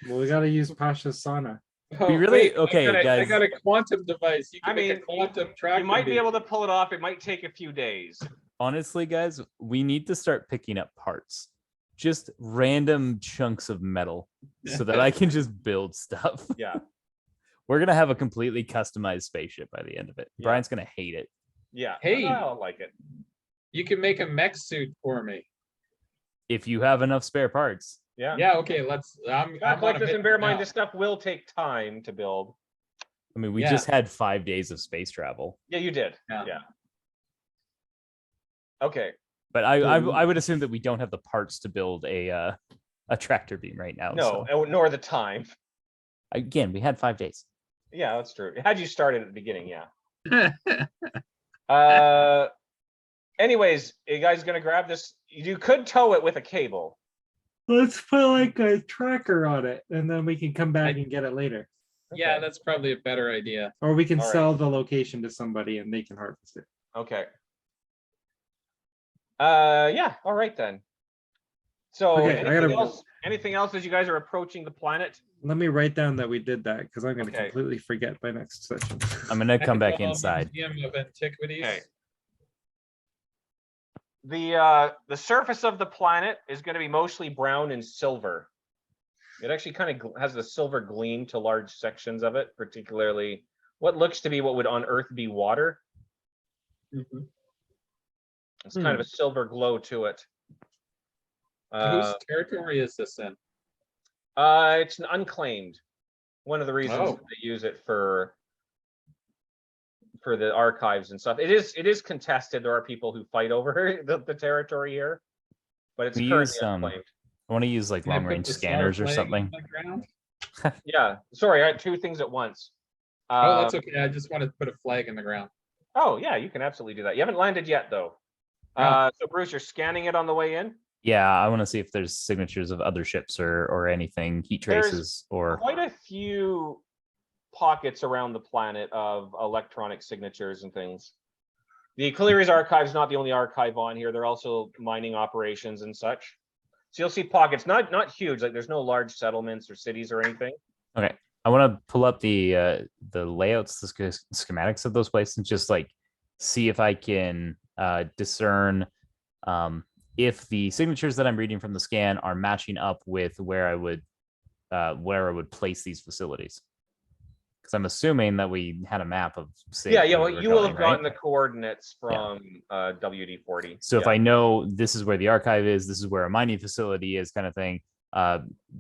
Well, we gotta use Pasha's sauna. Oh, We really- wait, okay, I guys. got a quantum device. You can I make mean, a quantum tractor You might be beam. able to pull it off. It might take a few days. Honestly, guys, we need to start picking up parts. Just random chunks of metal so that I can just build stuff. Yeah. We're going to have a completely customized spaceship by the end of it. Yeah. Brian's going to hate it. Yeah. Hey. I'll like it. You can make a mech suit for me. If you have enough spare parts. Yeah. Yeah, okay, let's. I'm Collect on a this bit and bear in mind, now. this stuff will take time to build. I mean, we Yeah. just had 5 days of space travel. Yeah, you did. Yeah. Yeah. Okay. But I would assume that we don't have the parts to build a tractor beam right now. No, so. nor the time. Again, we had 5 days. Yeah, that's true. Had you started at the beginning, yeah. Anyways, you guys gonna grab this? You could tow it with a cable. Let's put like a tracker on it, and then we can come back I- and get it later. Yeah, Okay. that's probably a better idea. Or we can All right. sell the location to somebody and they can harvest it. Okay. Yeah, all right then. So Okay, I gotta- anything else as you guys are approaching the planet? Let me write down that we did that because I'm going to Okay. completely forget by next session. I'm gonna come back National inside. Museum of Antiquities. Okay. The surface of the planet is going to be mostly brown and silver. It actually kind of has a silver gleam to large sections of it, particularly what looks to be what would on Earth be water. Mhm. It's kind of a silver glow to it. Whose territory is this in? It's an unclaimed. One of the reasons Oh. they use it for the archives and stuff. It is contested. There are people who fight over the territory here, but it's We currently use unclaimed. I want to use like Can I long put range the star scanners or flag something. on the ground? Yeah, sorry, I had two things at once. Oh, that's okay. I just wanted to put a flag in the ground. Oh yeah, you can absolutely do that. You haven't landed yet though. No. So Bruce, you're scanning it on the way in. Yeah, I want to see if there's signatures of other ships or anything, heat There's traces or Quite a few pockets around the planet of electronic signatures and things. The Caliri's archive is not the only archive on here. There are also mining operations and such. So you'll see pockets, not huge, like there's no large settlements or cities or anything. Okay. I want to pull up the layouts, the schematics of those places, and just like see if I can discern if the signatures that I'm reading from the scan are matching up with where I would place these facilities. Because I'm assuming that we had a map of Yeah, where well, we were you will going, have gotten right? the coordinates from WD-40. So if I know this is where the archive is, this is where a mining facility is, kind of thing.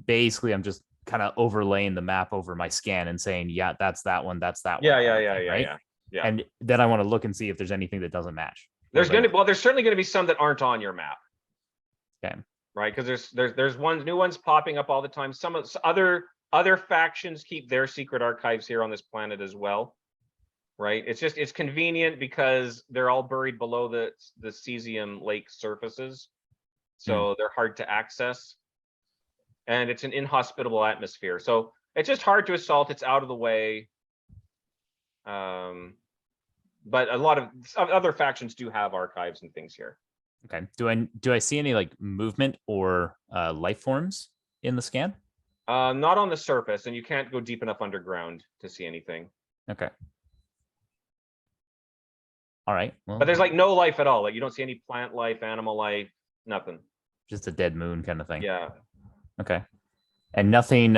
Basically, I'm just kind of overlaying the map over my scan and saying, yeah, that's that one, that's that one. Yeah, kind of yeah, thing, yeah, right? yeah. And then I want to look and see if there's anything that doesn't match. There's Like- there's certainly going to be some that aren't on your map. Okay. Right, because there's new ones popping up all the time. Some of other factions keep their secret archives here on this planet as well. Right, it's convenient because they're all buried below the cesium lake surfaces, so they're hard to access, and it's an inhospitable atmosphere. So it's just hard to assault. It's out of the way. But a lot of other factions do have archives and things here. Okay. Do I see any like movement or life forms in the scan? Not on the surface, and you can't go deep enough underground to see anything. Okay. All right. Well, But there's like no life at all. Like you don't see any plant life, animal life, nothing. just a dead moon kind of thing. Yeah. Okay. And nothing.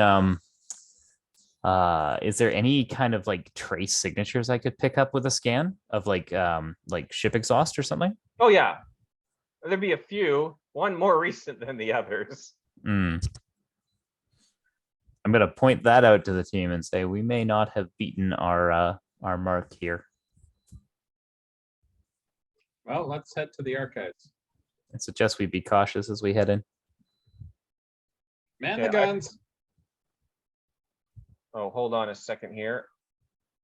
Is there any kind of like trace signatures I could pick up with a scan of like ship exhaust or something? Oh yeah. There'd be a few. One more recent than the others. I'm gonna point that out to the team and say we may not have beaten our mark here. Well, let's head to the archives. I suggest we be cautious as we head in. Man Yeah, the guns. Oh, hold on a second here.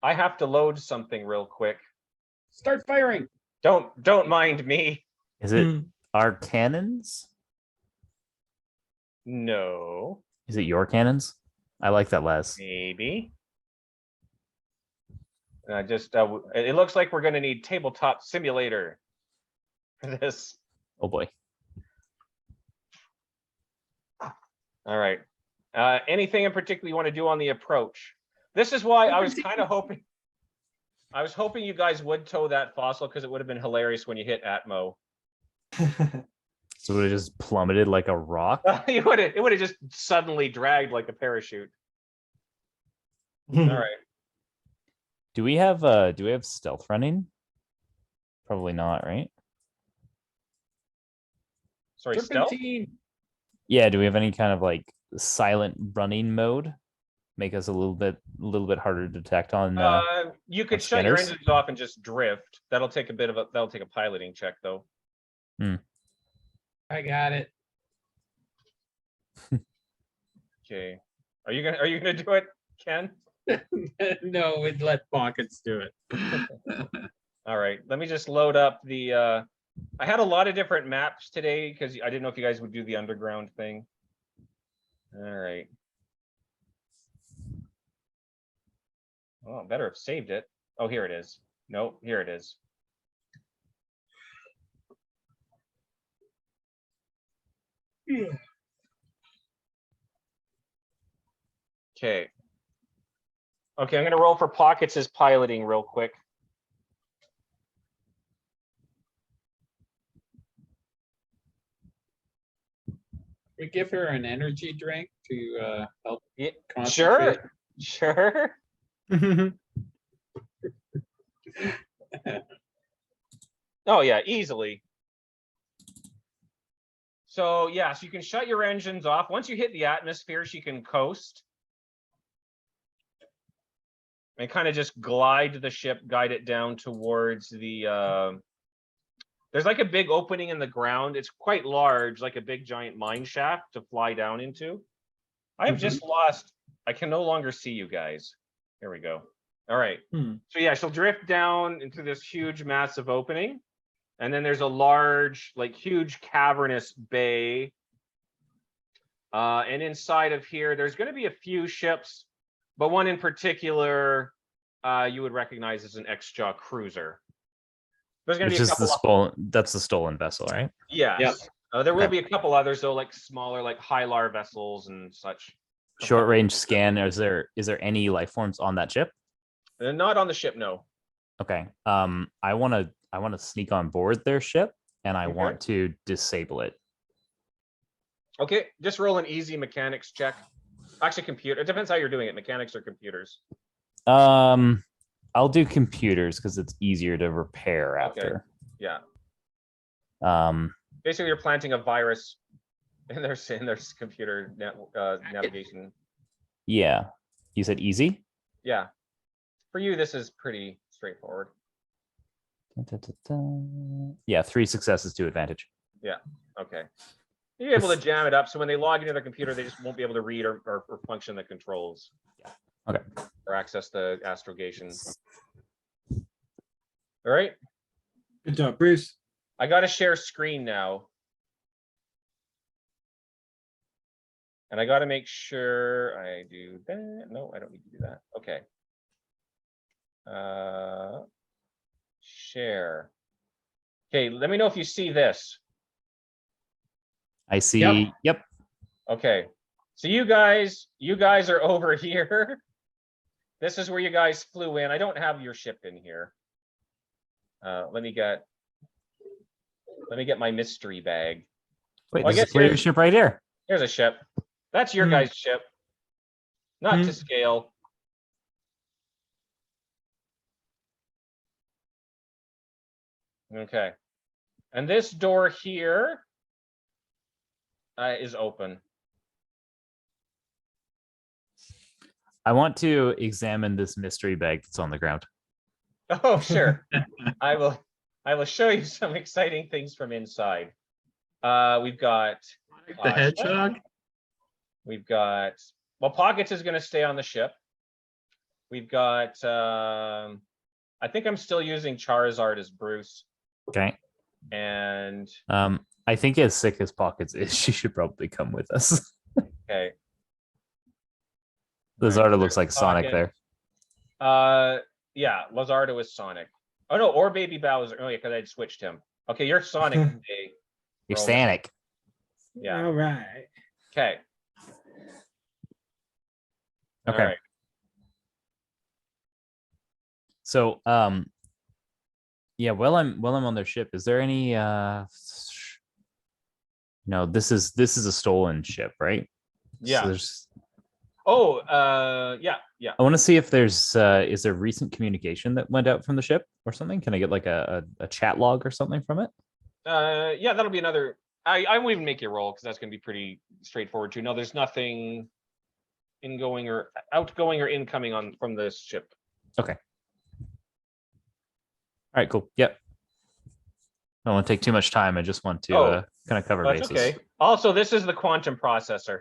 I have to load something real quick. Start firing. Don't mind me. Is it our cannons? No, Is it your cannons? I like that less. maybe. It looks like we're going to need tabletop simulator for this. Oh boy. All right. Anything in particular you want to do on the approach? This is why I was kind of hoping. I was hoping you guys would tow that fossil because it would have been hilarious when you hit Atmo. So it would have just plummeted like a rock. It would have just suddenly dragged like a parachute. All right. Do we have stealth running? Probably not, right? Sorry, stealth? Serpentine. Yeah, do we have any kind of like silent running mode? Make us a little bit harder to detect on You could on shut your scanners? engines off and just drift. That'll take a piloting check though. I got it. Okay. Are you gonna do it, Ken? No, we'd let pockets do it. All right. Let me just load up the I had a lot of different maps today because I didn't know if you guys would do the underground thing. All right. Oh, better have saved it. Oh, here it is. Nope, here it is. Okay. Okay, I'm gonna roll for Pockets as piloting real quick. We give her an energy drink to help Yeah, concentrate. sure. Oh yeah, easily. So yeah, so you can shut your engines off. Once you hit the atmosphere, she can coast. And kind of just glide the ship, guide it down towards the there's like a big opening in the ground. It's quite large, like a big giant mine shaft to fly down into. I have just lost, I can no longer see you guys. Here we go. All right. So yeah, she'll drift down into this huge, massive opening. And then there's a large, like huge cavernous bay. And inside of here, there's going to be a few ships, but one in particular you would recognize as an X-Jaw cruiser. There's going to Which be a is couple the stolen. That's the stolen vessel, right? Yes. Yep. There will Okay. be a couple others though, like smaller, like Hylar vessels and such. Short range scan. Is there any life forms on that ship? Not on the ship, no. Okay. I want to sneak on board their ship, and I Okay. want to disable it. Okay, just roll an easy mechanics check. Actually, computer. It depends how you're doing it, mechanics or computers. I'll do computers because it's easier to repair after. Yeah. Um, Basically, you're planting a virus in their computer navigation. yeah. You said easy? Yeah. For you, this is pretty straightforward. Yeah, 3 successes to advantage. Yeah. Okay. You're able to jam it up, so when they log into their computer, they just won't be able to read or function the controls. Yeah. Okay. Or access the astrogation. All right. Good job, Bruce. I got to share screen now. And I got to make sure I do that. No, I don't need to do that. Okay. Share. Okay, let me know if you see this. I see. Yep. Okay. So you guys are over here. This is where you guys flew in. I don't have your ship in here. Let me get my mystery bag. Wait, Well, I there's a guess clear here's- ship right here. Here's a ship. That's your guys' ship. Not to scale. Okay. And this door here is open. I want to examine this mystery bag that's on the ground. Oh, sure. I will show you some exciting things from inside. We've got The hedgehog. We've got, well, Pockets is going to stay on the ship. We've got, I think I'm still using Charizard as Bruce. Okay. And I think as sick as Pockets is, she should probably come with us. okay. Lizardo looks like Sonic Pocket. there. Yeah, Lizardo is Sonic. Oh no, or Baby Bowser. Oh yeah, because I'd switched him. Okay, you're Sonic today. You're Roman. Sonic. Yeah. All right. Okay. Okay. All right. So, yeah, while I'm on their ship, is there any no, this is a stolen ship, right? Yeah. So there's Oh, yeah. I want to see if there's is there recent communication that went out from the ship or something? Can I get like a chat log or something from it? Yeah, that'll be another. I won't even make you roll because that's going to be pretty straightforward too. No, there's nothing ingoing or outgoing or incoming on from this ship. Okay. All right, cool. Yep. I don't want to take too much time. I just want to kind of cover That's bases. okay. Also, this is the quantum processor.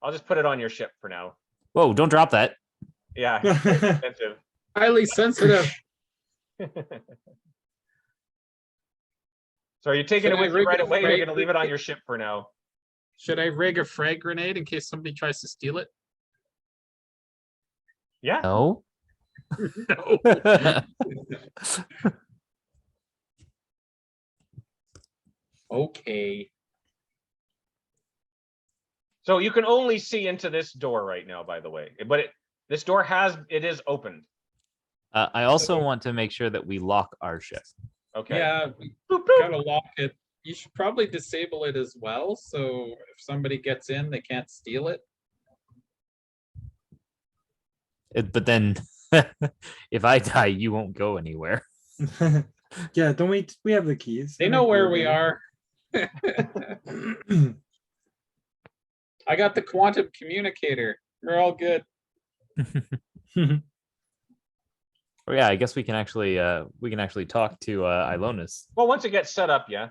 I'll just put it on your ship for now. Whoa, don't drop that. Yeah, it's expensive. Highly sensitive. So are you taking Should it I with you rig right it away? Or right you're going to leave it on quick? your ship for now? Should I rig a frag grenade in case somebody tries to steal it? Yeah. No. No. Okay. So you can only see into this door right now, by the way. But this door is opened. I also want to make sure that we lock our ship. Okay. Yeah, we Boop, boop. gotta lock it. You should probably disable it as well, so if somebody gets in, they can't steal it. But then, if I die, you won't go anywhere. Yeah, don't we have the keys? They I know think where we're we good. are. I got the quantum communicator. We're all good. Oh yeah, I guess we can actually talk to Ilonis. Well, once it gets set up, yeah.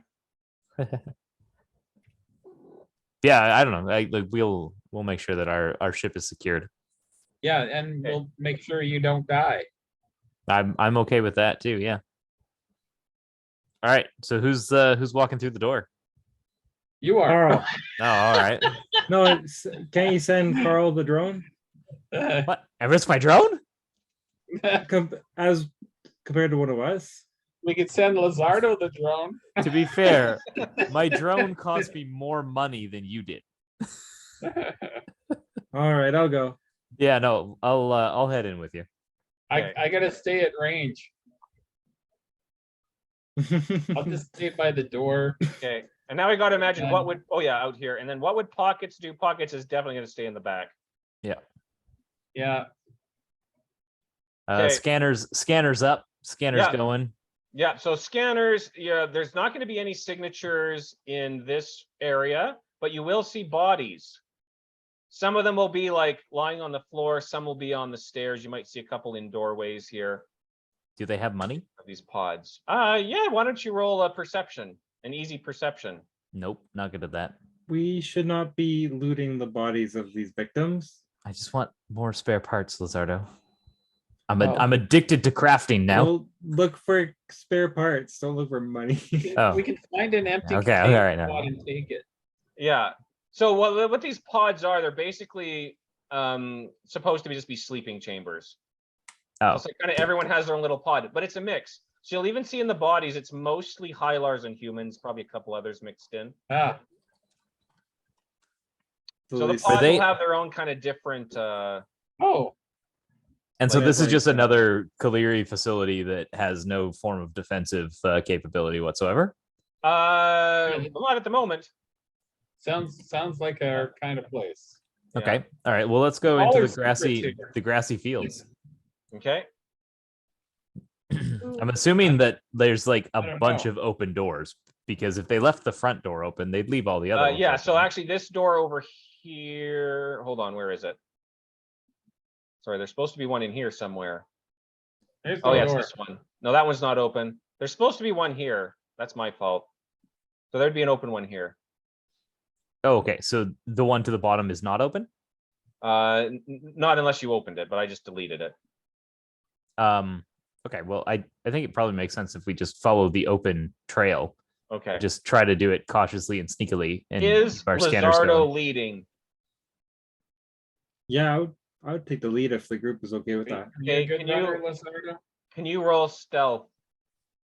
Yeah, I don't know. We'll make sure that our ship is secured. Yeah, and we'll make sure you don't die. I'm okay with that too. Yeah. All right. So who's walking through the door? You are. Carl. Oh, all right. No, can you send Carl the drone? What? I risk my drone? As compared to what it was? We could send Lizardo the drone. To be fair, my drone cost me more money than you did. All right, I'll go. Yeah, no, I'll head in with you. I gotta stay at range. I'll just stay by the door. Okay. And now we got to imagine what would, out here. And then what would Pockets do? Pockets is definitely going to stay in the back. Yeah. Yeah. Okay. Scanners up. Scanners Yeah. going. Yeah. So scanners, there's not going to be any signatures in this area, but you will see bodies. Some of them will be like lying on the floor. Some will be on the stairs. You might see a couple in doorways here. Do they have money? Of these pods. Yeah. Why don't you roll a perception? An easy perception. Nope, not good at that. We should not be looting the bodies of these victims. I just want more spare parts, Lizardo. Oh. I'm addicted to crafting now. We'll look for spare parts. Don't look for money. Oh. We can find an empty Okay, container all right, now. pod and take it. Yeah. So what these pods are, they're basically supposed to be sleeping chambers. Oh, It's like kind of everyone has their own little pod, but it's a mix. So you'll even see in the bodies, it's mostly Hylars and humans, probably a couple others mixed in. Ah, So the these- pods they- will have their own kind of different. oh, and so like- this is like, just another Kaleri facility that has no form of defensive capability whatsoever. Not at the moment. sounds like our kind of place. Yeah. Okay, all right. Well, let's go All into their the grassy fields. Okay. I'm assuming that there's like I a don't bunch know. of open doors because if they left the front door open, they'd leave all the other. ones Yeah. So open. actually, this door over here. Hold on. Where is it? Sorry, there's supposed to be one in here somewhere. There's Oh the yeah, it's door. this one. No, that one's not open. There's supposed to be one here. That's my fault. So there'd be an open one here. Oh, okay. So the one to the bottom is not open. Not unless you opened it, but I just deleted it. Okay. Well, I think it probably makes sense if we just follow the open trail. Okay. Just try to do it cautiously and sneakily. And Is keep our scanners Lizardo going. leading? Yeah, I would take the lead if the group is okay with that. You a Okay, good can you- runner, Lizardo? Can you roll stealth?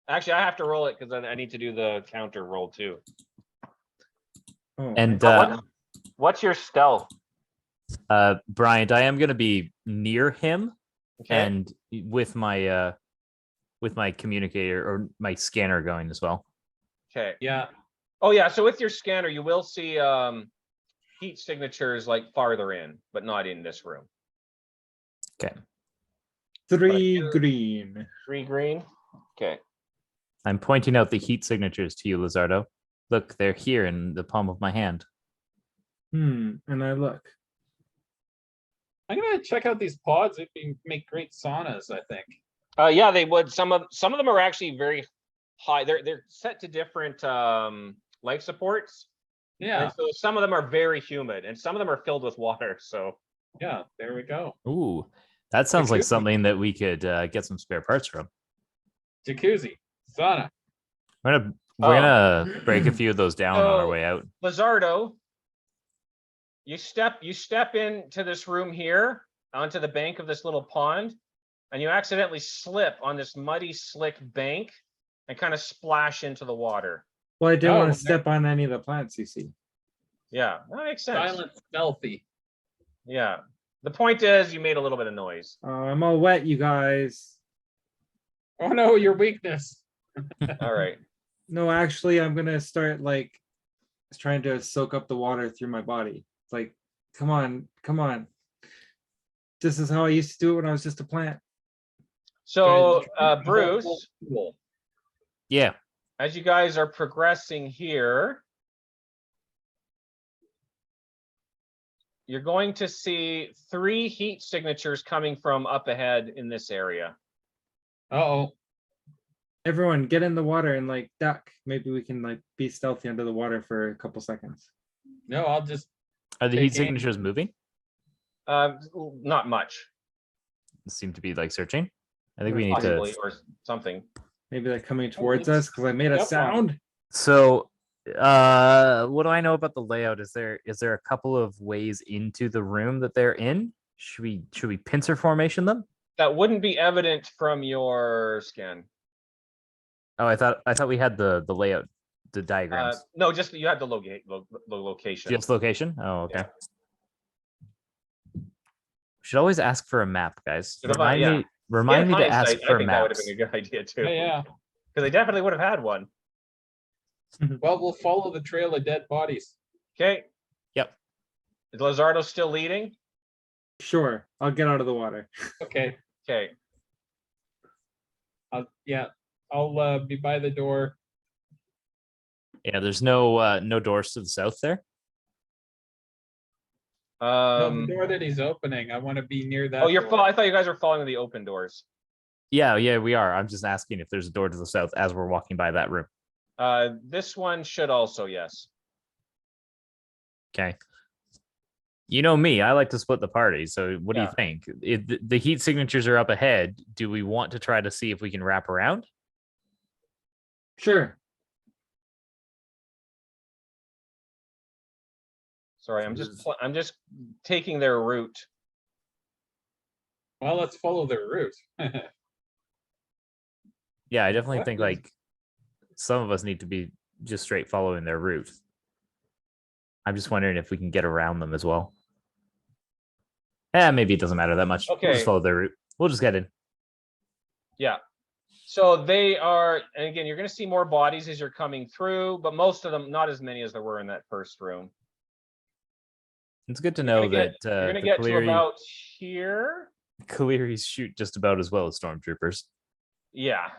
Actually, I have to roll it because I need to do the counter roll too. Oh, And What's your stealth? Bryant, I am going to be near him Okay. and with my communicator or my scanner going as well. Okay. Yeah. Oh yeah. So with your scanner, you will see heat signatures like farther in, but not in this room. Okay. 3 green. 3 green. Okay. I'm pointing out the heat signatures to you, Lizardo. Look, they're here in the palm of my hand. And I look. I'm gonna check out these pods. They make great saunas, I think. Yeah, they would. Some of them are actually very high. They're set to different life supports. Yeah, And so some of them are very humid, and some of them are filled with water. So yeah, there we go. Ooh, that sounds like Jacuzzi. something that we could get some spare parts from. Jacuzzi, sauna. We're gonna break a few of those down on our Oh. way out. Lizardo, you step into this room here, onto the bank of this little pond, and you accidentally slip on this muddy, slick bank and kind of splash into the water. Well, I didn't Oh, want there- to step on any of the plants you see. Yeah, that makes sense. Silent, stealthy. Yeah. The point is, you made a little bit of noise. I'm all wet, you guys. Oh no, your weakness. All right. No, actually, I'm gonna start like trying to soak up the water through my body. It's like, come on, come on. This is how I used to do it when I was just a plant. So, Guys, Bruce, cool. Yeah. as you guys are progressing here, you're going to see 3 heat signatures coming from up ahead in this area. Uh-oh. Everyone, get in the water and like duck. Maybe we can like be stealthy under the water for a couple seconds. No, I'll just Are the Take heat aim. signatures moving? Not much, Seem to be like searching. I think we need to. possibly, or something. Maybe they're coming towards it's- us because I made a Yep, sound. So, what do I know about the layout? Is there a couple of ways into the room that they're in? Should we pincer formation them? That wouldn't be evident from your scan. Oh, I thought we had the layout, the diagrams. No, just you have the location. Just location. Oh, okay. Yeah. Should always ask for a map, guys. Should have, yeah. Remind me In to ask hindsight, for I think that would have maps. been a good idea too. yeah. Because they definitely would have had one. Well, we'll follow the trail of dead bodies. Okay. Yep. Is Lizardo still leading? Sure, I'll get out of the water. Okay. Okay. I'll be by the door. Yeah, there's no doors to the south there. No, the door that he's opening. I want to be near that. Oh, you're. door. I thought you guys were following the open doors. Yeah, we are. I'm just asking if there's a door to the south as we're walking by that room. This one should also, yes. Okay. You know me, I like to split the party. So what do Yeah. you think? The heat signatures are up ahead. Do we want to try to see if we can wrap around? Sure. Sorry, I'm just taking their route. Well, let's follow their route. Yeah, I definitely What think is- like some of us need to be just straight following their route. I'm just wondering if we can get around them as well. Maybe it doesn't matter that much. We'll Okay. just follow their route. We'll just get in. Yeah. So they are, and again, you're going to see more bodies as you're coming through, but most of them, not as many as there were in that first room. It's good to You're know gonna get- that You're going to the get to about here. Clearies shoot just about as well as stormtroopers. Yeah.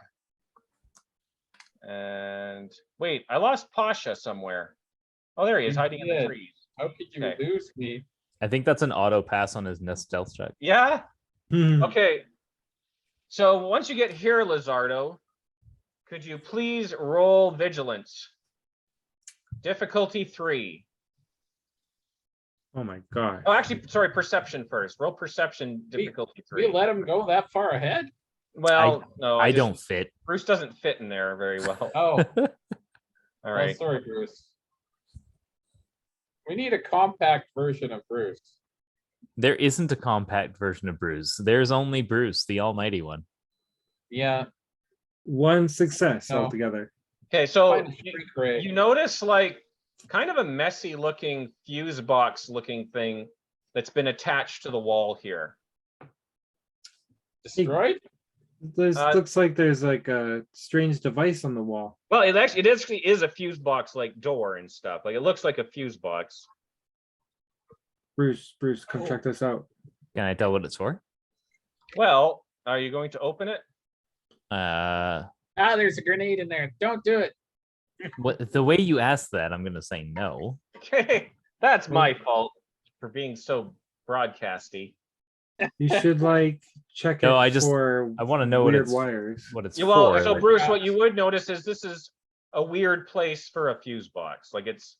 And wait, I lost Pasha somewhere. Oh, there he is, You hiding in the did. trees. How could you Okay. lose me? I think that's an auto pass on his nest stealth check. Yeah. Hmm. Okay. So once you get here, Lizardo, could you please roll vigilance? Difficulty 3. Oh my god. Oh, actually, sorry, perception first. Roll perception, difficulty We 3. let him go that far ahead? Well, no, I just- don't fit. Bruce doesn't fit in there very well. Oh, All right. sorry, Bruce. We need a compact version of Bruce. There isn't a compact version of Bruce. There's only Bruce, the almighty one. Yeah. One success No. altogether. Okay, so Find a street gray. you notice like kind of a messy looking fuse box looking thing that's been attached to the wall here. Destroyed? There's Uh, looks like there's like a strange device on the wall. Well, it actually is a fuse box like door and stuff. Like it looks like a fuse box. Bruce, come Oh. check this out. Can I tell what it's for? Well, are you going to open it? There's a grenade in there. Don't do it. What the way you asked that, I'm gonna say no. Okay, that's my fault for being so broadcasty. You should like check No, it I for want to know what weird it's wires. what it's Yeah, well, for. so like- Bruce, what you would notice is this is a weird place for a fuse box. Like it's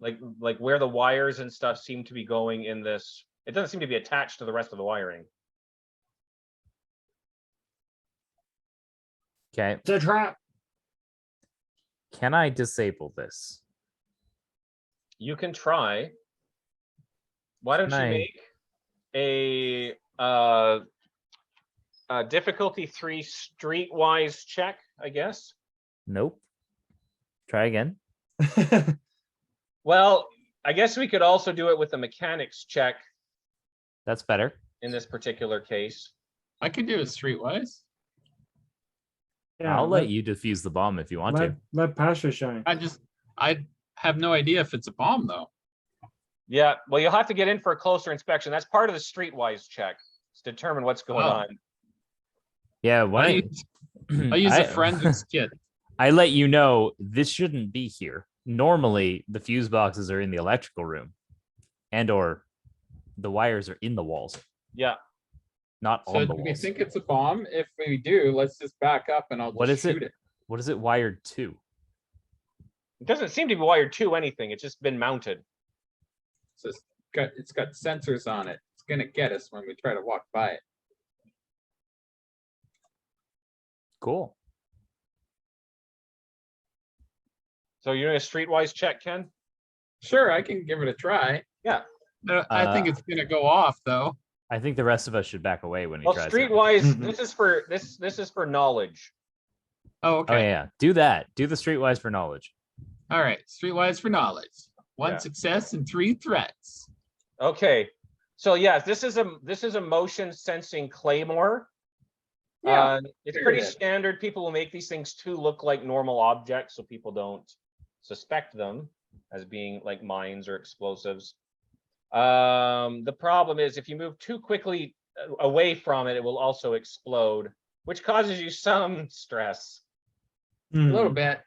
like where the wires and stuff seem to be going in this. It doesn't seem to be attached to the rest of the wiring. Okay, It's a trap. can I disable this? You can try. Why don't you Nice. make a difficulty 3 streetwise check, I guess? Nope. Try again. Well, I guess we could also do it with a mechanics check That's better. in this particular case. I could do it streetwise. Yeah, I'll let you defuse the bomb if you want to. let Pasha shine. I have no idea if it's a bomb though. Yeah, well, you'll have to get in for a closer inspection. That's part of the streetwise check. To determine what's going Oh. on. Yeah, I'll why? use a forensics kit. I let you know this shouldn't be here. Normally, the fuse boxes are in the electrical room, and/or the wires are in the walls, Yeah. not So on the do we walls. think it's a bomb? If we do, let's just back up and I'll What just is shoot it? it. What is it wired to? It doesn't seem to be wired to anything. It's just been mounted. It's got sensors on it. It's gonna get us when we try to walk by it. Cool. So you're doing a streetwise check, Ken? Sure, I can give it a try. Yeah. No, I think it's gonna go off though. I think the rest of us should back away when he Well, tries. it. streetwise, this is for knowledge. Oh, Oh okay. yeah, do that. Do the streetwise for knowledge. All right. Streetwise for knowledge. One Yeah. success and 3 threats. Okay. So yes, this is a motion sensing claymore. Yeah. It's pretty period. standard. People will make these things to look like normal objects so people don't suspect them as being like mines or explosives. The problem is if you move too quickly away from it, it will also explode, which causes you some stress. A little bit.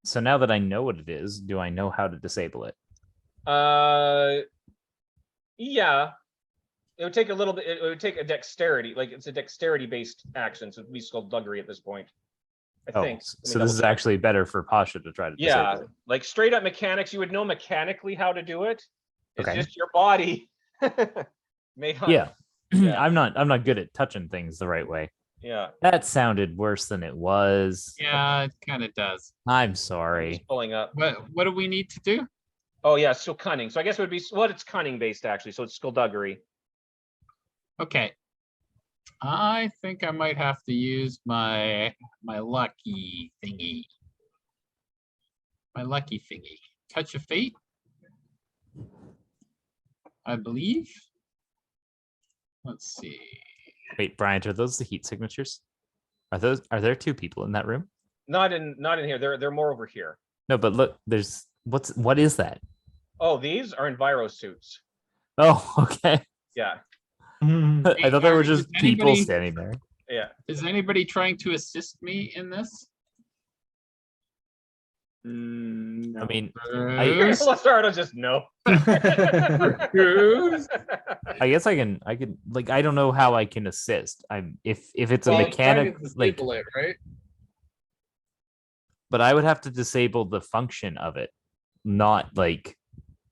So now that I know what it is, do I know how to disable it? Yeah. It would take a little bit, it would take a dexterity, like it's a dexterity based action, so it'd be skullduggery at this point. I think. Let me So this double is check. actually better for Pasha to try to Yeah, disable it. like straight up mechanics, you would know mechanically how to do it. It's Okay. just your body. may not- Yeah. Yeah. I'm not good at touching things the right way. Yeah. That sounded worse than it was. Yeah, it kind of does. I'm I'm just sorry. pulling up. What do we need to do? Oh yeah, so cunning. So I guess it would be it's cunning based actually. So it's skullduggery. Okay. I think I might have to use my lucky thingy. My lucky thingy. Touch of fate. I believe. Let's see. Wait, Bryant, are those the heat signatures? Are there 2 people in that room? Not in here. They're more over here. No, but look, what is that? Oh, these are enviro suits. Oh, okay. Yeah. I thought they were just Is people anybody- standing there. Yeah. Is anybody trying to assist me in this? No. I mean, Bruce? Lazardo just no. Bruce? I guess I could like I don't know how I can assist. If it's a Well, mechanic trying to like, disable it, right? but I would have to disable the function of it, not like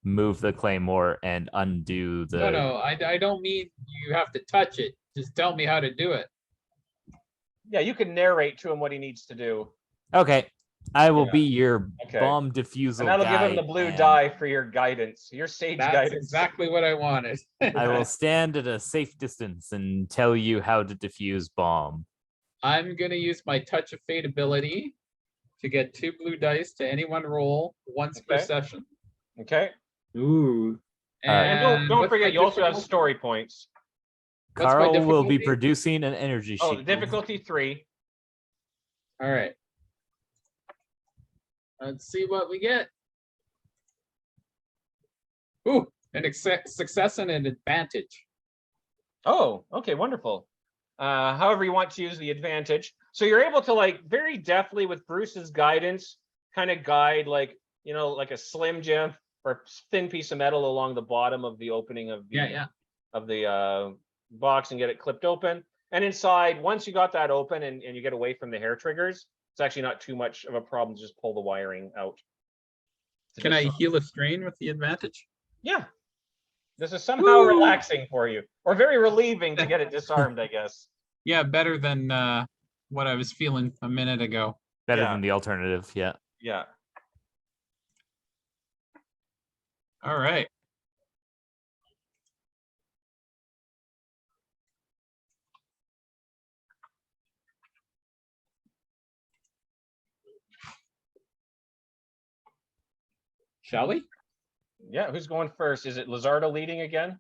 move the claymore and undo the. No, I don't mean you have to touch it. Just tell me how to do it. Yeah, you can narrate to him what he needs to do. Okay, I will Yeah. be your Okay. bomb diffusal And that'll give him guy, the blue and die for your guidance, your sage That's guidance. exactly what I wanted. I will stand at a safe distance and tell you how to diffuse bomb. I'm gonna use my touch of fate ability to get 2 blue dice to any one roll once per Okay. session. Okay. Ooh. And don't what's forget, my you also have difficulty? story points. What's my Carl will be difficulty? producing an energy Oh, shield. difficulty 3. All right. Let's see what we get. Ooh, an success and an advantage. Oh, okay, wonderful. However you want to use the advantage. So you're able to like very deftly with Bruce's guidance, kind of guide like, like a slim jim or thin piece of metal along the bottom of the opening of the, Yeah. of the box and get it clipped open. And inside, once you got that open and you get away from the hair triggers, it's actually not too much of a problem to just pull the wiring out. to Can I disarm. heal a strain with the advantage? Yeah. This is somehow Woo! relaxing for you, or very relieving to get it disarmed, I guess. Yeah, better than what I was feeling a minute ago. Better Yeah. than the alternative, yeah. Yeah. All right. Shall we? Yeah, who's going first? Is it Lizardo leading again?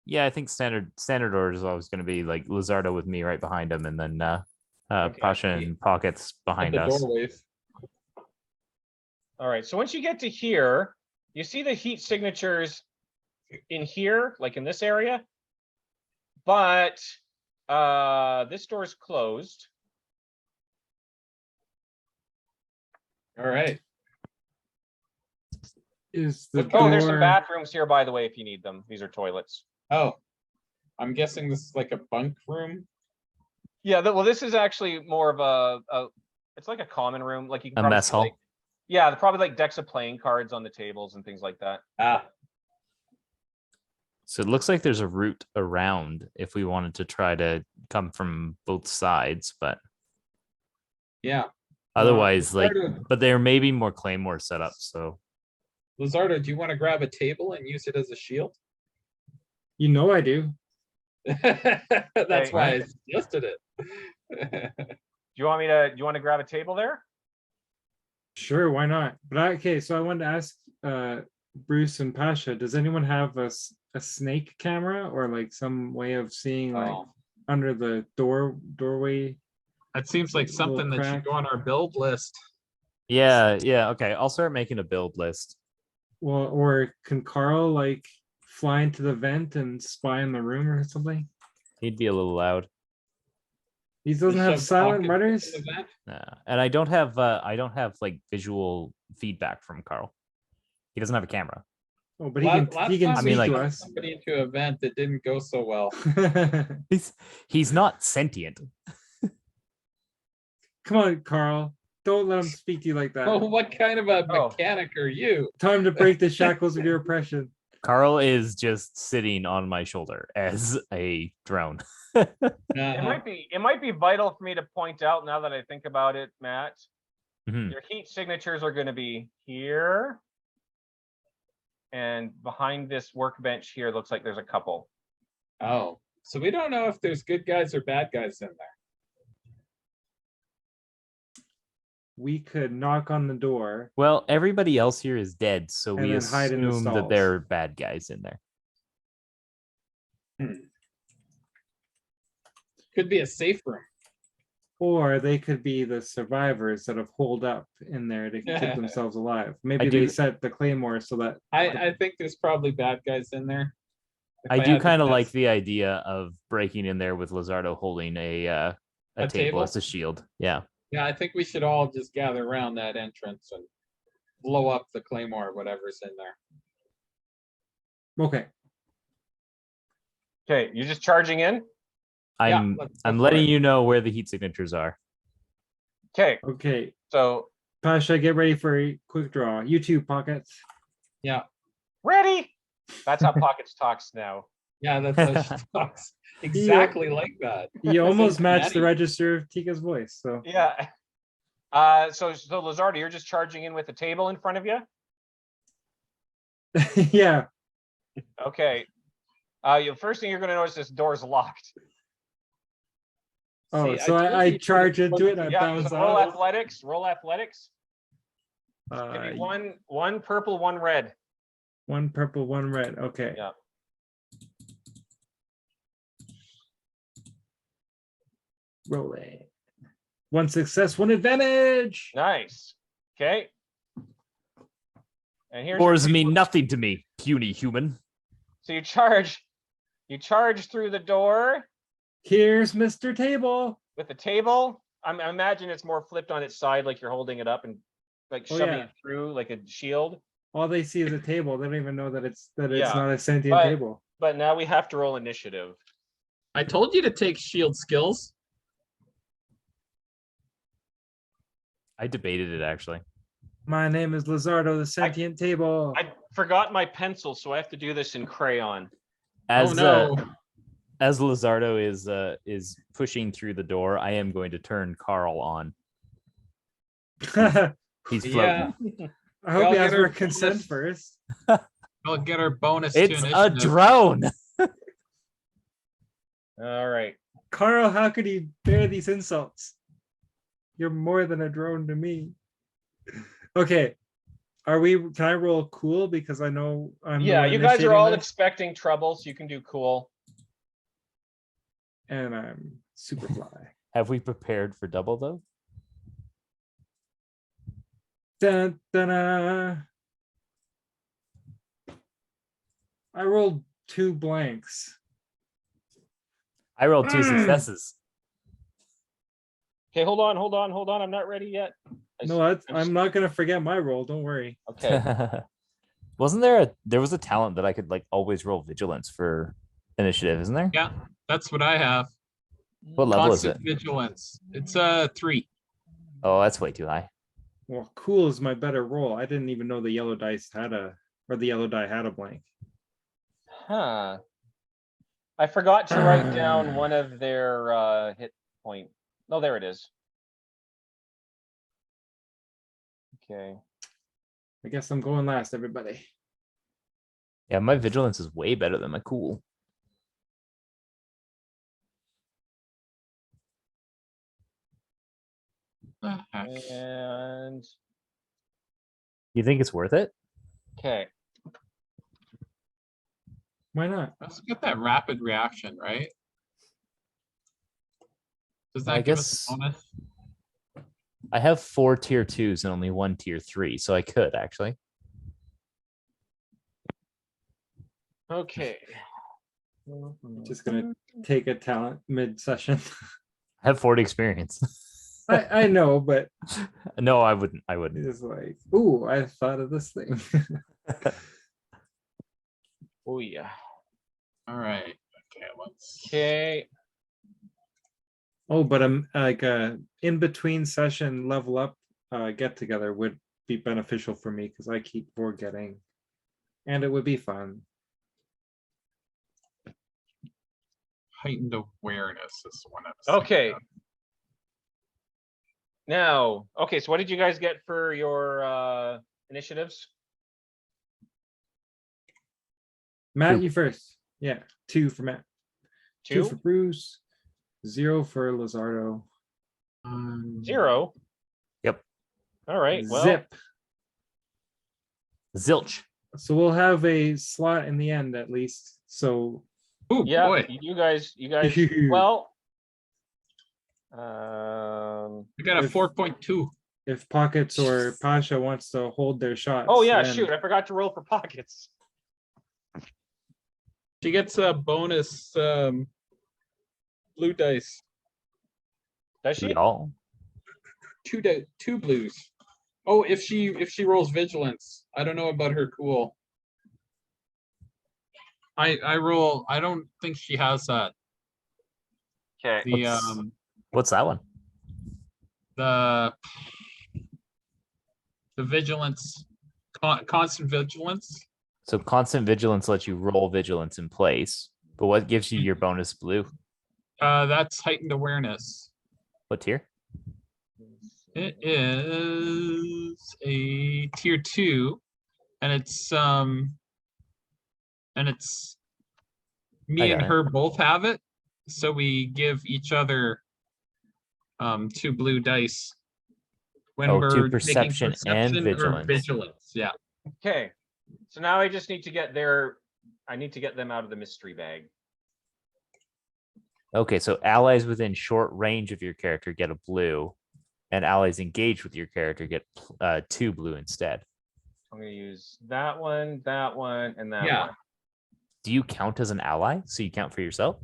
Yeah, I think standard order is always going to be like Lizardo with me right behind him, and then Okay. Pasha and Pockets At behind the us. doorways. All right. So once you get to here, you see the heat signatures in here, like in this area. But this door is closed. All right. Is the Oh, there's some door- bathrooms here, by the way, if you need them. These are toilets. Oh, I'm guessing this is like a bunk room. Yeah, well, this is actually more of a it's like a common room. Like you can A probably mess see, hall. like, yeah, probably like decks of playing cards on the tables and things like that. Ah, So it looks like there's a route around if we wanted to try to come from both sides, but yeah. otherwise, like, Lizardo, but there may be more claymore setups. So Lizardo, do you want to grab a table and use it as a shield? You know I do. That's why I right. suggested it. Do you want to grab a table there? Sure, why not? But okay, so I wanted to ask Bruce and Pasha, does anyone have a snake camera or like some way of seeing like Oh, under the doorway? that seems like Little something that should crack. go on our build list. yeah. Okay, I'll start making a build list. Well, or can Carl like fly into the vent and spy in the room or something? He'd be a little loud. He doesn't have Shove silent pockets rudders. into that. And I don't have like visual feedback from Carl. He doesn't have a camera. Oh, but he Last can he can time I speak mean, we like- to shoved us. somebody into an event that didn't go so well. He's not sentient. Come on, Carl. Don't let him speak to you like that. Oh, what kind of a Oh. mechanic are you? Time to break the shackles of your oppression. Carl is just sitting on my shoulder as a drone. It Uh-huh. might be vital for me to point out now that I think about it, Matt. Mhm. Your heat signatures are going to be here. And behind this workbench here, looks like there's a couple. Oh, so we don't know if there's good guys or bad guys in there. We could knock on the door. Well, everybody else here is dead, so And we then hide in the assume that stalls. there are bad guys in there. Could be a safe room. Or they could be the survivors that have holed up in there to keep themselves alive. Maybe they do- set the claymore so that I think there's probably bad guys in there. If I had do to kind of like guess. the idea of breaking in there with Lizardo holding a A table table? as a shield. Yeah. Yeah, I think we should all just gather around that entrance and blow up the claymore, whatever's in there. okay. Okay, you're just charging in? I'm let's go I'm for letting it. you know where the heat signatures are. Okay, Okay. so Pasha, get ready for a quick draw. You too, Pockets. Yeah, ready? That's how Pockets talks now. yeah, that's how she talks. Exactly like that. You almost Says matched the Maddie. register of Tika's voice. So Yeah. So Lizardo, you're just charging in with the table in front of you? yeah. Okay. First thing you're going to notice, this door's locked. Oh, See, so told I you charge it was into it. I Yeah, bounce so roll out. athletics. Roll athletics. Give me one purple, one red. One purple, one red. Okay. Yeah. Rolling. One success, one advantage. Nice. Okay. And here's your Ores mean table. nothing to me, puny human. So you charge through the door Here's Mr. Table. with the table. I imagine it's more flipped on its side, like you're holding it up and like Oh, shoving yeah. it through like a shield. All they see is a table. They don't even know that it's Yeah, not a sentient but- table. But now we have to roll initiative. I told you to take shield skills. I debated it actually. My name is Lizardo, the sentient table. I forgot my pencil, so I have to do this in crayon. As Oh no. as Lizardo is pushing through the door, I am going to turn Carl on. I He's Yeah. floating. hope Well, he asks get for her consent bonus. first. We'll get our bonus to It's a initiative. drone. All right. Carl, how could you bear these insults? You're more than a drone to me. Okay. Can I roll cool? Because I know I'm the Yeah, one you guys are initiating all this, expecting trouble, so you can do cool. and I'm super fly. Have we prepared for double though? Dun, dun, I rolled 2 blanks. I rolled 2 successes. Okay, hold on. I'm not ready yet. No, I'm not gonna forget my roll. Don't worry. Okay. Wasn't there was a talent that I could like always roll vigilance for initiative, isn't there? Yeah, that's what I have. What level is it? Constant vigilance. It's 3. Oh, that's way too high. Well, cool is my better roll. I didn't even know the yellow dice had the yellow die had a blank. Huh. I forgot to write down one of their hit point. No, there it is. Okay. I guess I'm going last, everybody. Yeah, my vigilance is way better than my cool. The heck? And You think it's worth it? okay. Why not? Let's get that rapid reaction, right? Does that I give guess us a bonus? I have 4 tier 2s and only 1 tier 3, so I could actually. Okay. Just gonna take a talent mid-session. I have 40 experience. I know, but No, I wouldn't. I wouldn't. it's like, ooh, I thought of this thing. Oh yeah. All right. Okay, let's. Okay. Oh, but I'm like in between session level up get together would be beneficial for me because I keep forgetting, and it would be fun. Heightened awareness is the one I was thinking Okay. of. Now, okay, so what did you guys get for your initiatives? Matt, 2. you first. Yeah, 2 for Matt. 2 for 2? Bruce. 0 for Lizardo. 0? Yep. All right. Well, Zip. Zilch. So we'll have a slot in the end at least. So Oh yeah, boy, you guys, well, we got a if- 4.2. if Pockets or Pasha wants to hold their shots. oh yeah, then- shoot, I forgot to roll for pockets. She gets a bonus blue dice. Does she? Y'all. 2 blues. Oh, if she rolls vigilance. I don't know about her cool. I don't think she has that. Okay. What's that one? The vigilance, constant vigilance. So constant vigilance lets you roll vigilance in place, but what gives you your bonus blue? That's heightened awareness. What tier? It is a tier 2, and it's me I and got it. her both have it, so we give each other 2 blue dice when Oh, 2 we're making perception and or vigilance. vigilance. Yeah. Okay. So now I just need to get I need to get them out of the mystery bag. Okay, so allies within short range of your character get a blue, and allies engaged with your character get 2 blue instead. I'm going to use that one, and that Yeah. one. Do you count as an ally? So you count for yourself?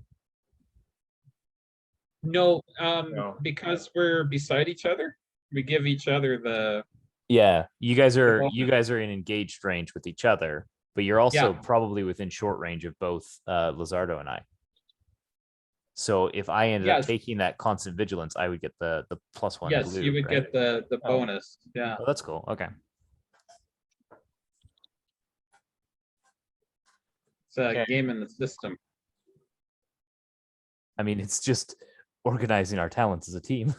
No, No. because we're beside each other, we give each other the. Yeah, you guys are bonus. in engaged range with each other, but you're also Yeah. probably within short range of both Lizardo and I. So if I ended up Yes. taking that constant vigilance, I would get the +1 Yes, blue. you would right? get the Oh. bonus. Yeah. Oh, that's cool. Okay. It's a Okay. game in the system. I mean, it's just organizing our talents as a team.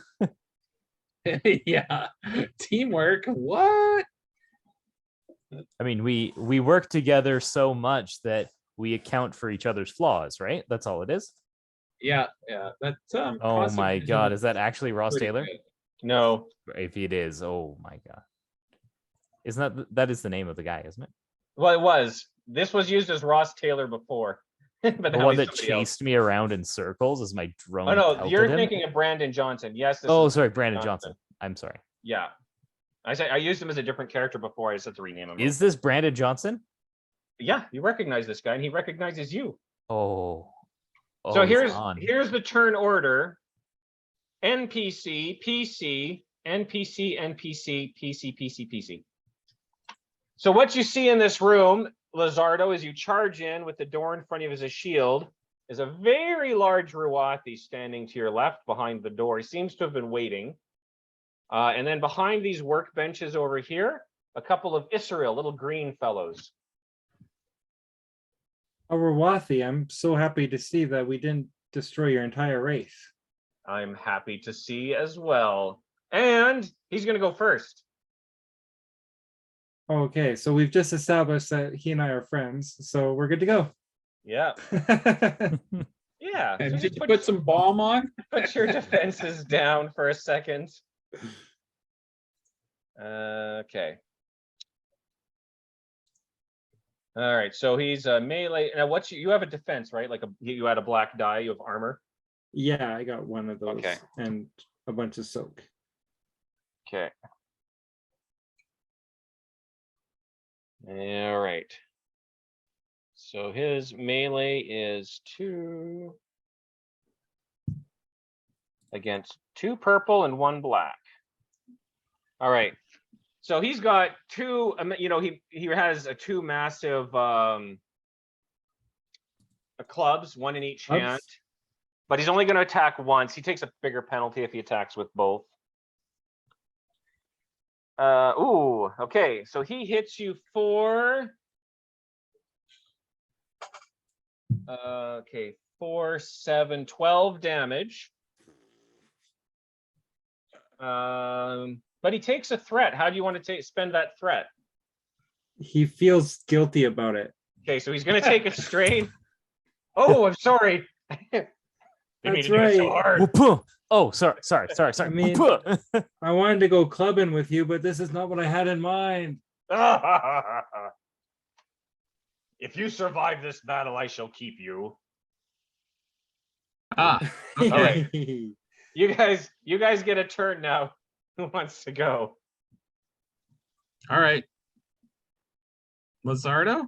Yeah. Teamwork. What? I mean, we work together so much that we account for each other's flaws, right? That's all it is. Yeah. That's Oh my god, is that actually Ross Taylor? No. If it is, oh my god. Isn't that is the name of the guy, isn't it? Well, it was. This was used as Ross Taylor before. But The now one he's that somebody else. chased me around in circles as my drone. Oh no, pelted you're him? thinking of Brandon Johnson. Yes. This Oh, is sorry, Brandon Johnson. I'm sorry. Yeah. I used him as a different character before. I just had to rename him. Is this Brandon Johnson? Yeah, you recognize this guy, and he recognizes you. Oh. So he's here's on. the turn order. NPC, PC, NPC, NPC, PC, PC, PC. So what you see in this room, Lizardo, as you charge in with the door in front of you as a shield, is a very large Ruathi standing to your left behind the door. He seems to have been waiting. And then behind these workbenches over here, a couple of Israel, little green fellows. Oh, Rawathi, I'm so happy to see that we didn't destroy your entire race. I'm happy to see as well. And he's going to go first. Okay, so we've just established that he and I are friends, so we're good to go. Yeah. Yeah. And So did just you put some balm on? put your defenses down for a second. Okay. All right. So he's a melee. Now, you have a defense, right? Like you had a black die. You have armor. Yeah, I got one of those Okay. and a bunch of soak. Okay. All right. So his melee is 2 against 2 purple and 1 black. All right. So he's got 2, he has 2 massive clubs, 1 in each hand, but he's only going to attack once. He takes a bigger penalty if he attacks with both. Okay. So he hits you for 4, 7, 12 damage. But he takes a threat. How do you want to spend that threat? He feels guilty about it. Okay, so he's going to take a strain. Oh, I'm sorry. That's right. So hard. Oh, sorry. I mean, I wanted to go clubbing with you, but this is not what I had in mind. If you survive this battle, I shall keep you. Ah, All right. You guys get a turn now. Who wants to go? all right. Lizardo?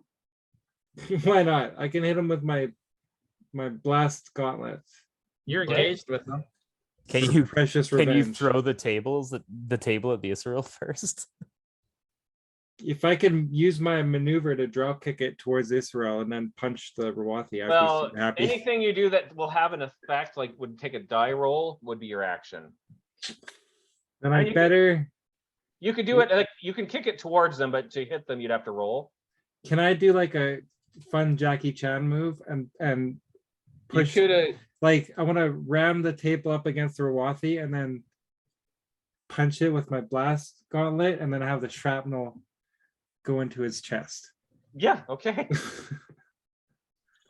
Why not? I can hit him with my blast gauntlets. You're engaged with them. Can you Precious can you revenge. throw the table at the Israel first? If I can use my maneuver to drop kick it towards Israel and then punch the Rawathi, I'd Well, be so happy. anything you do that will have an effect, like would take a die roll, would be your action. Then I better. You could do it like you can kick it towards them, but to hit them, you'd have to roll. Can I do like a fun Jackie Chan move and push? Like I want to ram the table up against the Rawathi and then punch it with my blast gauntlet, and then have the shrapnel go into his chest. Yeah. Okay.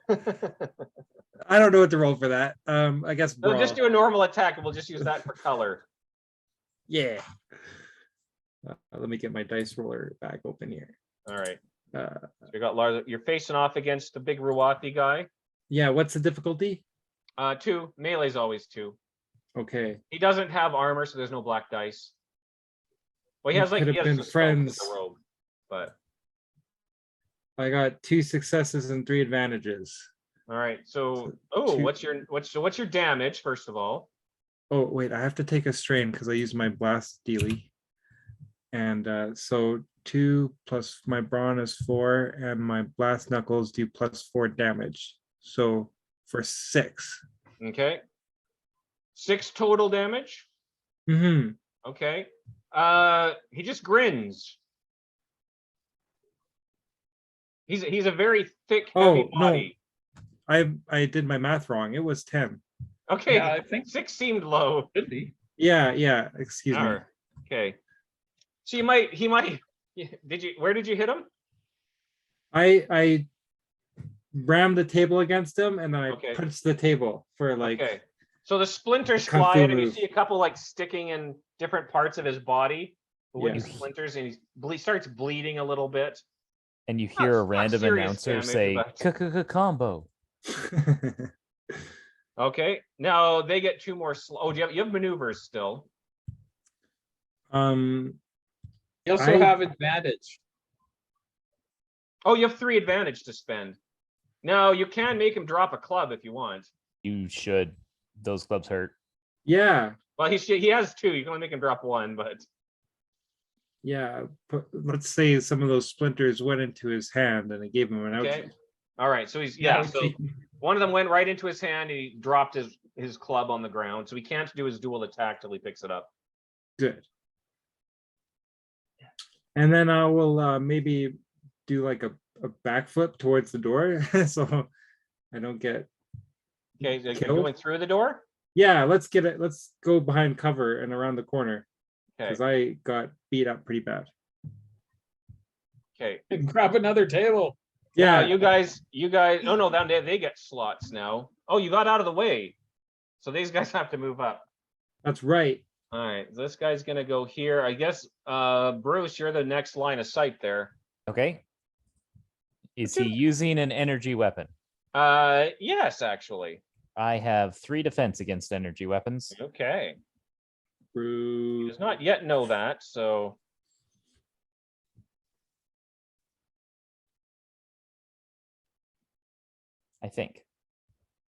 I don't know what to roll for that. I guess We'll just do a normal attack, and we'll just use that for color. Yeah. Let me get my dice roller back open here. All right. Uh, You got Lars. You're facing off against the big Ruathi guy. yeah, what's the difficulty? 2. Melee's always 2. Okay. He doesn't have armor, so there's no black dice. Well, he We has like could he have has been the spell with friends. the robe, but I got 2 successes and 3 advantages. all right. So, two- what's your damage first of all? Oh wait, I have to take a strain because I use my blast dealy. And so 2 plus my brawn is 4, and my blast knuckles do +4 damage. So for 6. Okay. 6 total damage. Mm-hmm. Okay. He just grins. He's a very thick, heavy Oh, no. body. I did my math wrong. It was 10. Okay. Yeah, I think 6 seemed low. Could be. Yeah, excuse me. Alright, okay. So he might Where did you hit him? I rammed the table against him, and then I Okay. punched the table for like. Okay. So the splinters Kung fly fu out, and you move. see a couple like sticking in different parts of his body. The wooden Yes. splinters, and he starts bleeding a little bit. And you hear a Not random serious announcer damage, say but- combo. Okay. Now they get 2 more. Oh, do you have maneuvers still? um, You also have advantage. Oh, you have 3 advantage to spend. Now you can make him drop a club if you want. You should. Those clubs hurt. yeah, Well, he has 2. You can only make him drop 1, but yeah. But let's say some of those splinters went into his hand, and it gave him an okay. ouchie. All right. So he's Yeah, So one of them went right into his hand. And he dropped his club on the ground, so he can't do his dual attack till he picks it up. Good. And then I will maybe do like a backflip towards the door, so I don't get. Okay, so you're Killed? going through the door. Yeah, let's get it. Let's go behind cover and around the corner Okay. because I got beat up pretty bad. Okay. Grab another table. Yeah, Yeah, you guys. Oh no, down there they get slots now. Oh, you got out of the way, so these guys have to move up. that's right. All right, this guy's gonna go here. I guess, Bruce, you're the next line of sight there. Okay. Is he using an energy weapon? Yes, actually. I have 3 defense against energy weapons. Okay. He Bruce. does not yet know that, so I think.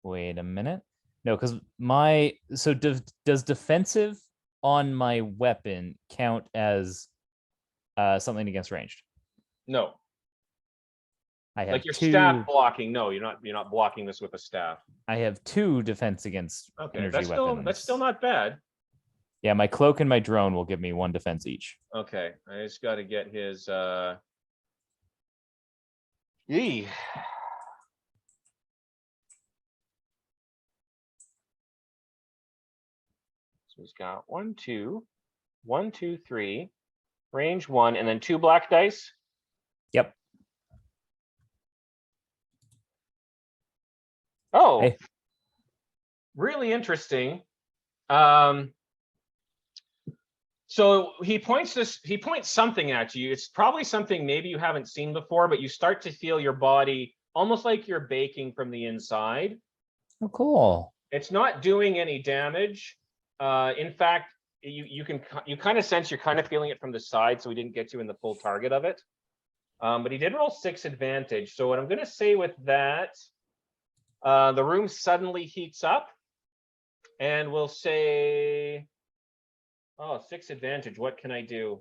Wait a minute. No, because does defensive on my weapon count as something against ranged? no. I have Like your 2. staff blocking. No, you're not blocking this with a staff. I have 2 defense against Okay, energy that's weapons. still not bad. Yeah, my cloak and my drone will give me 1 defense each. Okay, I just got to get his. Yee. So he's got 1, 2, 1, 2, 3, range 1, and then 2 black dice. Yep. Oh, Hey. Really interesting. So he points something at you. It's probably something maybe you haven't seen before, but you start to feel your body almost like you're baking from the inside. Oh, cool. It's not doing any damage. In fact, you kind of sense you're kind of feeling it from the side, so he didn't get you in the full target of it. But he did roll 6 advantage. So what I'm going to say with that, the room suddenly heats up, and we'll say, oh, 6 advantage. What can I do?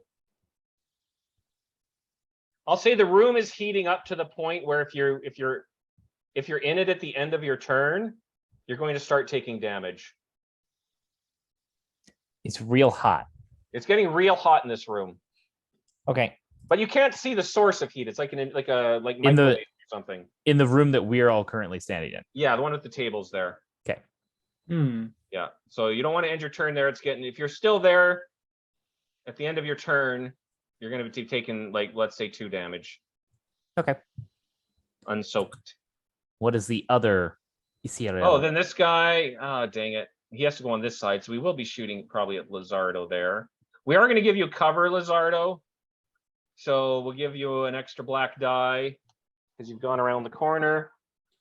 I'll say the room is heating up to the point where if you're in it at the end of your turn, you're going to start taking damage. It's real hot. It's getting real hot in this room, Okay. but you can't see the source of heat. It's like In microwave or something. In the room that we're all currently standing in. Yeah, the one with the tables there. Okay. Yeah, so you don't want to end your turn there. If you're still there at the end of your turn, you're going to be taking, like, let's say 2 damage. Okay. Unsoaked. What is the other? Oh, then this guy, dang it. He has to go on this side, so we will be shooting probably at Lizardo there. We are going to give you cover, Lizardo. So we'll give you an extra black die because you've gone around the corner.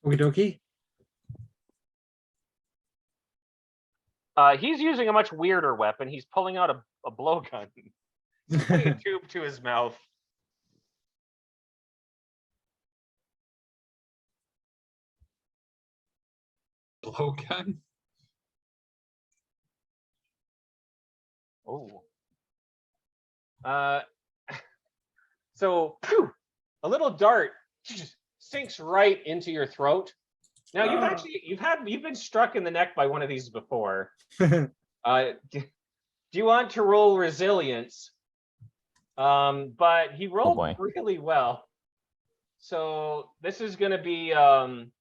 Okie dokie. He's using a much weirder weapon. He's pulling out a blowgun. He's putting a tube to his mouth. Blowgun. Oh. So a little dart just sinks right into your throat. Now you've been struck in the neck by one of these before. Do you want to roll resilience? But he rolled really well. So this is going to be I'm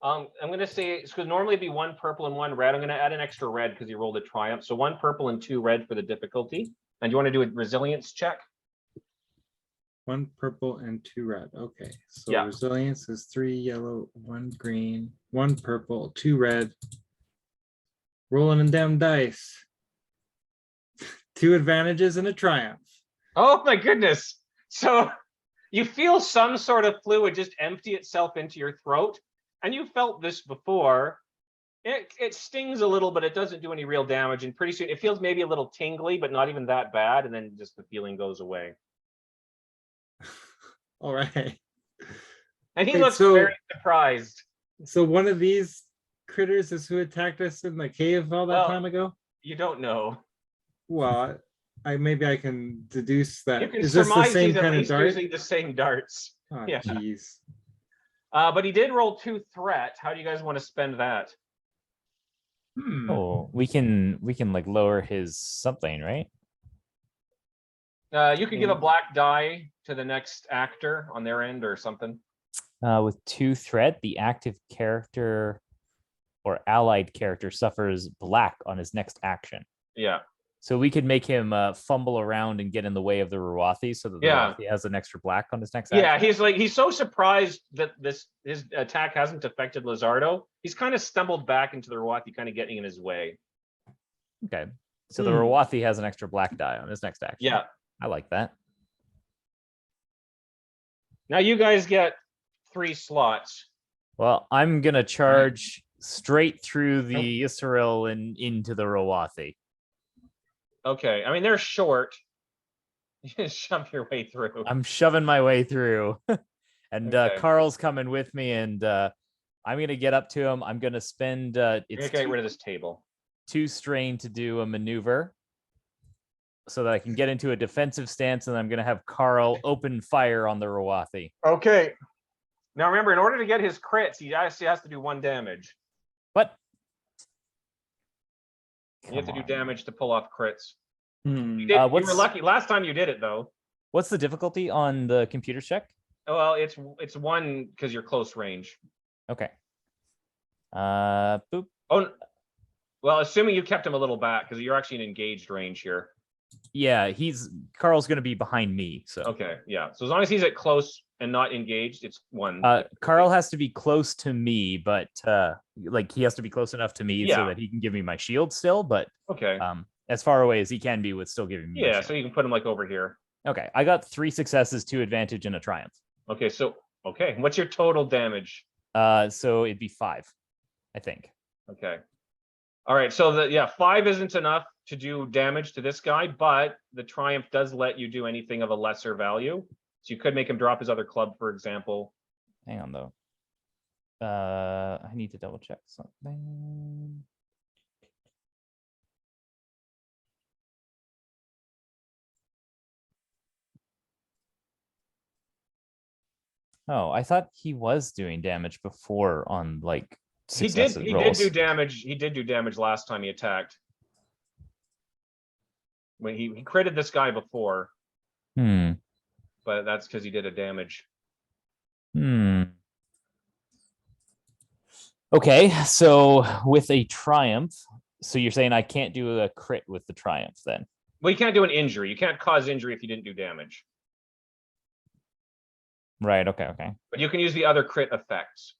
going to say it's because normally it'd be 1 purple and 1 red. I'm going to add an extra red because he rolled a triumph. So 1 purple and 2 red for the difficulty. And do you want to do a resilience check? 1 purple and 2 red. Okay, so Yeah. resilience is 3 yellow, 1 green, 1 purple, 2 red. Rolling them damn dice. 2 advantages and a triumph. Oh my goodness. So you feel some sort of fluid just empty itself into your throat. And you felt this before. It stings a little, but it doesn't do any real damage. And pretty soon it feels maybe a little tingly, but not even that bad. And then just the feeling goes away. All right. And he Wait, looks so- very surprised. So one of these critters is who attacked us in the cave all that Well, time ago? You don't know. Well, maybe I can deduce You that. can Is this the surmise same he's at kind of least dart? using the same darts. Oh, yeah. jeez. But he did roll 2 threat. How do you guys want to spend that? Oh, we can like lower his something, right? You could give a black die to the next actor on their end or something. With 2 threat, the active character or allied character suffers black on his next action. Yeah. So we could make him fumble around and get in the way of the Ruwathi so that the Yeah. Ruwathi has an extra black on his next Yeah, action. he's so surprised that his attack hasn't affected Lizardo. He's kind of stumbled back into the Rawati, kind of getting in his way. Okay. So the Ruwathi has an extra black die on his next action. Yeah. I like that. Now you guys get 3 slots. Well, I'm gonna charge straight through the Israel and into the Ruwathi. Okay. I mean, they're short. You just shove your way through. I'm shoving my way through. And Okay. Carl's coming with me, and I'm gonna get up to him. I'm gonna spend You're it's gonna get rid of this table. 2 strain to do a maneuver so that I can get into a defensive stance, and I'm gonna have Carl open fire on the Ruwathi. Okay. Now remember, in order to get his crits, he actually has to do 1 damage. But You have to come do on. damage to pull off crits. Hmm. You were what's- lucky. Last time you did it, though. What's the difficulty on the computer check? Well, it's 1 because you're close range. Okay. Boop. Oh, well, assuming you kept him a little back because you're actually in engaged range here. Yeah, Carl's gonna be behind me. So Okay, yeah. So as long as he's at close and not engaged, it's 1. Carl has to be close to me, but like he has to be close enough to me so Yeah. that he can give me my shield still. But Okay. as far away as he can be with still giving me. my Yeah, shield. so you can put him like over here. Okay, I got 3 successes, 2 advantage, and a triumph. Okay, so what's your total damage? So it'd be 5, I think. Okay. All right, so 5 isn't enough to do damage to this guy, but the triumph does let you do anything of a lesser value. So you could make him drop his other club, for example. Hang on though. I need to double check something. Oh, I thought he was doing damage before on like successive He rolls. did do damage. He did do damage last time he attacked. When he critted this guy before, Hmm. but that's because he did a damage. Hmm. Okay, so with a triumph, so you're saying I can't do a crit with the triumph then? Well, you can't do an injury. You can't cause injury if you didn't do damage. Right, okay. But you can use the other crit effects.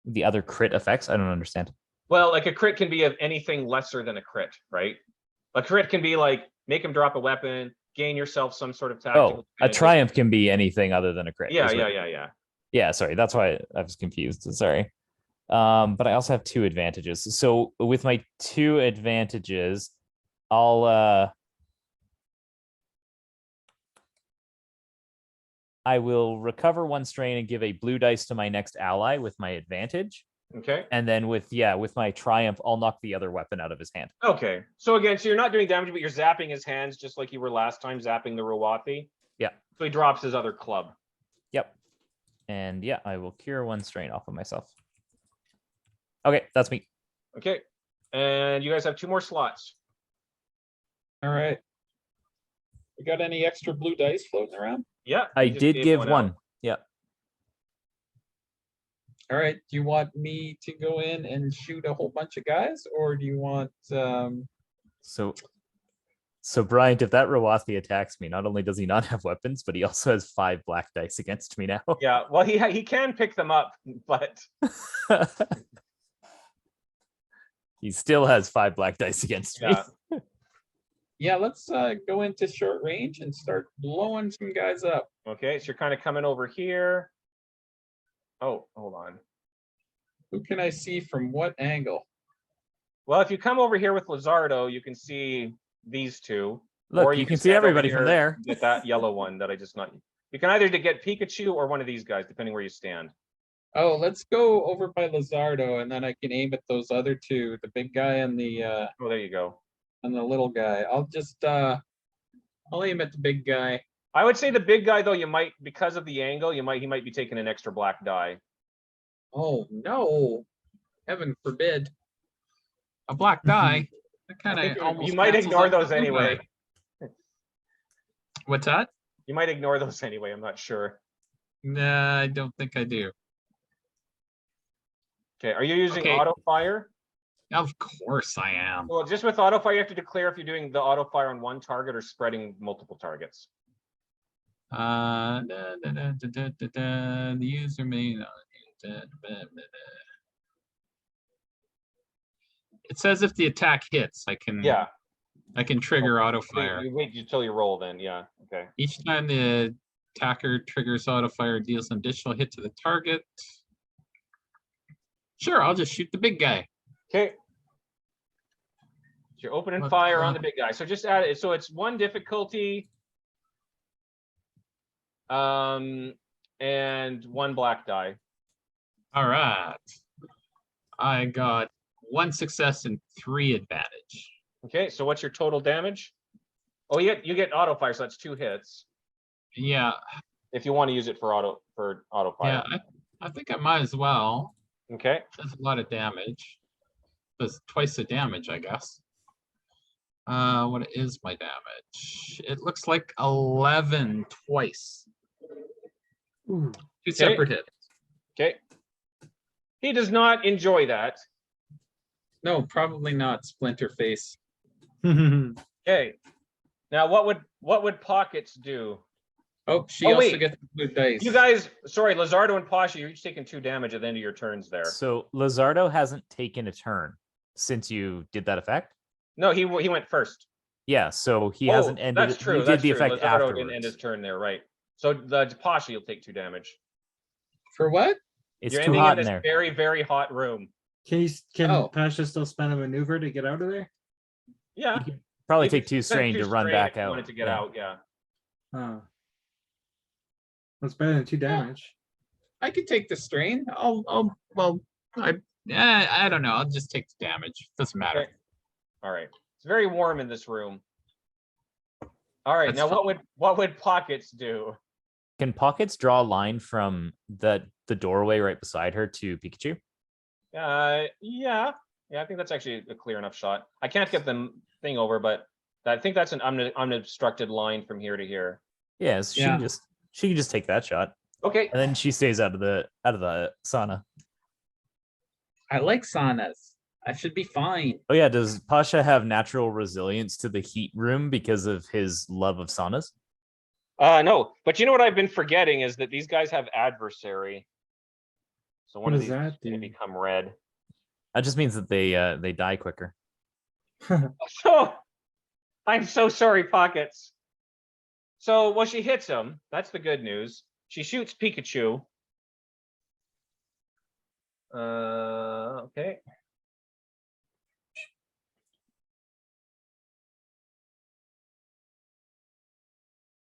The other crit effects? I don't understand. Well, like a crit can be of anything lesser than a crit, right? A crit can be like make him drop a weapon, gain yourself some sort of tactical. Oh, a triumph can be anything other than a crit. Yeah, is what- yeah. Yeah, sorry. That's why I was confused. Sorry. But I also have 2 advantages. So with my 2 advantages, I will recover 1 strain and give a blue dice to my next ally with my advantage. Okay. And then with my triumph, I'll knock the other weapon out of his hand. Okay. So again, so you're not doing damage, but you're zapping his hands just like you were last time, zapping the Rawati. Yeah. So he drops his other club. Yep. And yeah, I will cure 1 strain off of myself. Okay, that's me. Okay. And you guys have 2 more slots. All right. We got any extra blue dice floating around? Yeah. I you just did gave give out. 1. Yeah. All right. Do you want me to go in and shoot a whole bunch of guys, or do you want? So So Bryant, if that Rawathi attacks me, not only does he not have weapons, but he also has 5 black dice against me now. Yeah, well, he can pick them up, but He still has 5 black dice against me. yeah. Yeah, let's go into short range and start blowing some guys up. Okay, so you're kind of coming over here. Oh, hold on. Who can I see from what angle? Well, if you come over here with Lizardo, you can see these two. Look, or you can see stand over everybody from here there. and get that yellow one that I just not. You can either get Pikachu or one of these guys, depending where you stand. Oh, let's go over by Lizardo, and then I can aim at those other two, the big guy and the Oh, there you go. little guy. I'll just I'll aim at the big guy. I would say the big guy, though, you might, because of the angle, he might be taking an extra black die. Oh no, heaven forbid. A black die. That I kind think of almost you might cancels ignore out the those blue anyway. guy. What's that? You might ignore those anyway. I'm not sure. Nah, I don't think I do. Okay, are you using Okay. auto fire? Of course I am. Well, just with auto fire, you have to declare if you're doing the auto fire on one target or spreading multiple targets. The user may not. It says if the attack hits, I can trigger auto fire. You wait until you roll then, yeah, okay. Each time the attacker triggers auto fire, deals an additional hit to the target. Sure, I'll just shoot the big guy. Okay. So you're opening What fire the- on the big guy. So just add it. So it's 1 difficulty. And 1 black die. All right. I got 1 success and 3 advantage. Okay, so what's your total damage? Oh, you get auto fire, so that's 2 hits. Yeah, If you want to use it for auto fire. yeah, I think I might as well. Okay. That's a lot of damage. That's twice the damage, I guess. What is my damage? It looks like 11 twice. Ooh. 2 separate hits. Okay. He does not enjoy that. No, probably not Splinter Face. Okay. Now what would Pockets do? Oh, she Oh, also wait. gets blue dice. You guys, sorry, Lizardo and Pasha, you're each taking 2 damage at the end of your turns there. So Lizardo hasn't taken a turn since you did that effect. No, he went first. Yeah, so he hasn't ended. That's true. You That's did the true. effect Lizardo afterwards. didn't end his turn there, right? So the Pasha, you'll take 2 damage. For what? It's You're too ending hot in in this there. very, very hot room. Can Oh. Pasha still spend a maneuver to get out of there? Yeah. You could probably You could take 2 spend strain 2 to run strain back if you out. wanted to get Yeah. out, yeah. Oh. That's better than 2 damage. I could take the strain. I don't know. I'll just take the damage. Doesn't matter. Okay. All right. It's very warm in this room. All right. That's Now fine. what would Pockets do? Can Pockets draw a line from the doorway right beside her to Pikachu? Yeah. I think that's actually a clear enough shot. I can't get the thing over, but I think that's an unobstructed line from here to here. Yeah, so Yeah. she can just take that shot, Okay. and then she stays out of the sauna. I like saunas. I should be fine. Oh yeah, does Pasha have natural resilience to the heat room because of his love of saunas? No, but you know what I've been forgetting is that these guys have adversary. So one What of does these that is going to do? become red. That just means that they die quicker. So I'm so sorry, Pockets. So, well, she hits him. That's the good news. She shoots Pikachu. Okay.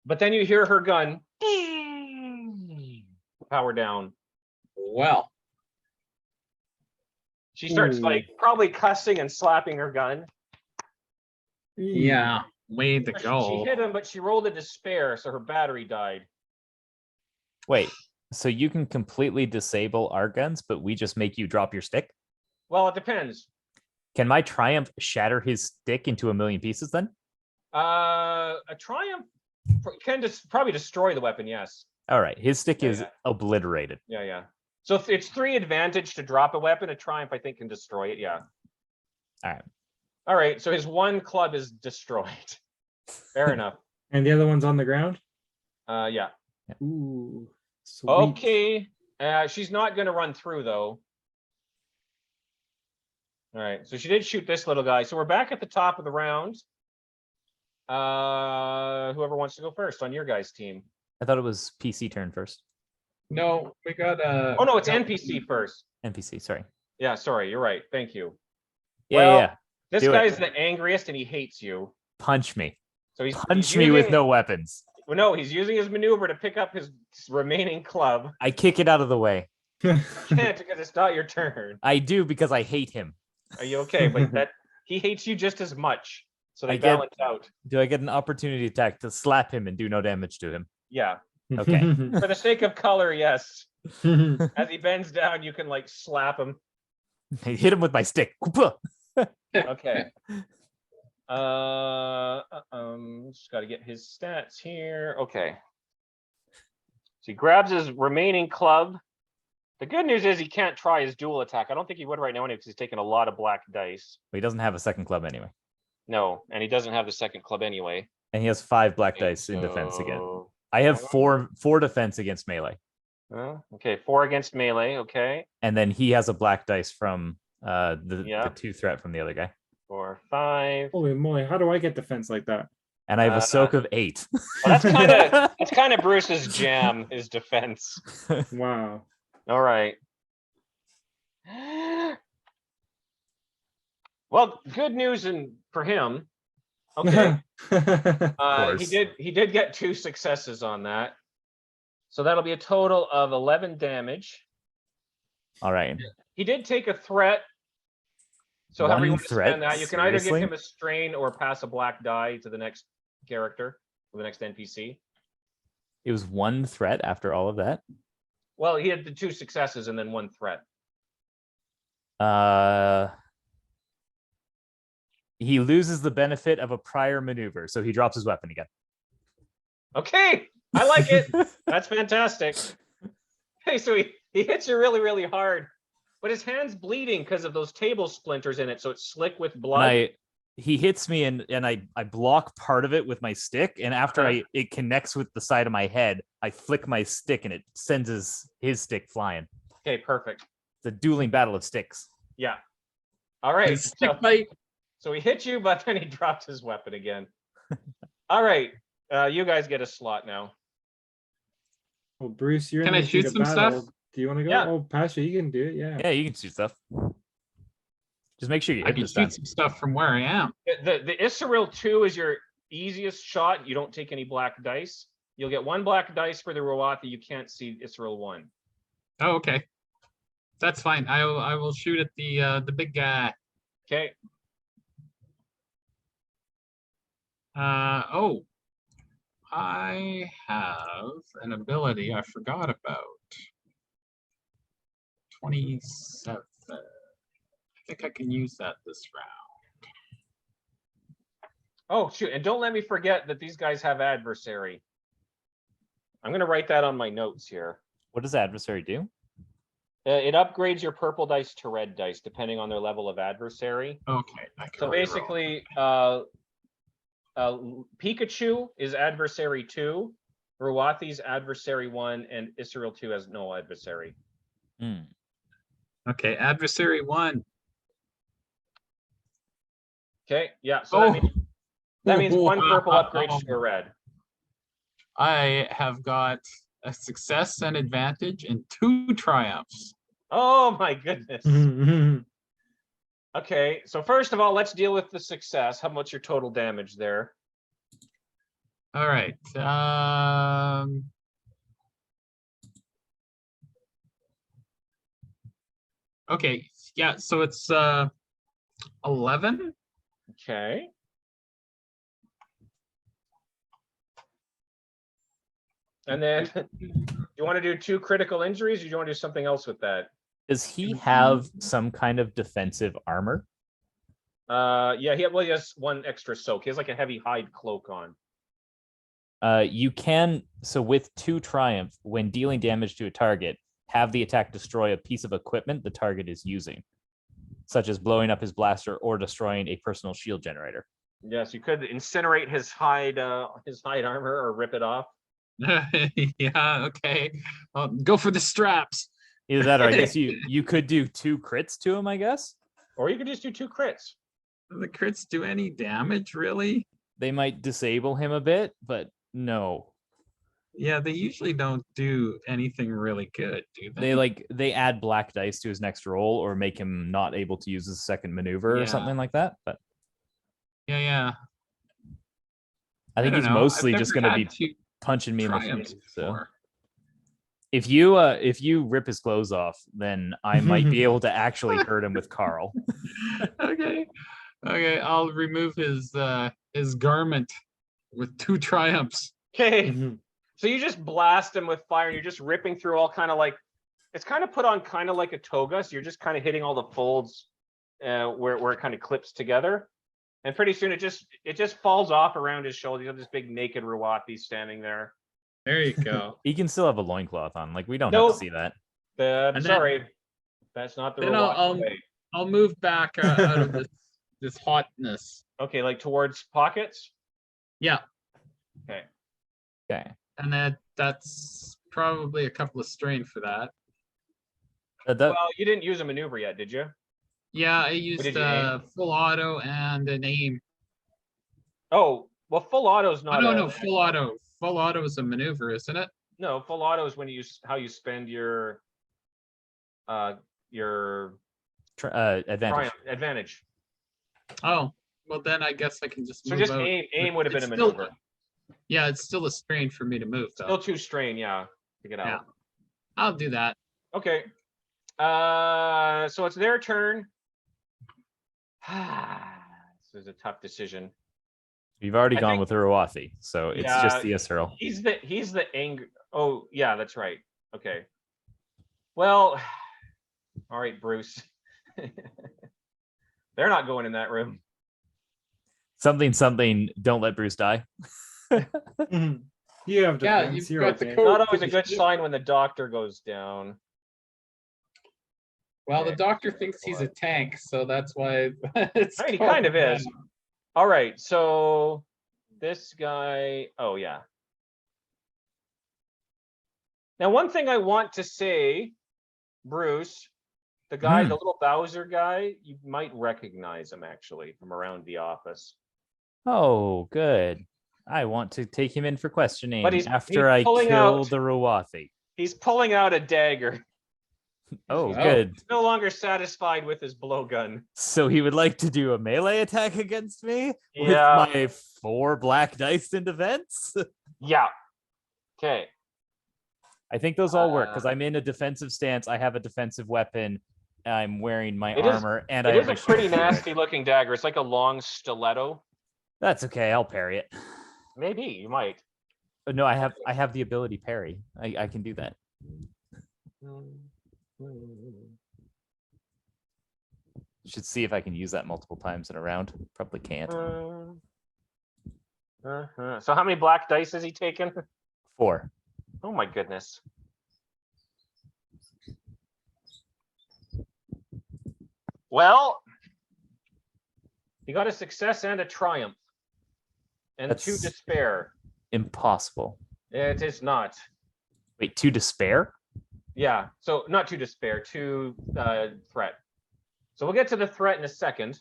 But then you hear her gun. Power down. Well, She starts Ooh. like probably cussing and slapping her gun. yeah. Way to She go. hit him, but she rolled a despair, so her battery died. Wait, so you can completely disable our guns, but we just make you drop your stick? Well, it depends. Can my Triumph shatter his stick into a million pieces then? A Triumph can probably destroy the weapon, yes. All right, his stick Yeah, is yeah. obliterated. Yeah. So if it's 3 advantage to drop a weapon. A Triumph, I think, can destroy it, yeah. All right. All right, so his 1 club is destroyed. Fair enough. And the other one's on the ground. Yeah. Ooh. Sweet. Okay. She's not going to run through though. All right. So she did shoot this little guy. So we're back at the top of the round. Whoever wants to go first on your guys' team. I thought it was PC turn first. No, we got Oh no, it's NPC first. NPC, sorry. Yeah, sorry, you're right. Thank you. Yeah, Well, yeah. This Do it. guy's the angriest and he hates you. Punch me. So Punch me with no weapons. Well, no, he's using his maneuver to pick up his remaining club. I kick it out of the way. Can't because it's not your turn. I do because I hate him. Are you okay? But that he hates you just as much. So they I get- balance out. Do I get an opportunity attack to slap him and do no damage to him? Yeah. Okay. For the sake of color, yes. As he bends down, you can like slap him. I hit him with my stick. Okay. Just got to get his stats here. Okay. So he grabs his remaining club. The good news is he can't try his dual attack. I don't think he would right now anyway because he's taking a lot of black dice. He doesn't have a second club anyway. No, and he doesn't have the second club anyway. And he has 5 black dice in defense again. So- I have four defense against melee. Okay, 4 against melee. Okay, And then he has a black dice from the Yeah. 2 threat from the other guy. 4, 5. Holy moly! How do I get defense like that? And I have a soak of 8. Well, that's kind of Bruce's jam, his defense. Wow. All right. Well, good news for him. Okay. course. He did get 2 successes on that. So that'll be a total of 11 damage. All right. He did take a threat. So however you One want to threat? spend that, you can either Seriously? give him a strain or pass a black die to the next character, or the next NPC. It was 1 threat after all of that. Well, he had the 2 successes and then 1 threat. He loses the benefit of a prior maneuver, so he drops his weapon again. Okay, I like it. That's fantastic. Hey, so he hits you really, really hard, but his hand's bleeding because of those table splinters in it, so it's slick with blood. And he hits me and I block part of it with my stick, and after it connects with the side of my head, I flick my stick and it sends his stick flying. Okay, perfect. It's a dueling battle of sticks. Yeah. All right. stick fight. So he hit you, but then he dropped his weapon again. All right. You guys get a slot now. Well, Bruce, you're Can in I the shoot heat of some stuff? battle. Do you want to go? Yeah. Oh, Pasha, you can do it. Yeah. Yeah, you can shoot stuff. Just make sure you I hit can this time. shoot some stuff from where I am. The Israel 2 is your easiest shot. You don't take any black dice. You'll get 1 black dice for the Rowathi. You can't see Israel 1. Oh, okay. That's fine. I will shoot at the big guy. Okay. Oh, I have an ability I forgot about. 27. I think I can use that this round. Oh, shoot. And don't let me forget that these guys have adversary. I'm going to write that on my notes here. What does adversary do? It upgrades your purple dice to red dice, depending on their level of adversary. Okay. I can So reroll. basically, Pikachu is adversary 2, Ruwathi's adversary 1, and Israel 2 has no adversary. Okay, adversary 1. Okay, yeah. So that means 1 purple upgrades to a red. I have got a success and advantage and 2 triumphs. Oh my goodness. Okay, so first of all, let's deal with the success. How much your total damage there? All right. Okay, yeah, so it's 11. Okay. And then you want to do 2 critical injuries, or do you want to do something else with that? Does he have some kind of defensive armor? Yeah, he has 1 extra soak. He has like a heavy hide cloak on. You can, so with 2 triumph, when dealing damage to a target, have the attack destroy a piece of equipment the target is using, such as blowing up his blaster or destroying a personal shield generator. Yes, you could incinerate his hide armor or rip it off. Yeah, okay. I'll go for the straps. Either that, or I guess you could do 2 crits to him. I guess Or you could just do 2 crits. Do the crits do any damage, really? they might disable him a bit, but no, Yeah, they usually don't do anything really good, do they? they add black dice to his next roll or make him not able to use his second maneuver or Yeah. something like that. But Yeah. I think don't he's know. I've mostly just never going to had be two punching me in the triumphs face. So before. if you rip his clothes off, then I might be able to actually hurt him with Carl. Okay. I'll remove his garment with 2 triumphs. Okay. Mhm. So you just blast him with fire and you're just ripping through all kind of like, it's kind of put on kind of like a toga. So you're just kind of hitting all the folds where it kind of clips together. And pretty soon it just falls off around his shoulder. You have this big naked Ruwati standing there. There you go. He can still have a loincloth on. Like we don't have Nope. to see that. I'm And then- sorry. That's not the Then Ruwati way. I'll move back out of this hotness. Okay, like towards pockets? Yeah, Okay. and that's probably a couple of strain for that. That, Well, you didn't use a maneuver yet, did you? Yeah, I used did you aim? full auto and an aim. Oh, well, full auto's Oh, not no, full auto. Full auto is a maneuver, isn't it? No, full auto is when you how you spend your advantage. advantage. Oh, well then I guess I can just So move just out. aim would have been a It's still- maneuver. Yeah, it's still a strain for me to move though. Still 2 strain, yeah, to get out. Yeah. I'll do that. Okay. So it's their turn. This is a tough decision. You've already I gone think- with Uruwathi, so it's Yeah, just the Ysuril. He's the angry. Oh yeah, that's right. Okay. Well, all right, Bruce. They're not going in that room. Something. Don't let Bruce die. Mhm. You have Yeah, defense. you've You're got the okay. code. Not always a good sign when the doctor goes down. Well, Okay. the doctor thinks he's a tank, so that's why it's I mean, he called kind of that. is. All right, so this guy. Oh yeah. Now, one thing I want to say, Bruce, the guy, the little Bowser guy, you might recognize him actually from around the office. Oh, good. I want to take him in for questioning But he's after I pulling kill out- the Ruwathi. He's pulling out a dagger. Oh, Oh. good. He's no longer satisfied with his blowgun. So he would like to do a melee attack against me with Yeah. my 4 black dice in defense. Yeah. Okay. I think those all work because I'm in a defensive stance. I have a defensive weapon. I'm wearing my It is- armor, and It I is have a my pretty shield for it. nasty looking dagger. It's like a long stiletto. That's okay. I'll parry it. Maybe you might. No, I have the ability parry. I can do that. Should see if I can use that multiple times in a round. Probably can't. So how many black dice has he taken? 4. Oh my goodness. Well, you got a success and a triumph. And 2 That's- despair. Impossible. It is not. Wait, 2 despair? Yeah, so not 2 despair, 2 threat. So we'll get to the threat in a second.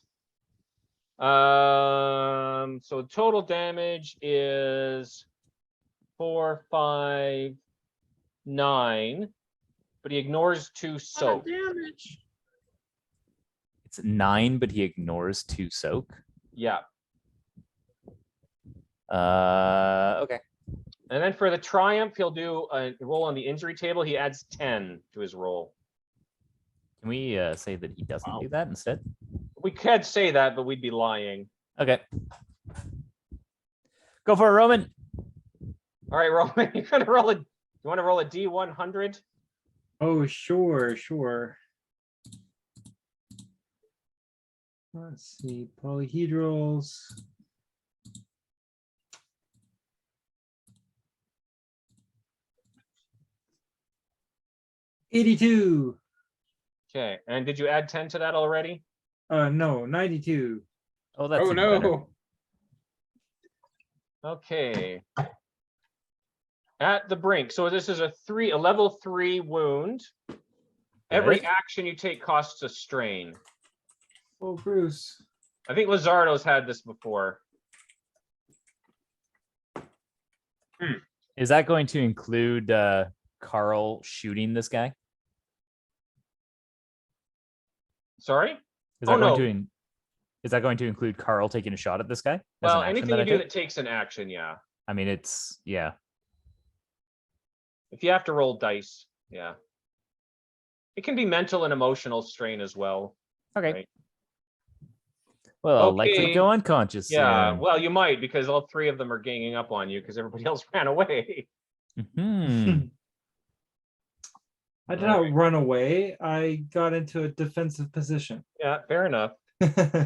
So total damage is 4, 5, 9, but he ignores 2 soak. Damage. It's 9, but he ignores 2 soak. Yeah, Okay. and then for the triumph, he'll do a roll on the injury table. He adds 10 to his roll. Can we say that he doesn't do that instead? We could say that, but we'd be lying. Okay. Go for it, Roman. All right, Roman, you're gonna roll a. You want to roll a D100? Oh, sure. Let's see, polyhedrals. $82. Okay, and did you add 10 to that already? No, 92. Oh, that's Oh even better. no. Okay. At the brink. So this is a level 3 wound. Every Good. action you take costs a strain. Oh, Bruce. I think Lizardo's had this before. Is that going to include Carl shooting this guy? Sorry? Is Oh, that going no. to is that going to include Carl taking a shot at this guy? As Well, an action anything that you I do take? that takes an action, yeah. I mean, it's yeah. If you have to roll dice, yeah. It can be mental and emotional strain as well. Okay. Right. Well, I'll likely Okay. go unconscious. Yeah, soon. well, you might, because all 3 of them are ganging up on you because everybody else ran away. Mhm. I did All not right. run away. I got into a defensive position. Yeah, fair enough.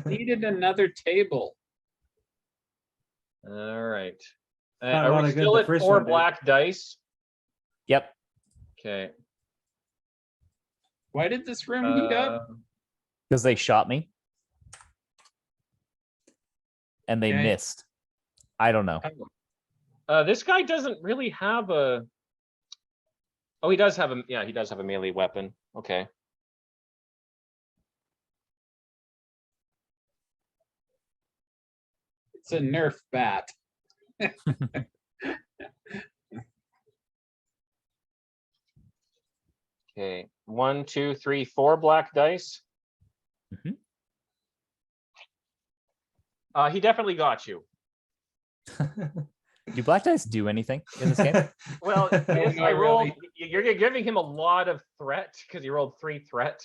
Needed another table. All right. Not a Are lot we of good still the at first 4 one did. black dice? Yep. Okay. Why did this room heat up? Because they shot me. And they Okay. missed. I don't know. This guy doesn't really have a. Oh, he does have a. Yeah, he does have a melee weapon. Okay. It's a Nerf bat. Okay. 1, 2, 3, 4 black dice. Mhm. He definitely got you. Do black dice do anything in this game? Well, yes, not I rolled. really. You're giving him a lot of threat because he rolled 3 threat.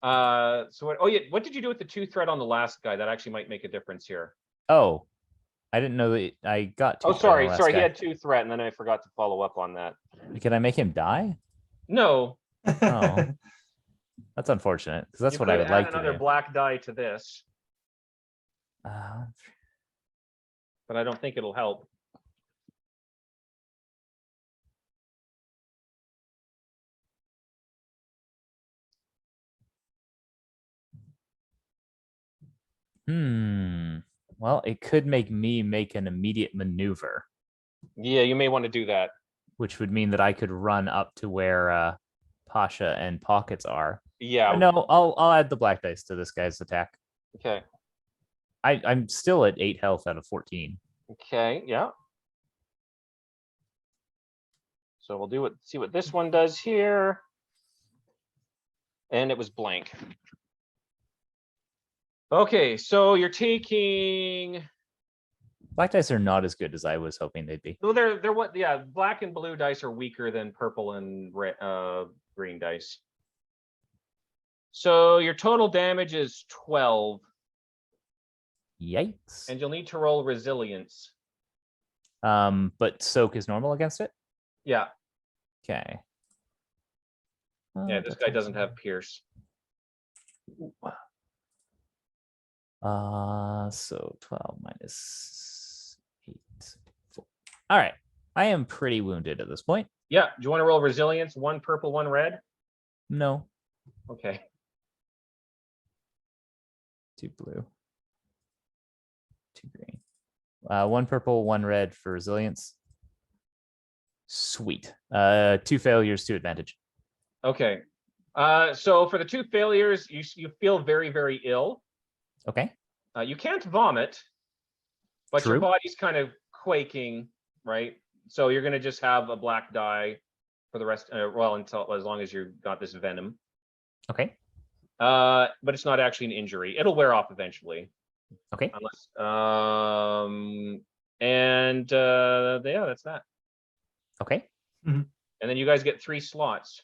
So what? Oh yeah, what did you do with the 2 threat on the last guy? That actually might make a difference here. Oh, I didn't know that I got two. Oh, threat on the sorry, last sorry. He guy. had 2 threat, and then I forgot to follow up on that. Can I make him die? No, Oh, that's unfortunate because that's you what I could would add like to another do. black die to this, Uh, but I don't think it'll help. Well, it could make me make an immediate maneuver, Yeah, you may want to do that. which would mean that I could run up to where Pasha and Pockets are. Yeah. No, I'll add the black dice to this guy's attack. Okay. I'm still at 8 health out of 14. Okay. Yeah. So we'll do it. See what this one does here. And it was blank. Okay, so you're taking. Black dice are not as good as I was hoping they'd be. Well, they're what? Yeah, black and blue dice are weaker than purple and green dice. So your total damage is 12, Yikes. and you'll need to roll resilience. But soak is normal against it. Yeah, Okay. yeah. This guy doesn't have pierce. So 12 minus 8. 4. All right. I am pretty wounded at this point. Yeah. Do you want to roll resilience? 1 purple, 1 red. No. Okay. 2 blue. 2 green. 1 purple, 1 red for resilience. Sweet. 2 failures, 2 advantage. Okay. So for the 2 failures, you feel very, very ill. Okay. You can't vomit, but your True. body's kind of quaking, right? So you're gonna just have a black die for the rest, well, until as long as you've got this venom. Okay. But it's not actually an injury. It'll wear off eventually, Okay. unless yeah, that's that. Okay. And then you guys get 3 slots.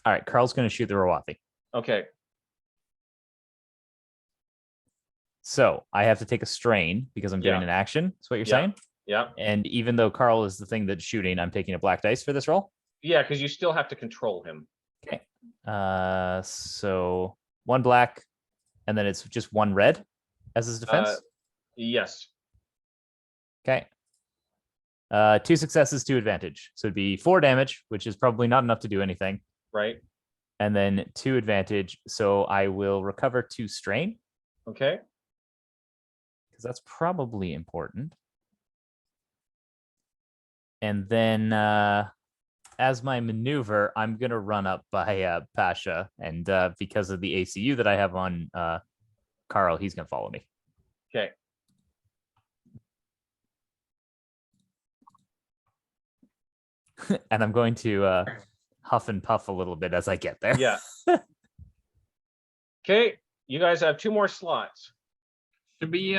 All right. Carl's going to shoot the Rawathi. Okay. So I have to take a strain because I'm doing Yeah. an action. That's what you're Yeah. saying? Yeah. And even though Carl is the thing that's shooting, I'm taking a black dice for this roll. Yeah, because you still have to control him. Okay. So 1 black, and then it's just 1 red as his defense. Yes. Okay. 2 successes, 2 advantage. So it'd be 4 damage, which is probably not enough to do anything. Right. And then 2 advantage. So I will recover 2 strain Okay. because that's probably important. And then as my maneuver, I'm gonna run up by Pasha, and because of the ACU that I have on Carl, he's gonna follow me. Okay. And I'm going to huff and puff a little bit as I get there. Yeah. Okay. You guys have 2 more slots. Should we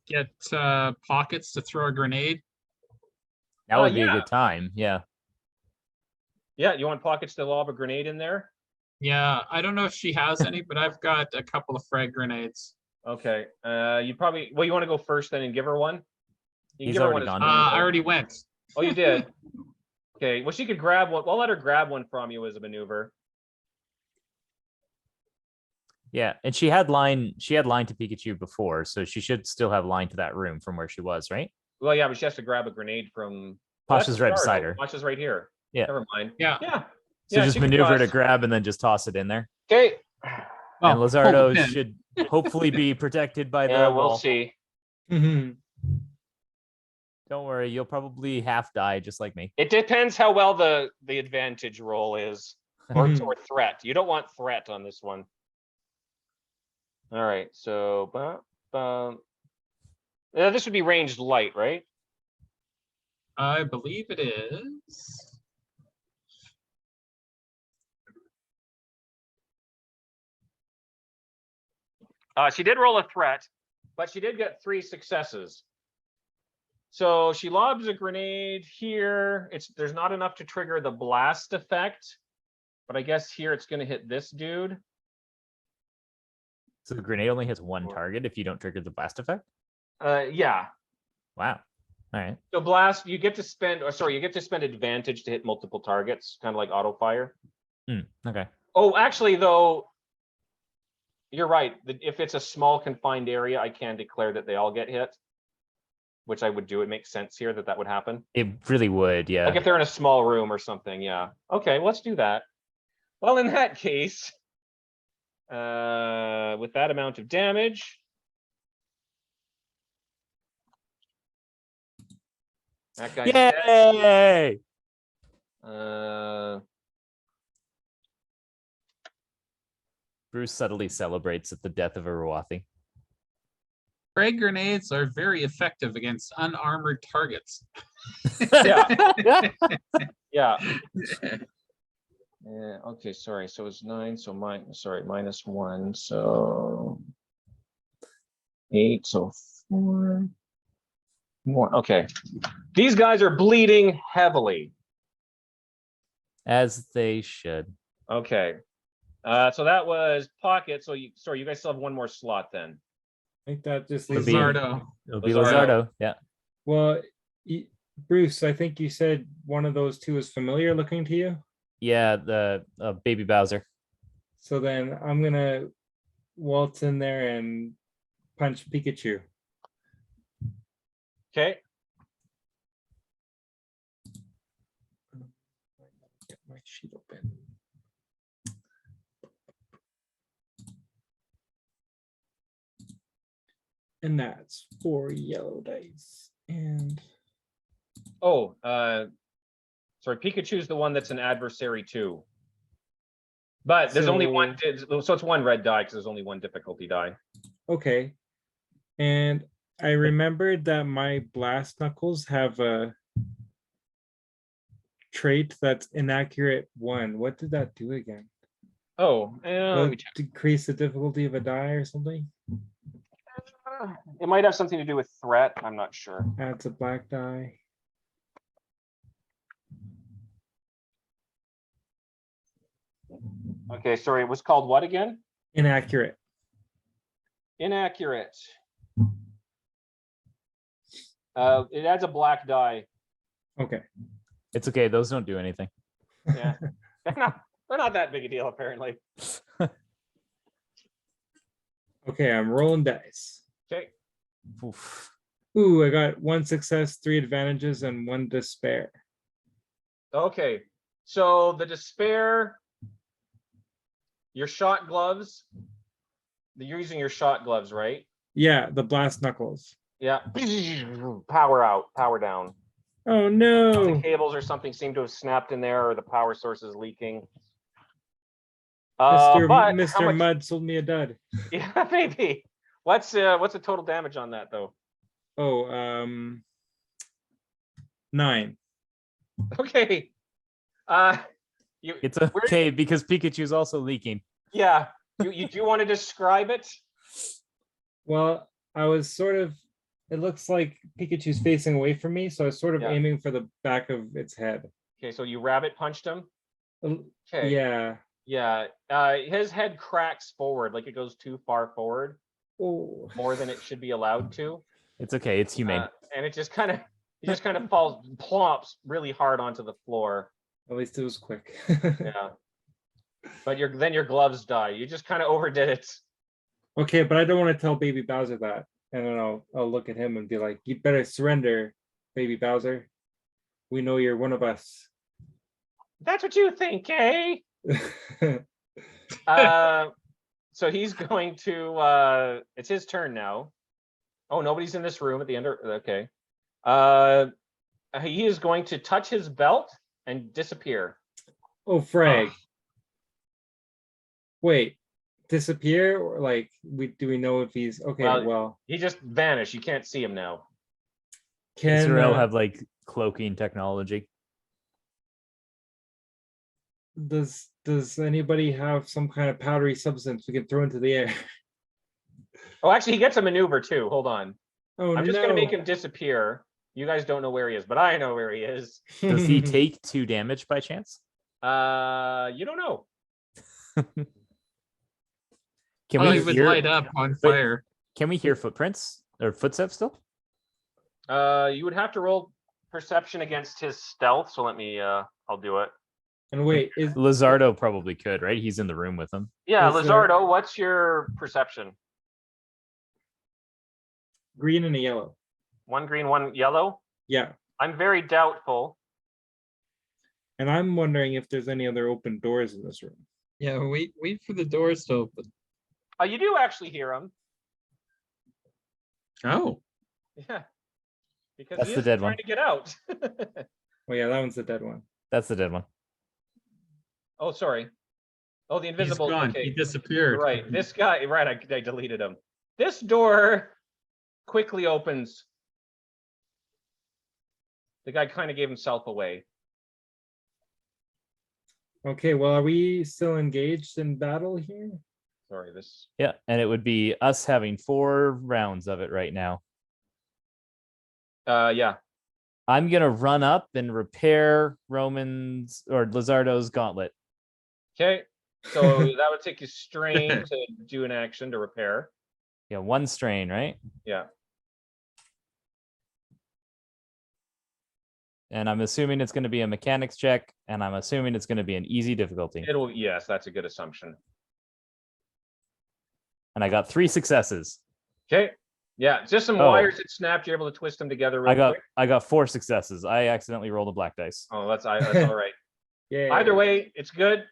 get Pockets to throw a grenade? That would be yeah. a good time. Yeah. Yeah. You want Pockets to lob a grenade in there? Yeah, I don't know if she has any, but I've got a couple of frag grenades. Okay. You probably. Well, you want to go first then and give her one. You can He's give her already one as gone. maneuver. I already went. Oh, you did. Okay. Well, she could grab one. I'll let her grab one from you as a maneuver. Yeah, and she had line to Pikachu before, so she should still have line to that room from where she was, right? Well, yeah, but she has to grab a grenade from. Well, that's Pasha's the right start. beside her. Pasha's right here. Yeah. Never mind. Yeah. Yeah. So Yeah, just she can maneuver to toss. grab and then just toss it in there. Okay. And Oh, Lizardo man. should hopefully be protected by the Yeah, we'll wall. see. Mhm. Don't worry, you'll probably half die just like me. It depends how well the advantage roll is, or threat. You don't want threat on this one. All right, so this would be ranged light, right? I believe it is. She did roll a threat, but she did get 3 successes. So she lobs a grenade here. There's not enough to trigger the blast effect, but I guess here it's going to hit this dude. So the grenade only hits one target if you don't trigger the blast effect? Yeah. Wow. All right. So blast, you get to spend advantage to hit multiple targets, kind of like auto fire. Okay. Oh, actually, though, you're right. If it's a small confined area, I can declare that they all get hit, which I would do. It makes sense here that would happen. It really would, yeah. Like if they're in a small room or something, yeah. Okay, let's do that. Well, in that case, with that amount of damage, that guy's dead. Yay! Bruce subtly celebrates at the death of Uruwathi. Frag grenades are very effective against unarmored targets. Yeah. Yeah. Yeah. Okay. Sorry. So it's 9. So -1. So 8. So 4 more. Okay. These guys are bleeding heavily. As they should. Okay. So that was Pocket. So you guys still have one more slot then. I think that just It'll leaves be- Lizardo. It'll be Lizardo. Lizardo. Yeah. Well, Bruce, I think you said one of those 2 is familiar looking to you. Yeah, the baby Bowser. So then I'm gonna waltz in there and punch Pikachu. Okay. Get my sheet open. And that's 4 yellow dice. And Oh, sorry. Pikachu's the one that's an adversary too. But there's only one. So it's 1 red die because there's only 1 difficulty die. okay. And I remembered that my blast knuckles have a trait that's inaccurate 1. What did that do again? Oh, let me check. Decrease the difficulty of a die or something? It might have something to do with threat. I'm not sure. Adds a black die. Okay, sorry. It was called what again? Inaccurate. Inaccurate. It adds a black die. Okay. It's okay. Those don't do anything. Yeah, they're not that big a deal apparently. Okay, I'm rolling dice. Okay. Oof. Ooh, I got 1 success, 3 advantages, and 1 despair. Okay. So the despair, your shot gloves. You're using your shot gloves, right? Yeah, the blast knuckles. Yeah. Power out, power down. Oh The no. cables or something seem to have snapped in there, or the power source is leaking. Mr. But how Mr. much? Mud sold me a dud. Yeah, maybe. What's the total damage on that though? Oh, 9. Okay. You. It's where- okay because Pikachu's also leaking. Yeah. You do want to describe it? Well, I was sort of. It looks like Pikachu's facing away from me, so I was sort of Yeah. aiming for the back of its head. Okay, so you rabbit punched him. Okay. Yeah. Yeah. His head cracks forward, like it goes too far forward, Oh. more than it should be allowed to. It's okay. It's humane. And it just kind of falls, plumps really hard onto the floor. At least it was quick. Yeah. But then your gloves die. You just kind of overdid it. Okay, but I don't want to tell Baby Bowser that. And then I'll look at him and be like, "You better surrender, Baby Bowser. We know you're one of us." That's what you think, eh? So he's going to. It's his turn now. Oh, nobody's in this room at the end. Okay. He is going to touch his belt and disappear. Oh, frag. Wait, disappear or like do we know if he's okay? Well, he just vanished. You can't see him now. Does can Reil have like cloaking technology? does anybody have some kind of powdery substance we can throw into the air? Oh, actually, he gets a maneuver too. Hold on. Oh, I'm just no. gonna make him disappear. You guys don't know where he is, but I know where he is. Does he take 2 damage by chance? You don't know. Can Oh, we he would hear? light up on Wait. fire. Can we hear footprints or footsteps still? You would have to roll perception against his stealth. So let me. I'll do it. And wait, is Lizardo probably could, right? He's in the room with him. Yeah, Is there- Lizardo, what's your perception? green and a yellow? 1 green, 1 yellow. Yeah. I'm very doubtful. And I'm wondering if there's any other open doors in this room. Yeah, wait for the doors to open. You do actually hear him. Oh, Yeah. Because That's he the is dead trying one. to get out. Oh yeah, that one's the dead one. That's the dead one. Oh, sorry. Oh, the he's invisible. gone. Okay. He disappeared. Right. This guy, right, I deleted him. This door quickly opens. The guy kind of gave himself away. Okay, well, are we still engaged in battle here? Sorry, this. Yeah, and it would be us having 4 rounds of it right now. Yeah. I'm gonna run up and repair Roman's or Lizardo's gauntlet. Okay. So that would take you strain to do an action to repair. Yeah, 1 strain, right? Yeah. And I'm assuming it's going to be a mechanics check, and I'm assuming it's going to be an easy difficulty. Yes, that's a good assumption. And I got 3 successes. Okay. Yeah, just some Oh. wires that snapped. You're able to twist them together real quick. I got 4 successes. I accidentally rolled a black dice. Oh, that's all right. Yeah. Either way, it's good.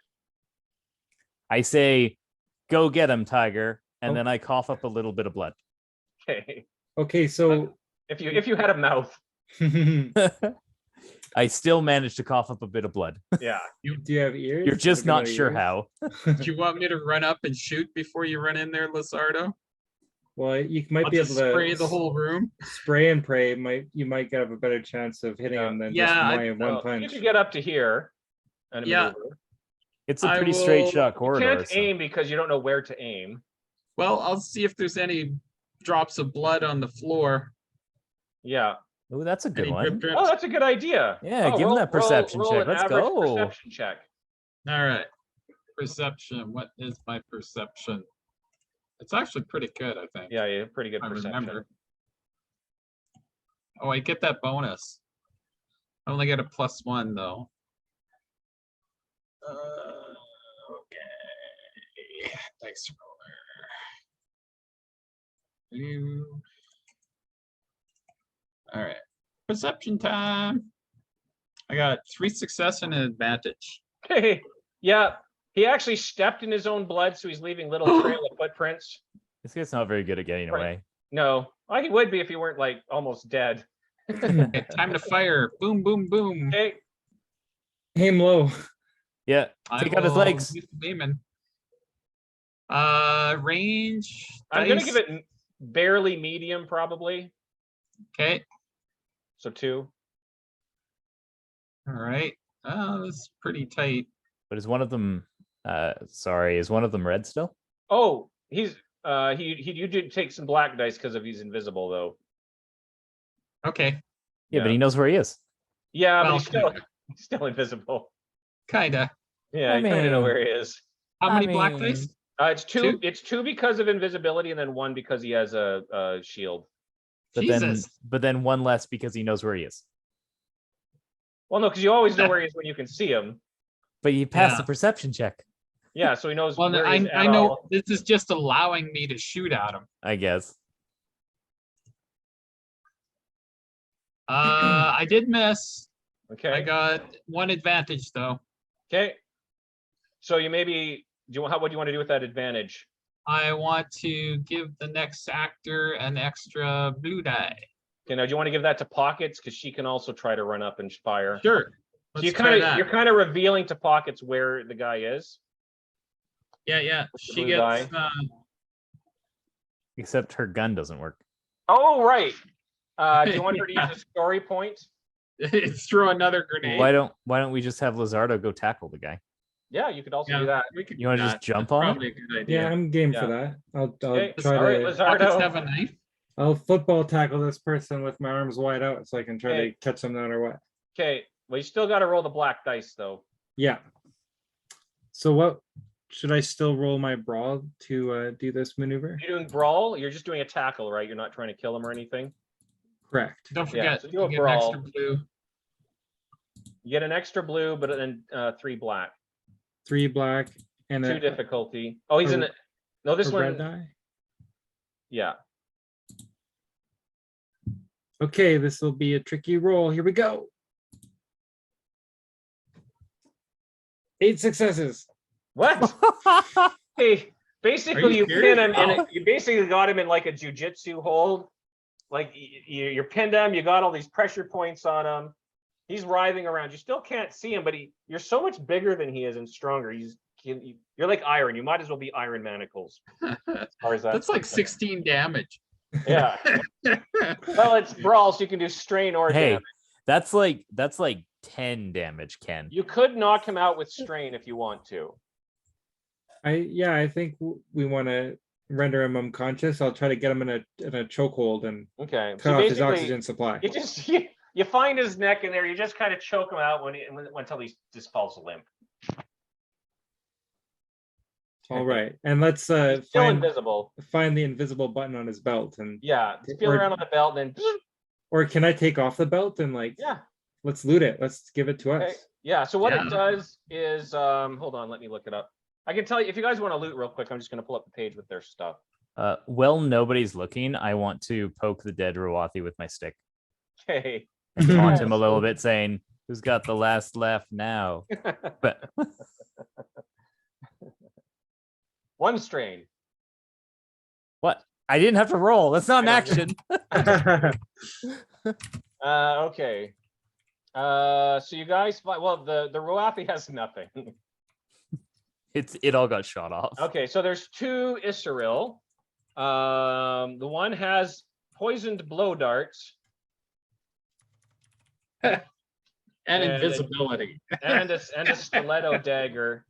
I say, "Go get him, Tiger," and Oh. then I cough up a little bit of blood. Okay. Okay, so If you had a mouth, I still managed to cough up a bit of blood. yeah. do you have ears? You're just Looking not at sure ears? how. Do you want me to run up and shoot before you run in there, Lizardo? Well, you might I'll be able just to spray the whole room. spray and pray. You might have a better chance of hitting him than Yeah, just I- one Well, you punch. could get up to here. And Yeah. maneuver. It's a I pretty straight will- shot You corridor. can't so- aim because you don't know where to aim. Well, I'll see if there's any drops of blood on the floor. Yeah. Ooh, that's a good Any one. drip drips? Oh, that's a good idea. Yeah, Oh, give him that perception check. an Let's average go. Perception check. All right. Perception. What is my perception? It's actually pretty good, I think. Yeah, yeah, pretty good I perception. remember. Oh, I get that bonus. I only get a +1 though. Okay. Dice roller. All right. Perception time. I got 3 success and an advantage. Hey, yeah. He actually stepped in his own blood, so he's leaving little trail of footprints. This guy's not very good at getting Right. away. No, well, he would be if he weren't like almost dead. Okay, time to fire. Boom, boom, boom. Okay, Aim low. Yeah. I Take out his will legs. use the Damon. Range. I'm gonna dice. give it barely medium, probably. Okay. So 2. All right. Oh, that's pretty tight. But is one of them sorry, is one of them red still? Oh, he's you did take some black dice because of he's invisible though. Okay. Yeah, but he knows where he is. Yeah, but Well, he's still invisible. Kinda. Yeah, I you kind of know mean- where he is. How I many black mean- dice? It's two. Two? It's 2 because of invisibility, and then 1 because he has a shield. Jesus. But then one less because he knows where he is. Well, no, because you always know where he is when you can see him. But he passed Yeah. the perception check, Yeah, so he knows Well, where he is I at know all. this is just allowing me to shoot at him. I guess. I did miss. I Okay. got 1 advantage though. Okay. So you maybe what do you want to do with that advantage? I want to give the next actor an extra blue die. Okay, now do you want to give that to Pockets because she can also try to run up and fire? Sure. So Let's try that. you're kind of revealing to Pockets where the guy is. Yeah, yeah. the She blue gets Except her gun doesn't work. Oh, right. Do you want her to use a story point? it's throw another grenade. Why don't we just have Lizardo go tackle the guy? Yeah, you could also Yeah, do that. we could You want do to just that. jump That's on it? probably a good idea. Yeah, I'm game Yeah. for that. I'll Okay, try all right, to. Pockets Lizardo. have a knife. I'll football tackle this person with my arms wide out so I can try Okay. to catch them no matter what. Okay, well, you still got to roll the black dice though. Yeah. So what should I still roll my brawl to do this maneuver? You're doing brawl. You're just doing a tackle, right? You're not trying to kill him or anything. Correct. Don't Yeah, forget, so do a you get an extra brawl. blue. You get an extra blue, but then 3 black. 3 black and 2 a, difficulty. Oh, he's a- in it. No, this a red one. die. Yeah. Okay, this will be a tricky roll. Here we go. 8 successes. What? Hey, basically you you pin serious? him in you basically got him in like a jujitsu hold. Like you're pinned him, you got all these pressure points on him. He's writhing around. You still can't see him, but you're so much bigger than he is and stronger. You're like iron. You might as well be Iron Manacles. As far as That's like concerned. 16 damage. Yeah. Well, it's brawl, so you can do strain or Hey, damage. that's like 10 damage, Ken. You could knock him out with strain if you want to. I think we want to render him unconscious. I'll try to get him in a chokehold and Okay. cut So off his basically, oxygen supply. you just you find his neck in there. You just kind of choke him out until he just falls limp. All right, and let's He's still find invisible. the invisible button on his belt, and Yeah, just feel Or- around on the belt, and then or can I take off the belt and like yeah, let's loot it? Let's give it to us. okay. Yeah. So what Yeah. it does is, hold on, let me look it up. I can tell you if you guys want to loot real quick. I'm just going to pull up the page with their stuff. Well, nobody's looking. I want to poke the dead Ruwathi with my stick Okay. and taunt him a little bit, saying, "Who's got the last laugh now?" But 1 strain. what? I didn't have to roll. That's not an I action. Okay. So you guys, well, the Ruathi has nothing. It all got shot off. Okay, so there's 2 Isseril. The one has poisoned blow darts And And- invisibility. and a stiletto dagger.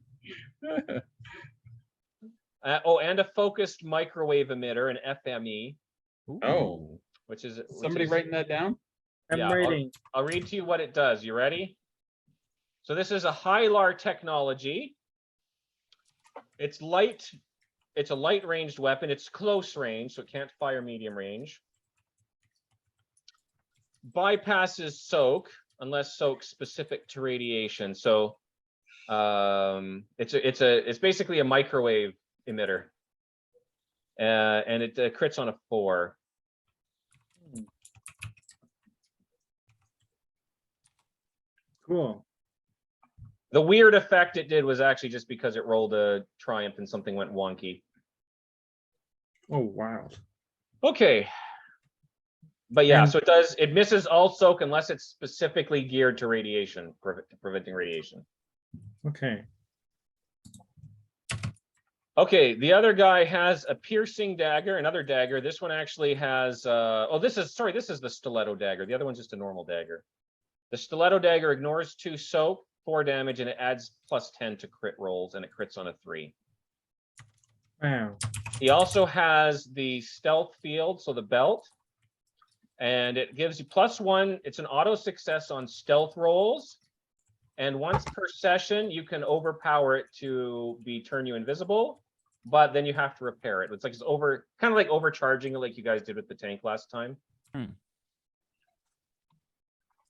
And a focused microwave emitter, an FME, Oh. which is Somebody writing that down? I'm Yeah, writing. I'll read to you what it does. You ready? So this is a Hylar technology. It's light. It's a light ranged weapon. It's close range, so it can't fire medium range. Bypasses soak unless soak specific to radiation. So it's basically a microwave emitter. And it crits on a 4. Cool. The weird effect it did was actually just because it rolled a triumph and something went wonky. Oh wow. Okay. But yeah, And- so it misses all soak unless it's specifically geared to radiation, preventing radiation. Okay. Okay, the other guy has a piercing dagger, another dagger. This one actually has this is the stiletto dagger. The other one's just a normal dagger. The stiletto dagger ignores 2 soak, 4 damage, and it adds +10 to crit rolls, and it crits on a 3. Wow. He also has the stealth field, so the belt. And it gives you +1. It's an auto success on stealth rolls. And once per session, you can overpower it to turn you invisible, but then you have to repair it. It's like kind of like overcharging it like you guys did with the tank last time. Are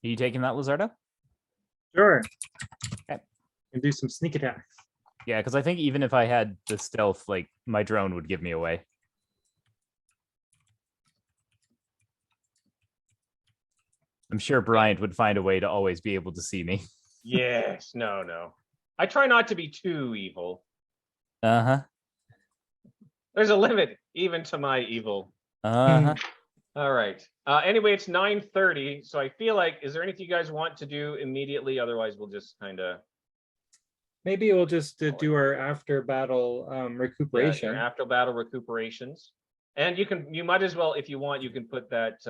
you taking that, Lizardo? Sure. Okay. And do some sneak attacks. Yeah, because I think even if I had the stealth, like my drone would give me away. I'm sure Bryant would find a way to always be able to see me. Yes, no. I try not to be too evil. Uh-huh. There's a limit even to my evil. Uh-huh. All right. Anyway, it's 9:30, so I feel like, is there anything you guys want to do immediately? Otherwise, we'll just kind of Maybe we'll just do our after battle recuperation. after battle recuperations. And you might as well, if you want, you can put that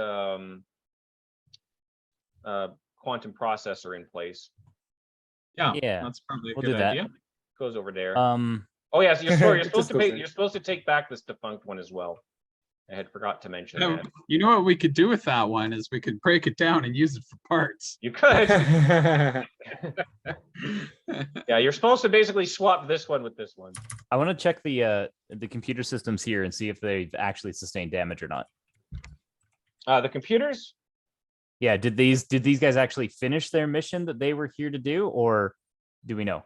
quantum processor in place. Yeah, That's probably a we'll good do that. idea. Goes over there. Oh yeah, so you're It supposed just to goes pay. there. You're supposed to take back this defunct one as well. I had forgot to mention No, that. you know what we could do with that one is we could break it down and use it for parts. You could. Yeah, you're supposed to basically swap this one with this one. I want to check the computer systems here and see if they've actually sustained damage or not. The computers. Yeah, did these guys actually finish their mission that they were here to do, or do we know?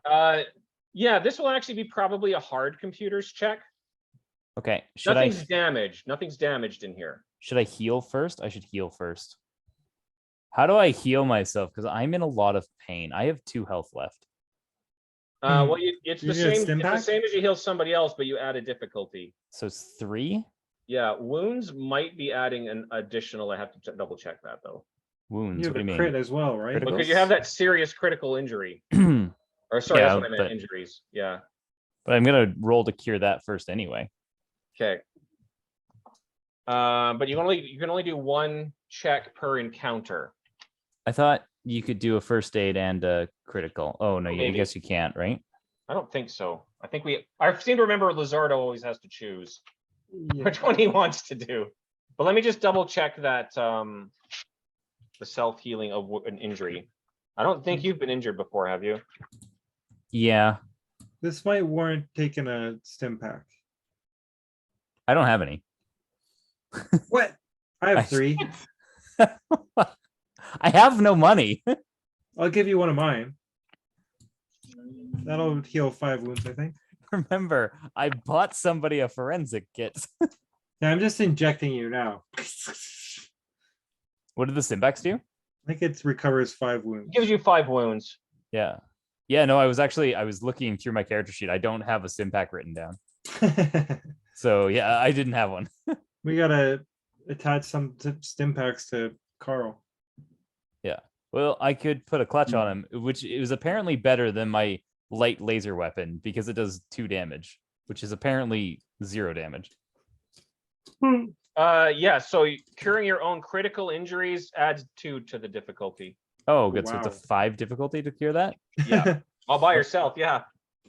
Yeah, this will actually be probably a hard computers check. Okay, Nothing's damaged. Nothing's damaged in here. should I heal first? I should heal first. How do I heal myself? Because I'm in a lot of pain. I have 2 health left. Well, it's You the need a same. stim It's the pack? same as you heal somebody else, but you add a difficulty. So it's 3 Yeah, wounds might be adding an additional. I have to double check that though. wounds. You What have do a you crit mean? as well, right? Critical? Because you have that serious critical injury. Or sorry, Yeah, that's what I meant. but- Injuries. Yeah. But I'm gonna roll to cure that first anyway. Okay. But you can only do 1 check per encounter. I thought you could do a first aid and a critical. Oh no, I Maybe. guess you can't, right? I don't think so. I seem to remember Lizardo always has to choose Yeah. which one he wants to do. But let me just double check that the self healing of an injury. I don't think you've been injured before, have you? Yeah, This might warrant taking a stim pack. I don't have any. What? I have 3. I have no money. I'll give you one of mine. That'll heal 5 wounds, I think. Remember, I bought somebody a forensic kit. Yeah, I'm just injecting you now. I What did the Simbax do? think it recovers 5 wounds. Gives you 5 wounds. Yeah. Yeah, no, I was looking through my character sheet. I don't have a Simpack written down. So yeah, I didn't have one. We gotta attach some stim packs to Carl. Well, I could put a clutch on him, which is apparently better than my light laser weapon because it does 2 damage, which is apparently 0 damage. Yeah, so curing your own critical injuries adds 2 to the difficulty. Oh, good. So it's a Wow. 5 difficulty to cure that? Yeah. All by yourself, yeah.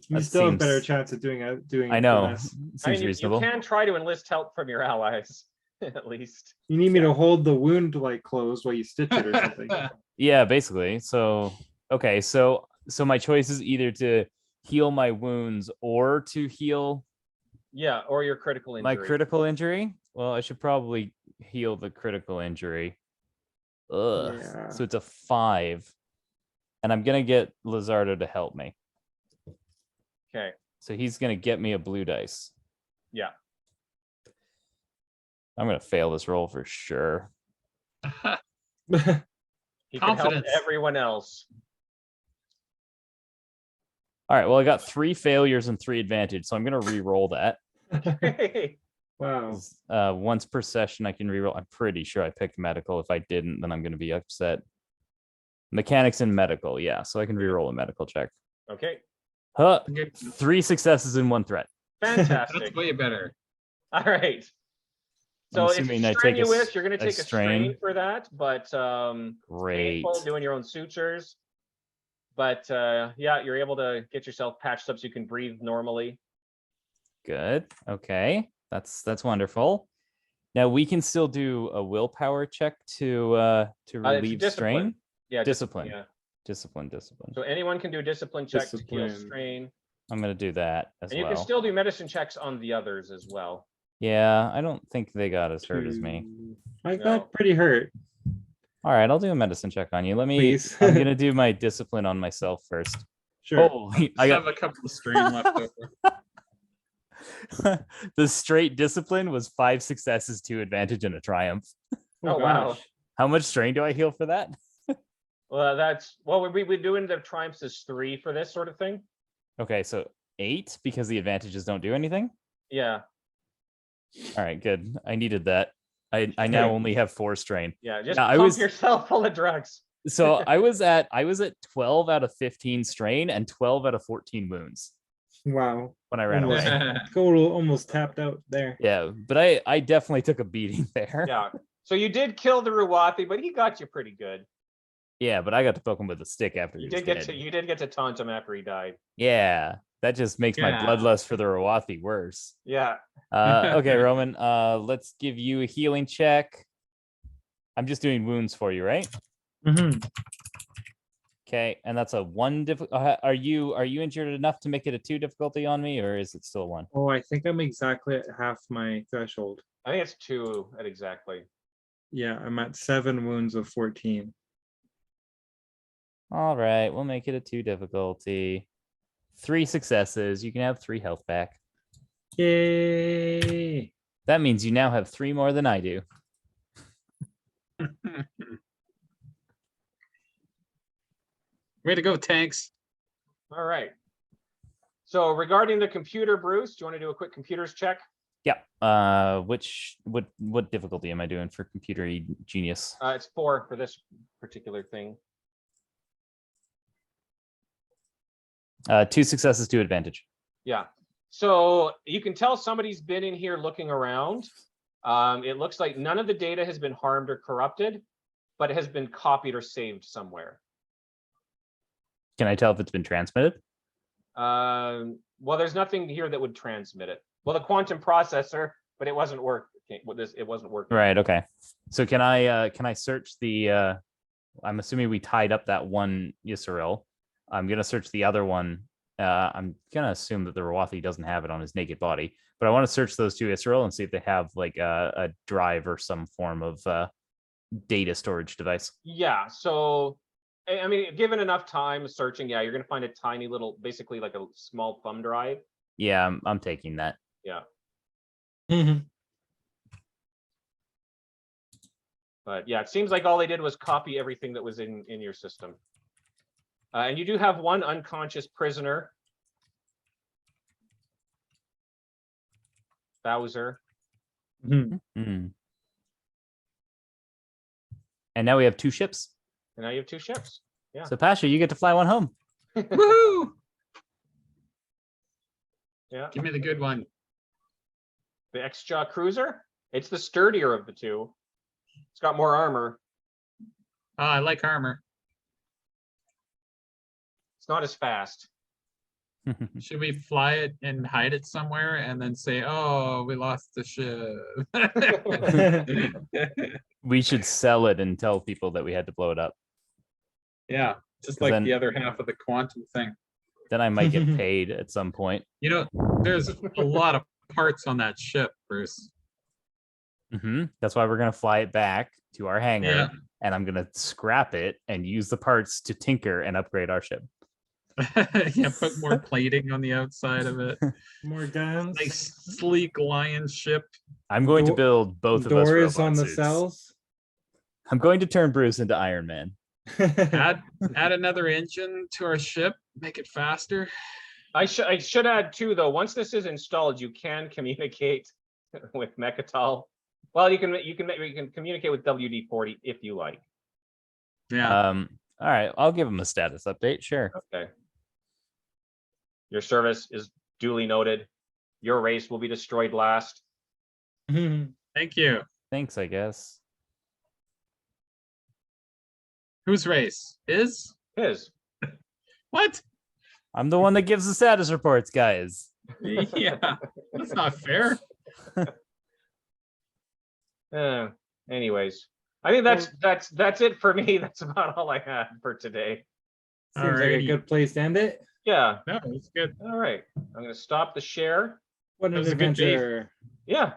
You That still have a better seems- chance of doing I it than know. us. Seems I mean, you reasonable. can try to enlist help from your allies, at least. You need me to hold the wound like closed while you stitch it or something. Yeah, basically. So okay, so my choice is either to heal my wounds or to heal Yeah, or your critical injury. my critical injury. Well, I should probably heal the critical injury. Ugh. Yeah. So it's a 5. And I'm gonna get Lizardo to help me. Okay. So he's gonna get me a blue dice. Yeah. I'm gonna fail this roll for sure. He can help Confidence. everyone else. All right. Well, I got 3 failures and 3 advantage, so I'm gonna re-roll that. Okay. Wow. Once per session, I can reroll. I'm pretty sure I picked medical. If I didn't, then I'm going to be upset. Mechanics and medical, yeah. So I can reroll a medical check. Okay, Huh. Okay. 3 successes in 1 threat. fantastic. That's way better. All right. I'm So if assuming it's I take a strenuous, you're going to take a strain strain. for that, but Great. painful doing your own sutures. But yeah, you're able to get yourself patched up so you can breathe normally. Good. Okay. That's wonderful. Now we can still do a willpower check to It's relieve discipline. strain. Yeah, Discipline. Yeah. Discipline. So anyone can do a discipline check to heal Discipline. strain, I'm gonna do that as and you well. can still do medicine checks on the others as well. Yeah, I don't think they got as hurt as me. I No. got pretty hurt. All right, I'll do a medicine check on you. Let me. Please. I'm gonna do my discipline on myself first. Sure. Holy, I I have got a couple of strain left over. the straight discipline was 5 successes, 2 advantage, and a triumph. Oh, wow. gosh. How much strain do I heal for that? Well, that's well, we doing the triumphs as 3 for this sort of thing. Okay, so 8 because the advantages don't do anything. Yeah, All right, good. I needed that. I now only have 4 strain. yeah. Just Yeah, I pump was- yourself full of drugs. So I was at 12 out of 15 strain and 12 out of 14 wounds Wow. when I ran Almost. away. Total almost tapped out there. Yeah, but I definitely took a beating there. Yeah. So you did kill the Ruwathi, but he got you pretty good. Yeah, but I got to poke him with a stick after You he was did get dead. to taunt him after he died. Yeah, that just makes my Yeah. bloodlust for the Rawathi worse. Yeah. Okay, Roman, let's give you a healing check. I'm just doing wounds for you, right? Mhm. Okay, and that's a 1 are you injured enough to make it a 2 difficulty on me, or is it still 1? Oh, I think I'm exactly at half my threshold. I think it's 2 at exactly. Yeah, I'm at 7 wounds of 14. All right, we'll make it a 2 difficulty. 3 successes. You can have 3 health back. Yay! That means you now have 3 more than I do. Way to go, tanks. All right. So regarding the computer, Bruce, do you want to do a quick computers check? Yeah. What difficulty am I doing for computer genius? It's 4 for this particular thing. 2 successes, 2 advantage. Yeah. So you can tell somebody's been in here looking around. It looks like none of the data has been harmed or corrupted, but it has been copied or saved somewhere. Can I tell if it's been transmitted? Well, there's nothing here that would transmit it. Well, the quantum processor, but it wasn't working. It wasn't working. Right. Okay. So can I search the? I'm assuming we tied up that one Yisrael. I'm gonna search the other one. I'm gonna assume that the Rawathi doesn't have it on his naked body, but I want to search those 2 Israel and see if they have like a drive or some form of data storage device. Yeah. So, I mean, given enough time searching, yeah, you're gonna find a tiny little, basically like a small thumb drive. Yeah, I'm taking that. Yeah. Mhm. But yeah, it seems like all they did was copy everything that was in your system. And you do have 1 unconscious prisoner. Bowser. Mhm. Hmm. And now we have 2 ships. And now you have 2 ships. Yeah. So Pasha, you get to fly one home. Woohoo! Yeah. Give me the good one. The X-Jaw cruiser. It's the sturdier of the 2. It's got more armor. Oh, I like armor. It's not as fast. Should we fly it and hide it somewhere and then say, "Oh, we lost the ship"? We should sell it and tell people that we had to blow it up. Yeah, just 'Cause like then- the other half of the quantum thing. Then I might get paid at some point. You know, there's a lot of parts on that ship, Bruce. That's why we're gonna fly it back to our hangar, Yeah. and I'm gonna scrap it and use the parts to tinker and upgrade our ship. Yeah, put more plating on the outside of it. More guns. Nice, sleek lion ship. I'm going to Do- build both of us Doors robot on the suits. cells. I'm going to turn Bruce into Iron Man. Add another engine to our ship. Make it faster. I should add too, though. Once this is installed, you can communicate with Mechatol. Well, you can communicate with WD-40 if you like. Yeah. All right, I'll give him a status update. Sure. Okay. Your service is duly noted. Your race will be destroyed last. Thank you. Thanks, I guess. Whose race? His? His. What? I'm the one that gives the status reports, guys. Yeah. That's not fair. Anyways, I think that's it for me. That's about all I had for today. Seems like a Alrighty. good place to end it. Yeah. No, it's good. All right. I'm gonna stop the share. What That an was a good bait. adventure. Yeah.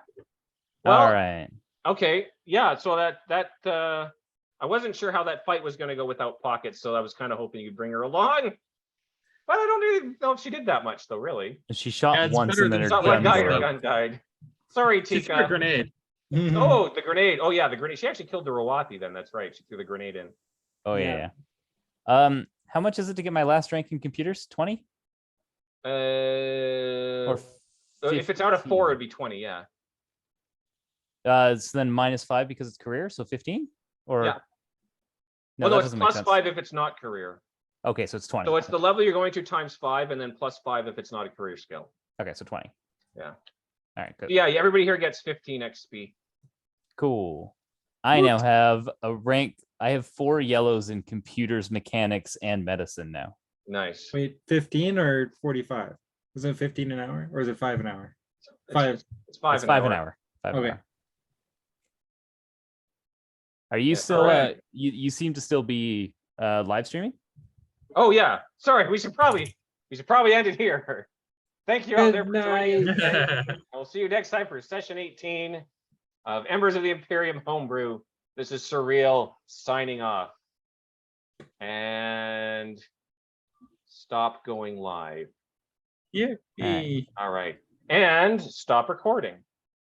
Well, All right. okay. Yeah. So that I wasn't sure how that fight was gonna go without Pockets, so I was kind of hoping you'd bring her along. But I don't really know if she did that much, though. Really, She shot Yeah, it's once better and then than her it's not like gun guy blew her up. gun died. Sorry, She threw a Tika. grenade. Oh, the grenade. Oh yeah, the grenade. She actually killed the Rawati. Then that's right. She threw the grenade in. Oh Yeah. yeah. How much is it to get my last rank in computers? 20? Or If it's out of 4, 15? it'd be 20. Yeah. So then -5 because it's career, so 15? Or Yeah. no, Well, no, that it's doesn't make plus sense. 5 if it's not career. Okay, so it's 20. So it's the level you're going to times 5, and then plus 5 if it's not a career skill. Okay, so 20. Yeah. All right, good. Yeah. Everybody here gets 15 XP. Cool. I now have a rank. I have 4 yellows in computers, mechanics, and medicine now. Nice. Wait, 15 or 45? Was it 15 an hour or is it 5 an hour? 5. It's 5 It's 5 an hour. 5 an Okay. hour. Are you Yeah, still alright. you seem to still be live streaming? Oh yeah. Sorry. We should probably end it here. Thank you out there for Good joining us night. today. I'll see you next time for session 18 of Embers of the Imperium Homebrew. This is Reil signing off. And stop going live. Yippee. All right. And stop recording.